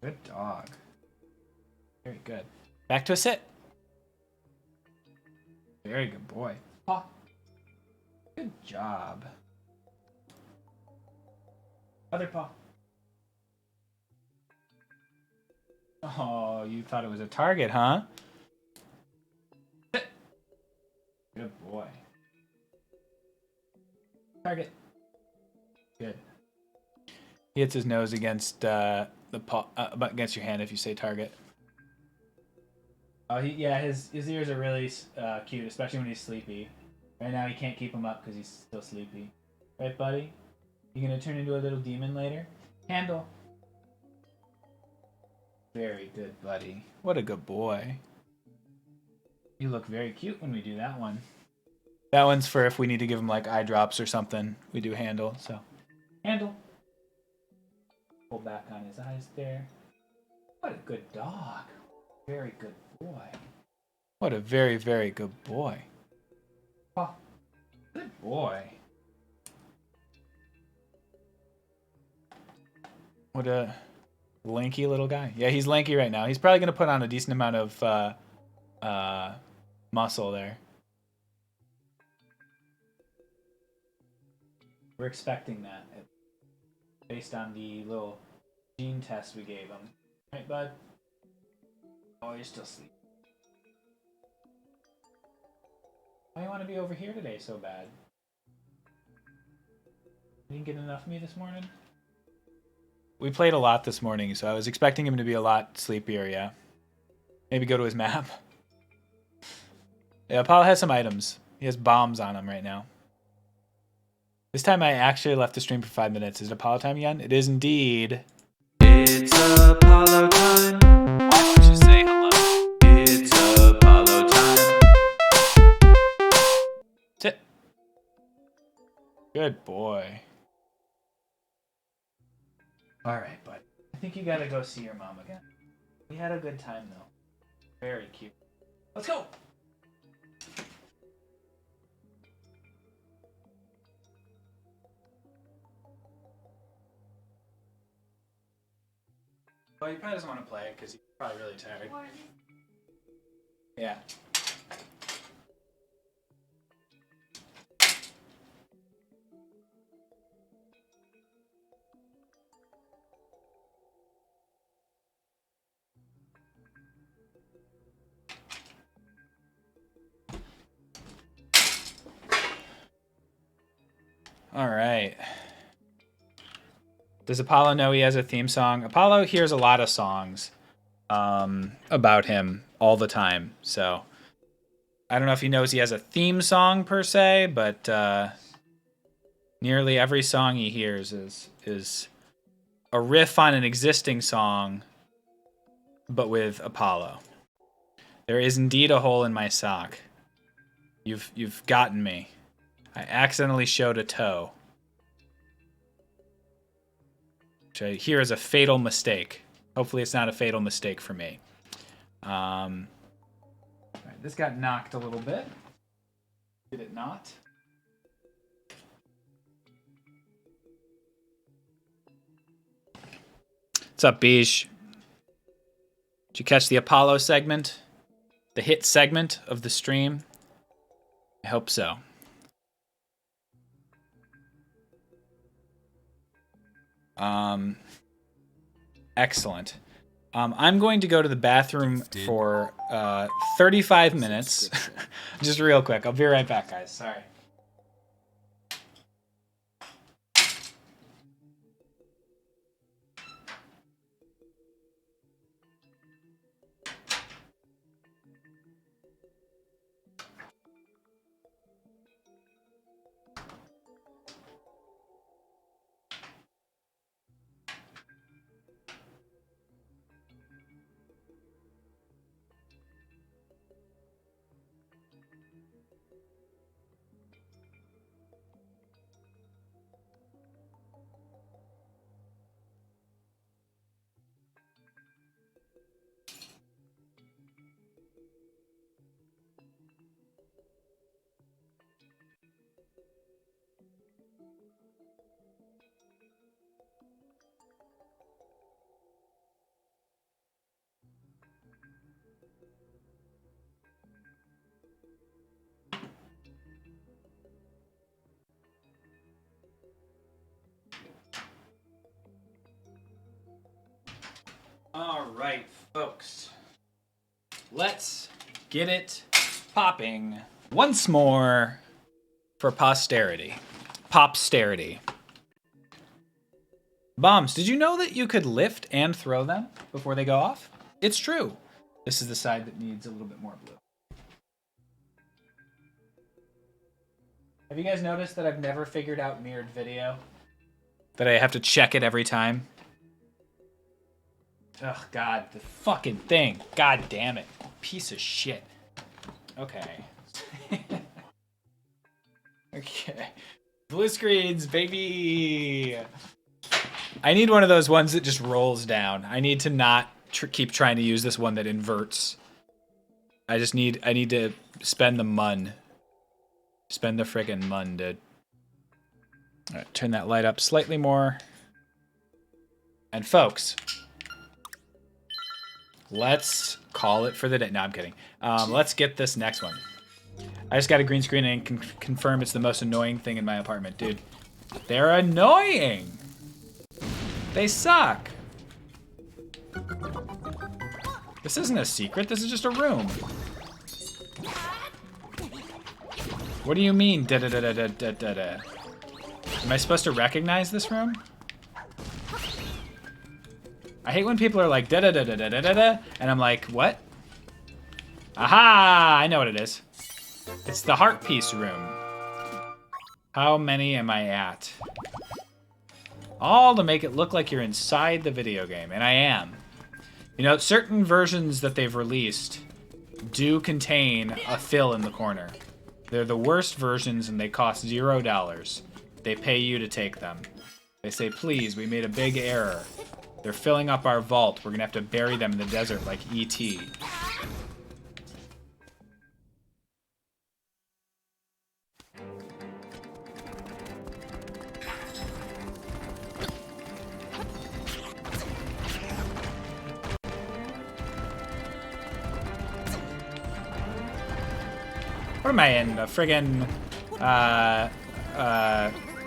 Good dog. Very good. Back to a sit. Very good boy. Paw. Good job. Other paw. Oh, you thought it was a target, huh? Sit. Good boy. Target. Good. He hits his nose against the paw, against your hand if you say target. Oh, his ears are really cute, especially when he's sleepy. Right now, he can't keep them up because he's still sleepy. Right, buddy? You gonna turn into a little demon later? Handle. Very good, buddy. What a good boy. You look very cute when we do that one. That one's for if we need to give him like eye drops or something. We do handle, so. Handle. Pull back on his eyes there. What a good dog. Very good boy. What a very, very good boy. Oh, good boy. What a lanky little guy. Yeah, he's lanky right now. He's probably going to put on a decent amount of muscle there. We're expecting that based on the little gene test we gave him. Right, bud? Oh, you're still asleep. Why do you want to be over here today so bad? You didn't get enough of me this morning? We played a lot this morning, so I was expecting him to be a lot sleepier, yeah. Maybe go to his map. Yeah, Paul has some items. He has bombs on him right now. This time I actually left the stream for 5 minutes. Is it Apollo time again? It is indeed. It's Apollo time. Why don't you say hello? It's Apollo time. Sit. Good boy. All right, bud. I think you gotta go see your mom again. We had a good time, though. Very cute. Let's go! Well, he probably doesn't want to play it because he's probably really tired. Yeah. All right. Does Apollo know he has a theme song? Apollo hears a lot of songs about him all the time. So I don't know if he knows he has a theme song per se, but nearly every song he hears is a riff on an existing song, but with Apollo. There is indeed a hole in my sock. You've gotten me. I accidentally showed a toe. Which I hear is a fatal mistake. Hopefully it's not a fatal mistake for me. All right, this got knocked a little bit. Did it not? What's up, Beige? Did you catch the Apollo segment? The hit segment of the stream? I hope so. Excellent. I'm going to go to the bathroom for 35 minutes. Just real quick. I'll be right back, guys. Sorry. All right, folks. Let's get it popping once more for posterity. Popsterity. Bombs, did you know that you could lift and throw them before they go off? It's true. This is the side that needs a little bit more blue. Have you guys noticed that I've never figured out mirrored video? That I have to check it every time? Oh, God, the fucking thing. God damn it. Piece of shit. Okay. Okay. Blue screens, baby. I need one of those ones that just rolls down. I need to not keep trying to use this one that inverts. I need to spend the mun. Spend the friggin' mun, dude. All right, turn that light up slightly more. And folks, let's call it for the day. No, I'm kidding. Let's get this next one. I just got a green screen and can confirm it's the most annoying thing in my apartment. Dude, they're annoying. They suck. This isn't a secret. This is just a room. What do you mean? Da-da-da-da-da-da-da? Am I supposed to recognize this room? I hate when people are like da-da-da-da-da-da-da, and I'm like, what? Aha! I know what it is. It's the heart piece room. How many am I at? All to make it look like you're inside the video game, and I am. You know, certain versions that they've released do contain a fill in the corner. They're the worst versions and they cost $0. They pay you to take them. They say, please, we made a big error. They're filling up our vault. We're gonna have to bury them in the desert like E.T. What am I in? A friggin'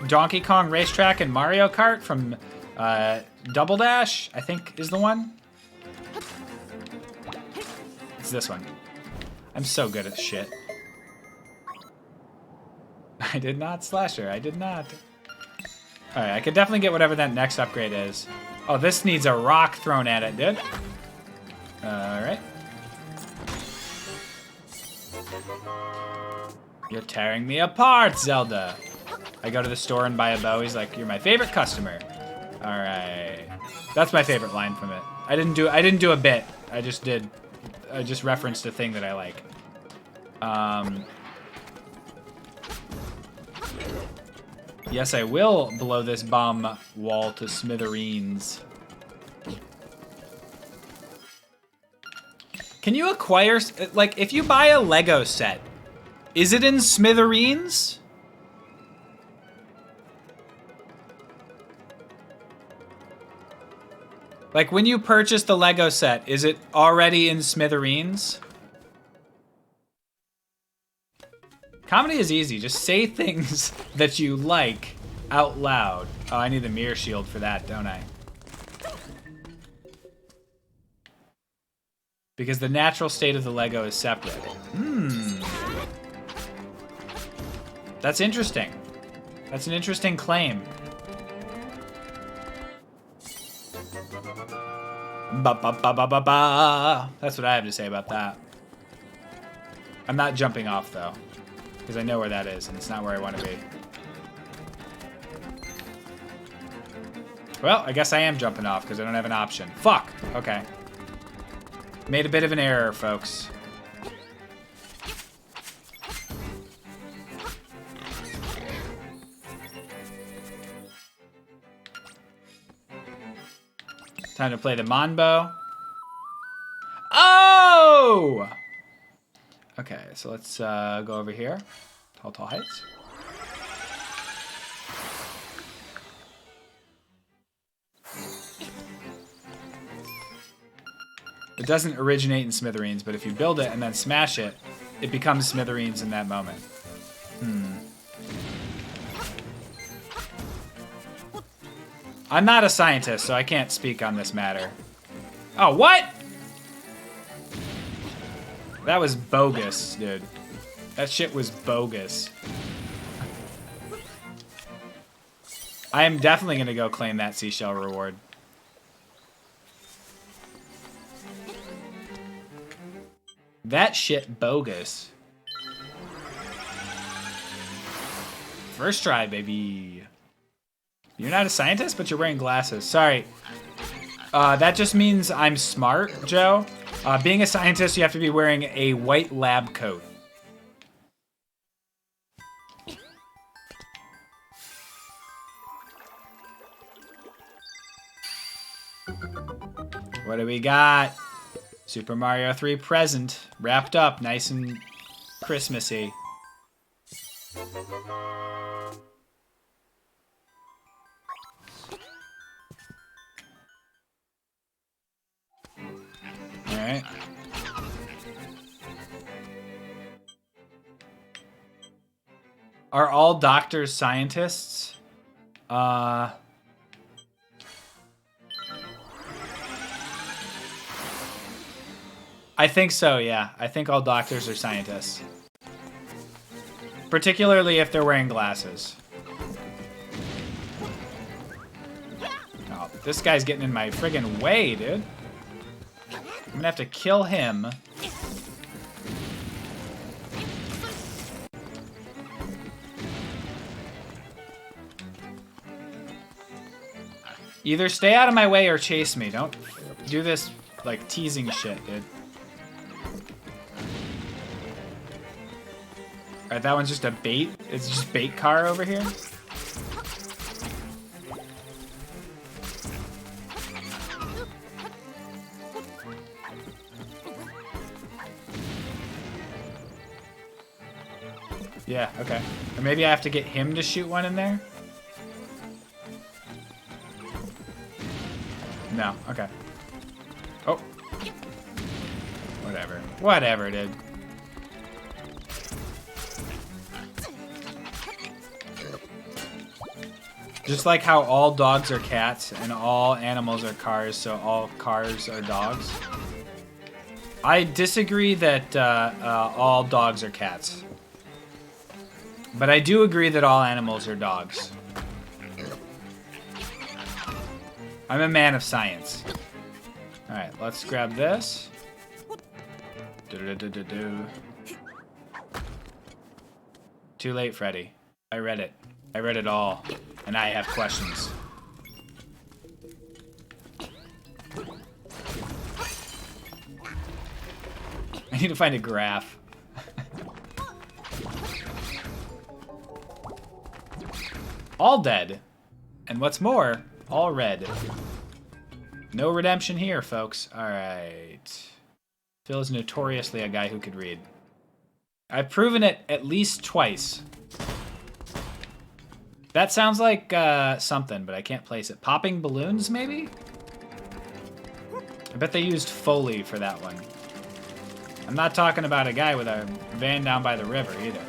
Donkey Kong Racetrack and Mario Kart from Double Dash, I think is the one. It's this one. I'm so good at shit. I did not slash her. I did not. Alright, I could definitely get whatever that next upgrade is. Oh, this needs a rock thrown at it, dude. Alright. You're tearing me apart, Zelda. I go to the store and buy a bow. He's like, you're my favorite customer. All right. That's my favorite line from it. I didn't do a bit. I just referenced a thing that I like. Yes, I will blow this bomb wall to smithereens. Can you acquire, like, if you buy a Lego set, Is it in smithereens? Like, when you purchase the Lego set, is it already in smithereens? Comedy is easy. Just say things that you like out loud. Oh, I need the mirror shield for that, don't I? Because the natural state of the Lego is separate. That's interesting. That's an interesting claim. Ba ba ba ba ba ba. That's what I have to say about that. I'm not jumping off though, because I know where that is, and it's not where I want to be. Well, I guess I am jumping off because I don't have an option. Fuck. Okay. Made a bit of an error, folks. Time to play the Monbo. Oh! Okay, so let's go over here. Tall heights. It doesn't originate in smithereens, but if you build it and then smash it, it becomes smithereens in that moment. I'm not a scientist, so I can't speak on this matter. Oh, what? That was bogus, dude. That shit was bogus. I am definitely gonna go claim that seashell reward. That shit bogus. First try, baby. You're not a scientist, but you're wearing glasses. Sorry. That just means I'm smart, Joe. Being a scientist, you have to be wearing a white lab coat. What do we got? Super Mario 3 present. Wrapped up, nice and Christmassy. Alright. Are all doctors scientists? I think so, yeah. I think all doctors are scientists. Particularly if they're wearing glasses. Oh, this guy's getting in my friggin' way, dude. I'm gonna have to kill him. Either stay out of my way or chase me. Don't do this, like, teasing shit, dude. Alright, that one's just a bait. It's just bait car over here. Yeah, okay. Or maybe I have to get him to shoot one in there? No, okay. Oh. Whatever. Whatever, dude. Just like how all dogs are cats and all animals are cars, so all cars are dogs. I disagree that all dogs are cats. But I do agree that all animals are dogs. I'm a man of science. Alright, let's grab this. Too late, Freddy. I read it. I read it all. And I have questions. I need to find a graph. All dead. And what's more, all red. No redemption here, folks. Alright. Phil is notoriously a guy who could read. I've proven it at least twice. That sounds like something, but I can't place it. Popping balloons, maybe? I bet they used Foley for that one. I'm not talking about a guy with a van down by the river, either.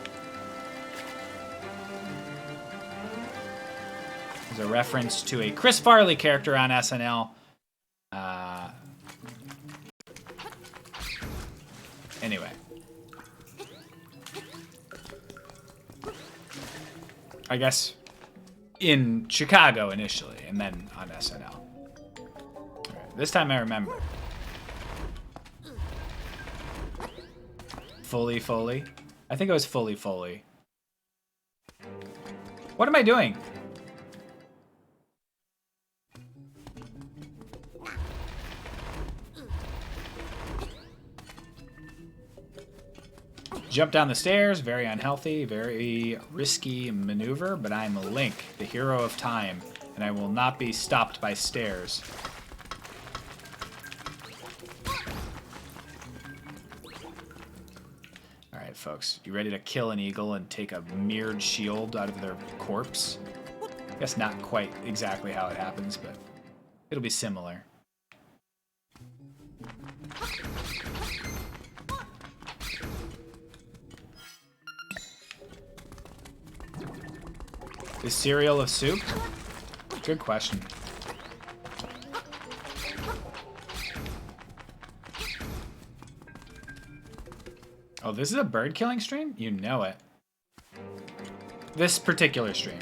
There's a reference to a Chris Farley character on SNL. Anyway. I guess in Chicago initially, and then on SNL. Right, this time I remember. Foley. I think it was Foley. What am I doing? Jump down the stairs, very unhealthy, very risky maneuver, but I'm Link, the hero of time, and I will not be stopped by stairs. Alright, folks, you ready to kill an eagle and take a mirrored shield out of their corpse? I guess not quite exactly how it happens, but it'll be similar. Is cereal a soup? Good question. Oh, this is a bird killing stream? You know it. This particular stream.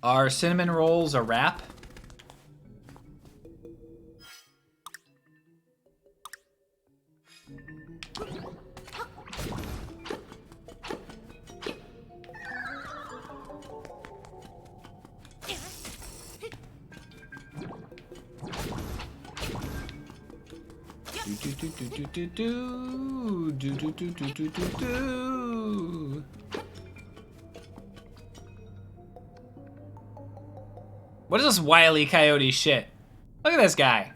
Are cinnamon rolls a wrap? What is this Wile E. Coyote shit? Look at this guy.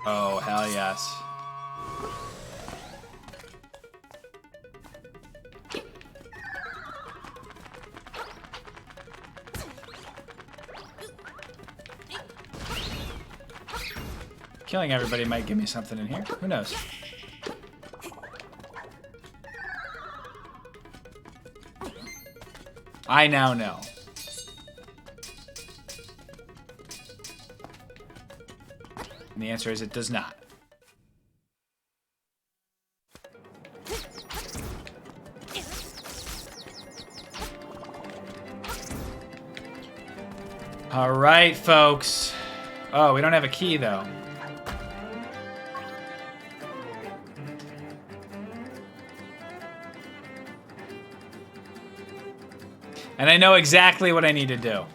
Oh, hell yes. Killing everybody might give me something in here. Who knows? I now know. And the answer is it does not. All right, folks. Oh, we don't have a key, though. And I know exactly what I need to do.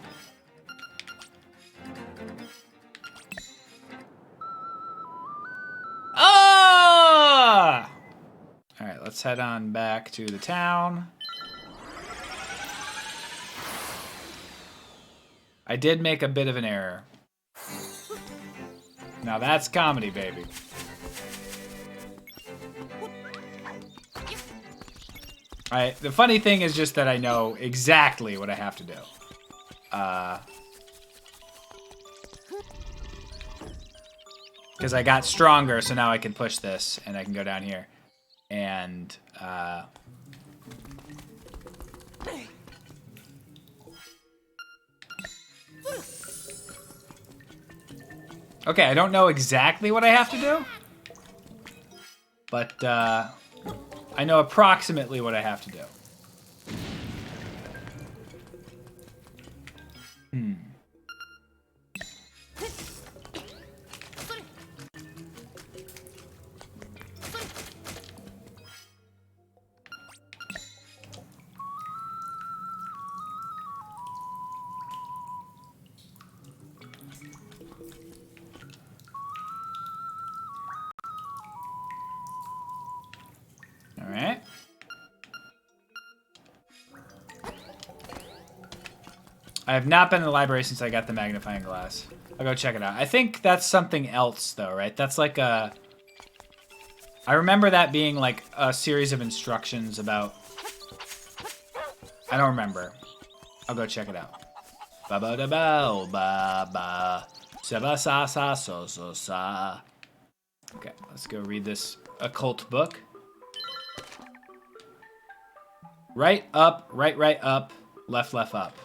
Alright, let's head on back to the town. I did make a bit of an error. Now that's comedy, baby. Alright, the funny thing is just that I know exactly what I have to do. Because I got stronger, so now I can push this, and I can go down here. And, okay, I don't know exactly what I have to do. But, I know approximately what I have to do. I have not been in the library since I got the magnifying glass. I'll go check it out. I think that's something else, though, right? That's like a... I remember that being like a series of instructions about... I don't remember. I'll go check it out. Ba ba da ba ba ba. Sa ba sa sa so so sa. Okay, let's go read this occult book. Right up, right up, left up.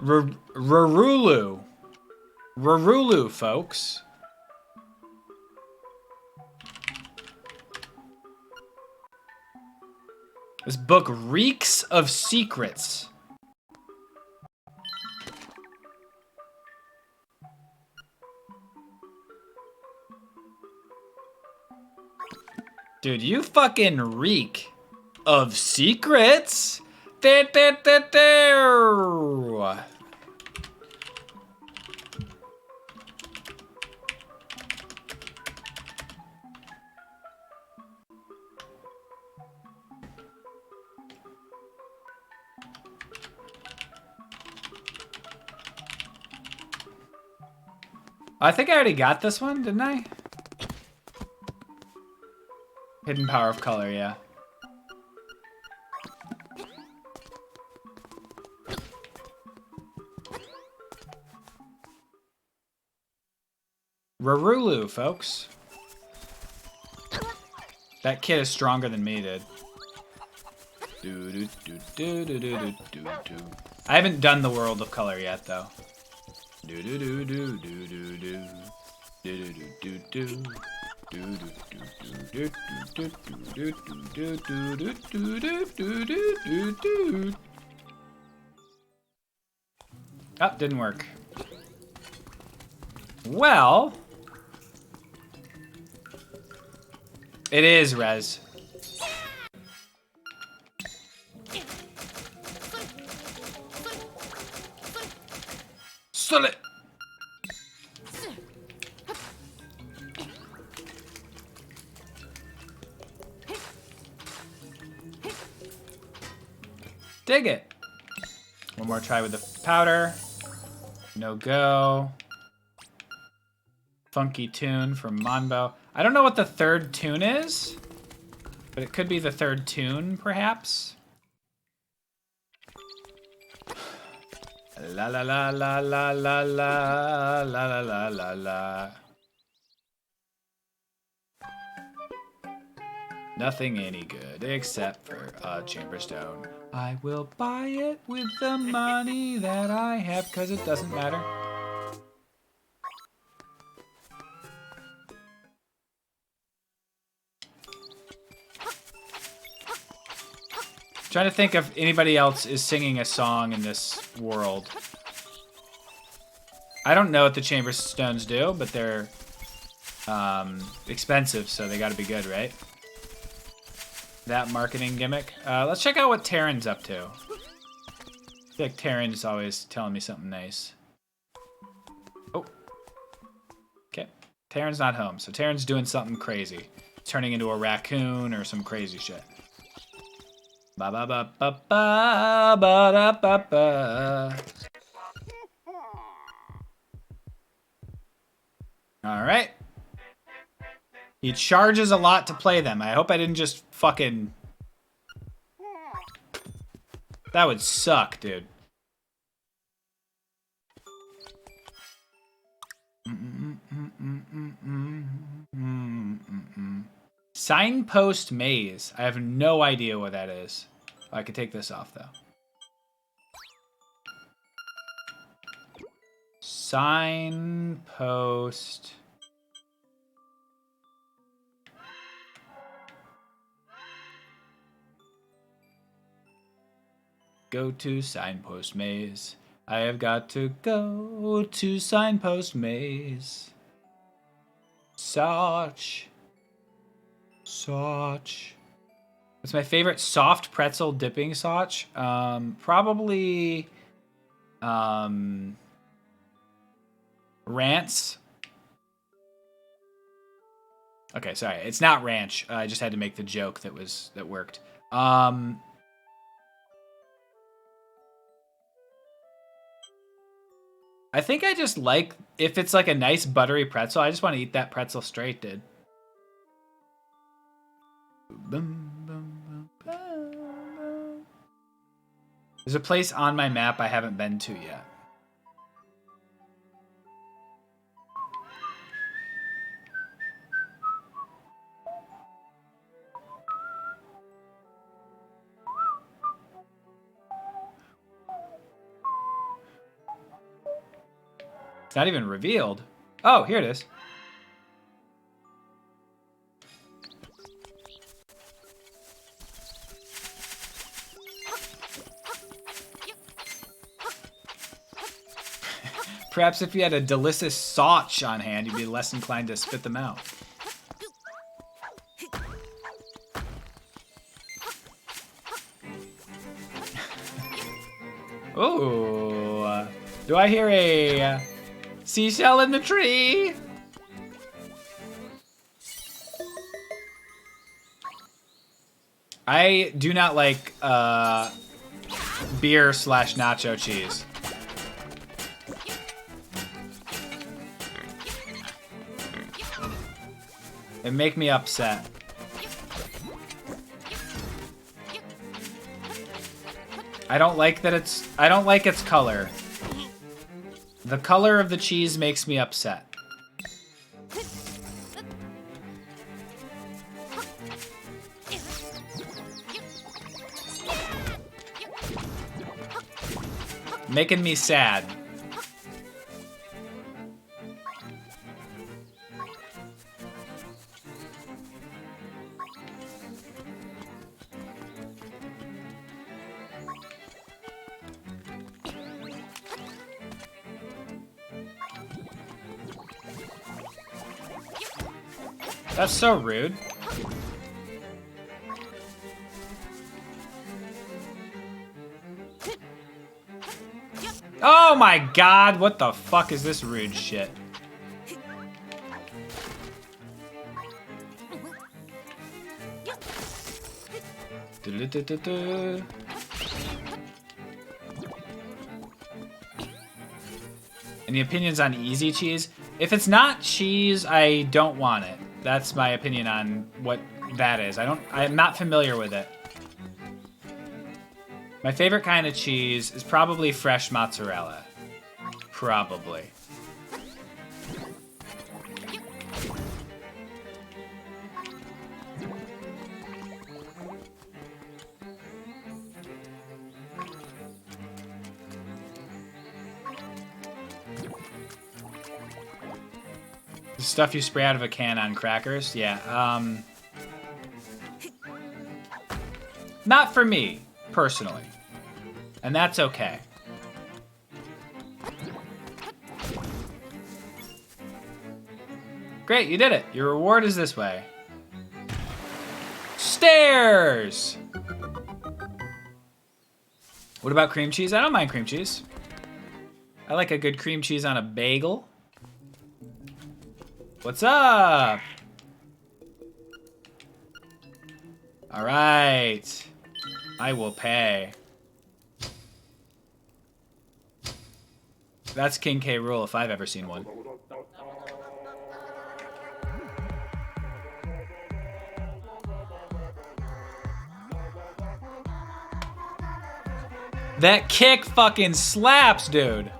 Rarulu. Rarulu, folks. This book reeks of secrets. Dude, you fucking reek of secrets. I think I already got this one, didn't I? Hidden power of color, yeah. Rarulu, folks. That kid is stronger than me, dude. I haven't done the world of color yet, though. Oh, didn't work. Well, it is Rez. Solid. Dig it. One more try with the powder. No go. Funky tune from Monbo. I don't know what the third tune is, but it could be the third tune, perhaps. La la la la la la la la la la la la. Nothing any good except for a chamber stone. I will buy it with the money that I have, cause it doesn't matter. Trying to think if anybody else is singing a song in this world. I don't know what the chamber stones do, but they're expensive, so they gotta be good, right? That marketing gimmick. Let's check out what Taryn's up to. I feel like Taryn's always telling me something nice. Oh. Okay. Taryn's not home, so Taryn's doing something crazy. Turning into a raccoon or some crazy shit. Ba ba ba ba ba ba da ba ba. All right. He charges a lot to play them. I hope I didn't just fucking... That would suck, dude. Signpost maze. I have no idea what that is. I could take this off, though. Signpost... Go to signpost maze. I have got to go to signpost maze. Such. What's my favorite soft pretzel dipping sauce? Probably Rants. Okay, sorry. It's not ranch. I just had to make the joke that worked. I think I just like, if it's like a nice buttery pretzel, I just want to eat that pretzel straight, dude. There's a place on my map I haven't been to yet. It's not even revealed. Oh, here it is. Perhaps if you had a delicious sausage on hand, you'd be less inclined to spit them out. Ooh. Do I hear a seashell in the tree? I do not like beer / nacho cheese. It make me upset. I don't like its color. The color of the cheese makes me upset. Making me sad. That's so rude. Oh my god, what the fuck is this rude shit? Du-du-du-du-du. Any opinions on easy cheese? If it's not cheese, I don't want it. That's my opinion on what that is. I'm not familiar with it. My favorite kind of cheese is probably fresh mozzarella. Probably. The stuff you spray out of a can on crackers? Yeah, not for me, personally. And that's okay. Great, you did it. Your reward is this way. Stairs! What about cream cheese? I don't mind cream cheese. I like a good cream cheese on a bagel. What's up? All right. I will pay. That's King K. Rool if I've ever seen one. That kick fucking slaps, dude.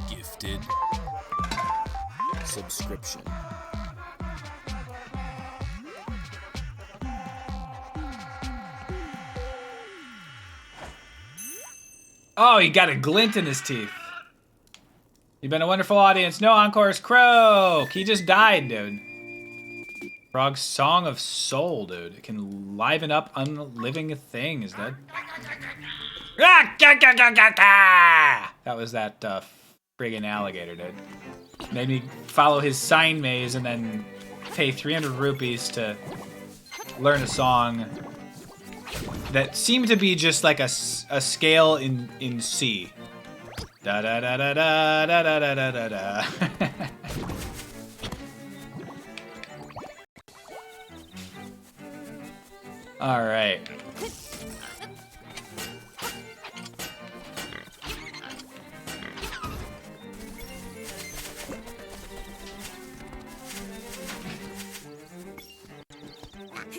Gifted subscription. Oh, he got a glint in his teeth. You've been a wonderful audience. No encores, croak. He just died, dude. Frog's Song of Soul, dude. It can liven up unliving things, dude. That was that friggin' alligator, dude. Made me follow his sign maze and then pay 300 rupees to learn a song that seemed to be just like a scale in C. Da da da da da da da da da da. All right.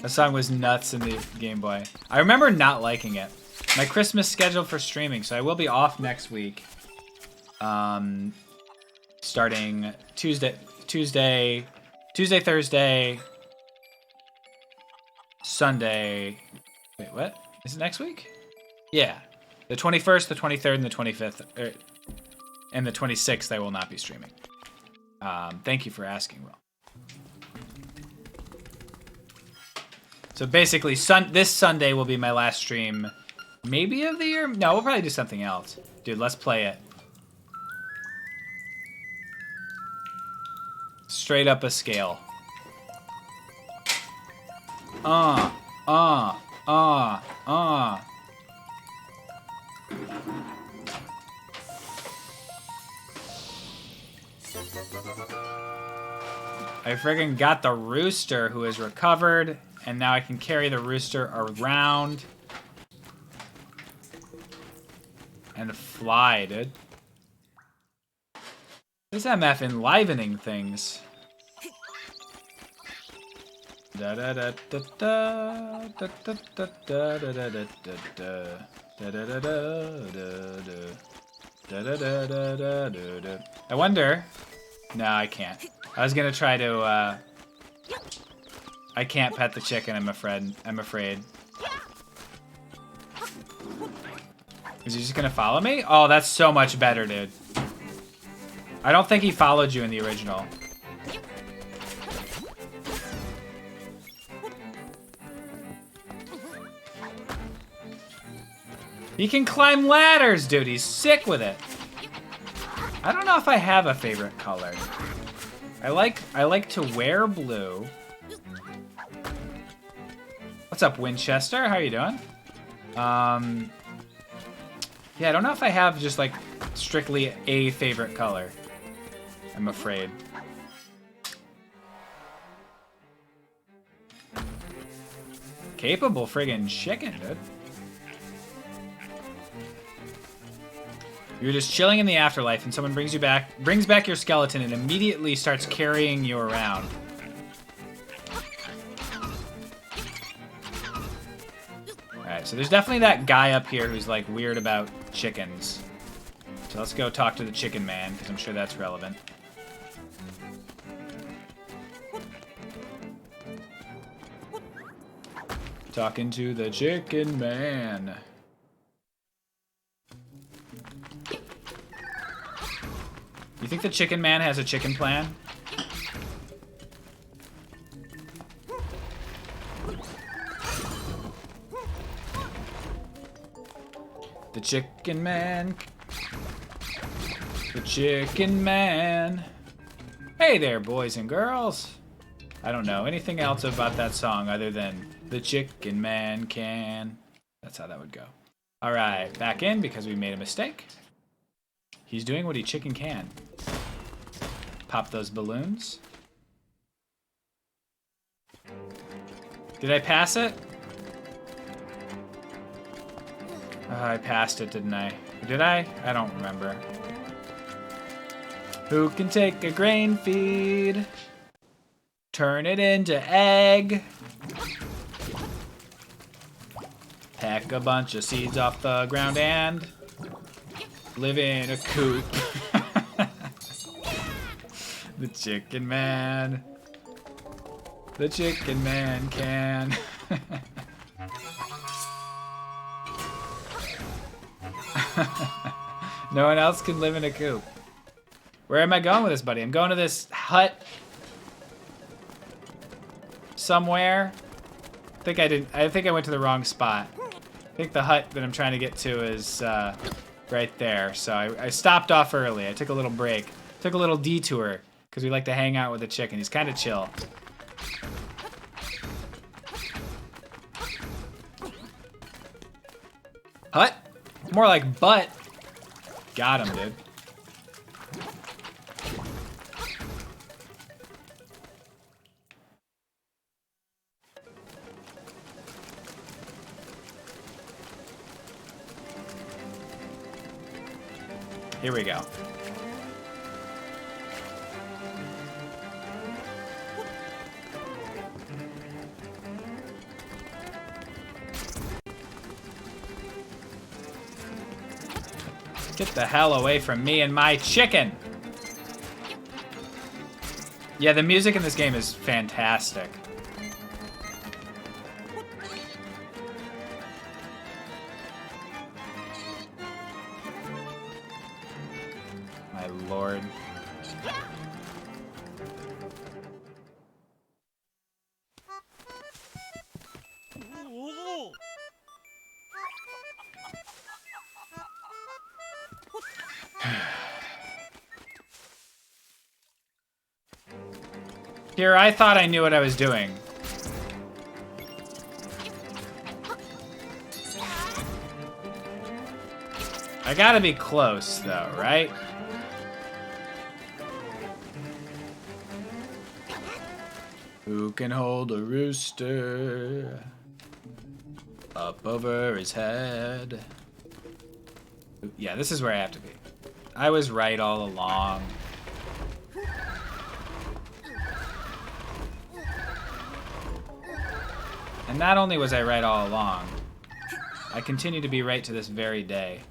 The song was nuts in the Game Boy. I remember not liking it. My Christmas scheduled for streaming, so I will be off next week. Starting Tuesday, Thursday, Sunday. Wait, what? Is it next week? Yeah. The 21st, the 23rd, and the 25th. And the 26th, I will not be streaming. Thank you for asking, Will. So basically, this Sunday will be my last stream, maybe of the year? No, we'll probably do something else. Dude, let's play it. Straight up a scale. I friggin' got the rooster who is recovered, and now I can carry the rooster around. And fly, dude. This MF enlivening things. Da da da da da da da da da da da da da da da da da. I wonder. No, I can't. I was gonna try to. I can't pet the chicken. I'm afraid. Is he just gonna follow me? Oh, that's so much better, dude. I don't think he followed you in the original. He can climb ladders, dude. He's sick with it. I don't know if I have a favorite color. I like to wear blue. What's up, Winchester? How are you doing? Yeah, I don't know if I have just like strictly a favorite color. I'm afraid. Capable friggin' chicken, dude. You're just chilling in the afterlife and someone brings back your skeleton and immediately starts carrying you around. Alright, so there's definitely that guy up here who's like weird about chickens. So let's go talk to the chicken man, because I'm sure that's relevant. Talking to the chicken man. You think the chicken man has a chicken plan? The chicken man. The chicken man. Hey there, boys and girls. I don't know anything else about that song other than the chicken man can. That's how that would go. All right, back in because we made a mistake. He's doing what he chicken can. Pop those balloons. Did I pass it? I passed it, didn't I? Did I? I don't remember. Who can take a grain feed? Turn it into egg. Peck a bunch of seeds off the ground and live in a coop. The chicken man. The chicken man can. No one else can live in a coop. Where am I going with this, buddy? I'm going to this hut somewhere. I think I went to the wrong spot. I think the hut that I'm trying to get to is right there. So I stopped off early. I took a little break. Took a little detour because we like to hang out with the chicken. He's kind of chill. Hut? More like butt. Got him, dude. Here we go. Get the hell away from me and my chicken! Yeah, the music in this game is fantastic. My lord. Here, I thought I knew what I was doing. I gotta be close, though, right? Who can hold a rooster up over his head? Yeah, this is where I have to be. I was right all along. And not only was I right all along, I continue to be right to this very day.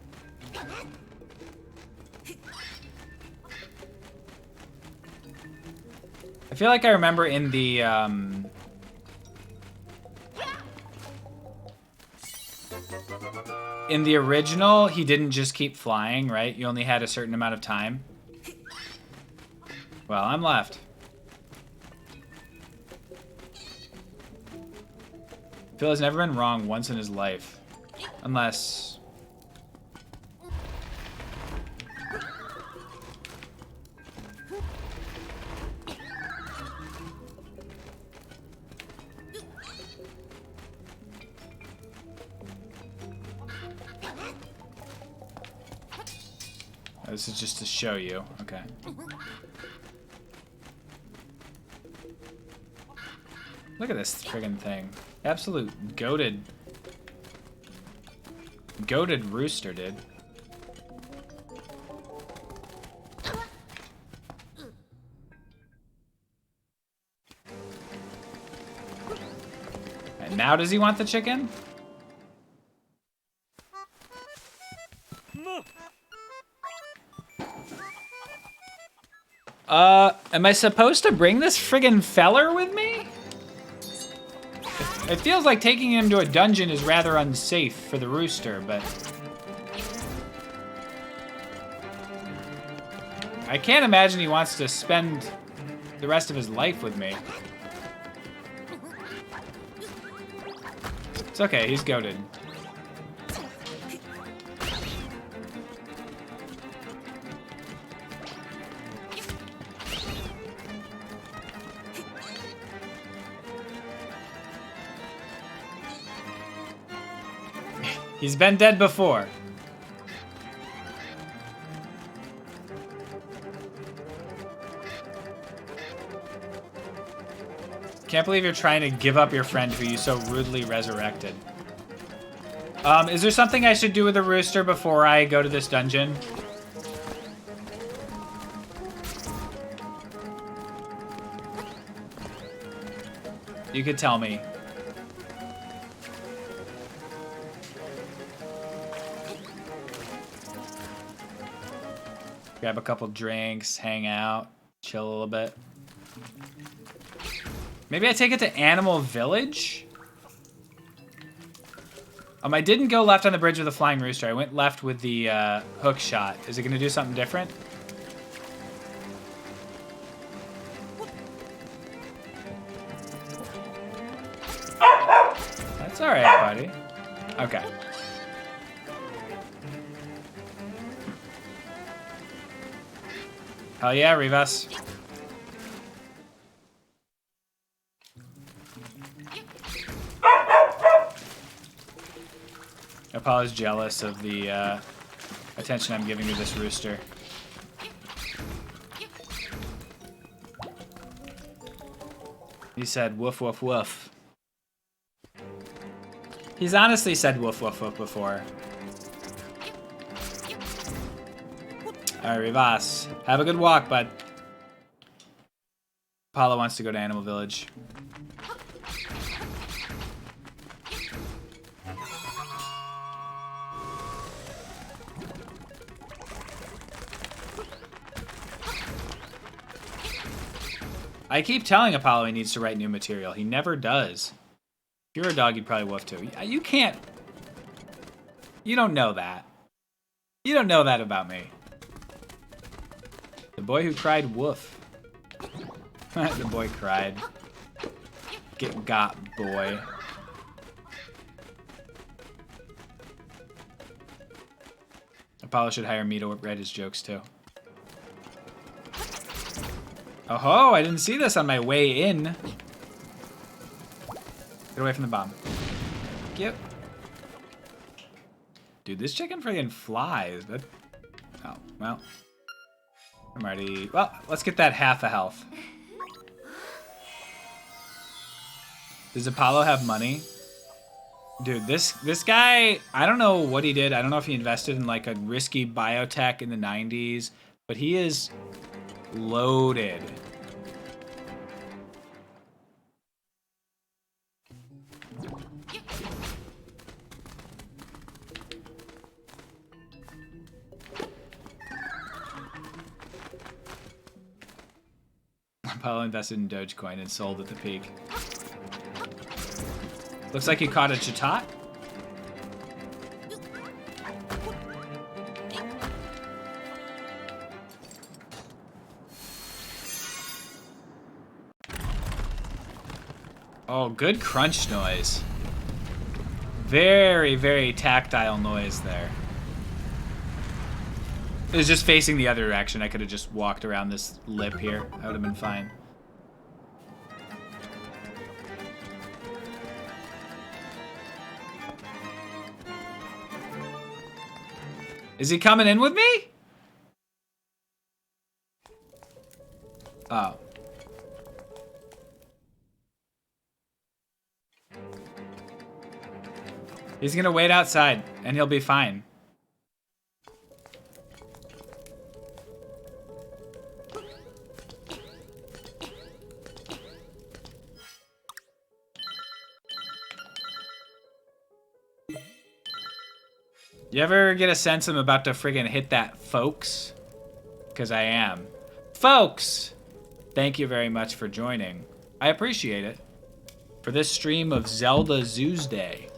I feel like I remember in the original, he didn't just keep flying, right? You only had a certain amount of time. Well, I'm left. Phil has never been wrong once in his life. Unless... Oh, this is just to show you. Okay. Look at this friggin' thing. Absolute goated rooster, dude. And now does he want the chicken? Am I supposed to bring this friggin' feller with me? It feels like taking him to a dungeon is rather unsafe for the rooster, but... I can't imagine he wants to spend the rest of his life with me. It's okay, he's goated. He's been dead before. Can't believe you're trying to give up your friend who you so rudely resurrected. Is there something I should do with the rooster before I go to this dungeon? You could tell me. Grab a couple drinks, hang out, chill a little bit. Maybe I take it to Animal Village? I didn't go left on the bridge with the flying rooster. I went left with the hook shot. Is it gonna do something different? That's all right, buddy. Okay. Hell yeah, Rivas. Apollo's jealous of the attention I'm giving to this rooster. He said woof woof woof. He's honestly said woof woof woof before. Alright, Rivas. Have a good walk, bud. Apollo wants to go to Animal Village. I keep telling Apollo he needs to write new material. He never does. If you're a dog, you'd probably woof too. You can't... You don't know that. You don't know that about me. The boy who cried woof. The boy cried. Get got, boy. Apollo should hire me to write his jokes too. Oh ho, I didn't see this on my way in. Get away from the bomb. Yep. Dude, this chicken friggin' flies. That... Oh, well. I'm already... Well, let's get that half a health. Does Apollo have money? Dude, this guy, I don't know what he did. I don't know if he invested in like a risky biotech in the 90s, but he is loaded. Apollo invested in Dogecoin and sold at the peak. Looks like you caught a chatot. Oh, good crunch noise. Very, very tactile noise there. It was just facing the other direction. I could have just walked around this lip here. That would have been fine. Is he coming in with me? Oh. He's gonna wait outside, and he'll be fine. You ever get a sense I'm about to friggin' hit that, folks? Because I am. Folks! Thank you very much for joining. I appreciate it. For this stream of Zelda Tuesday.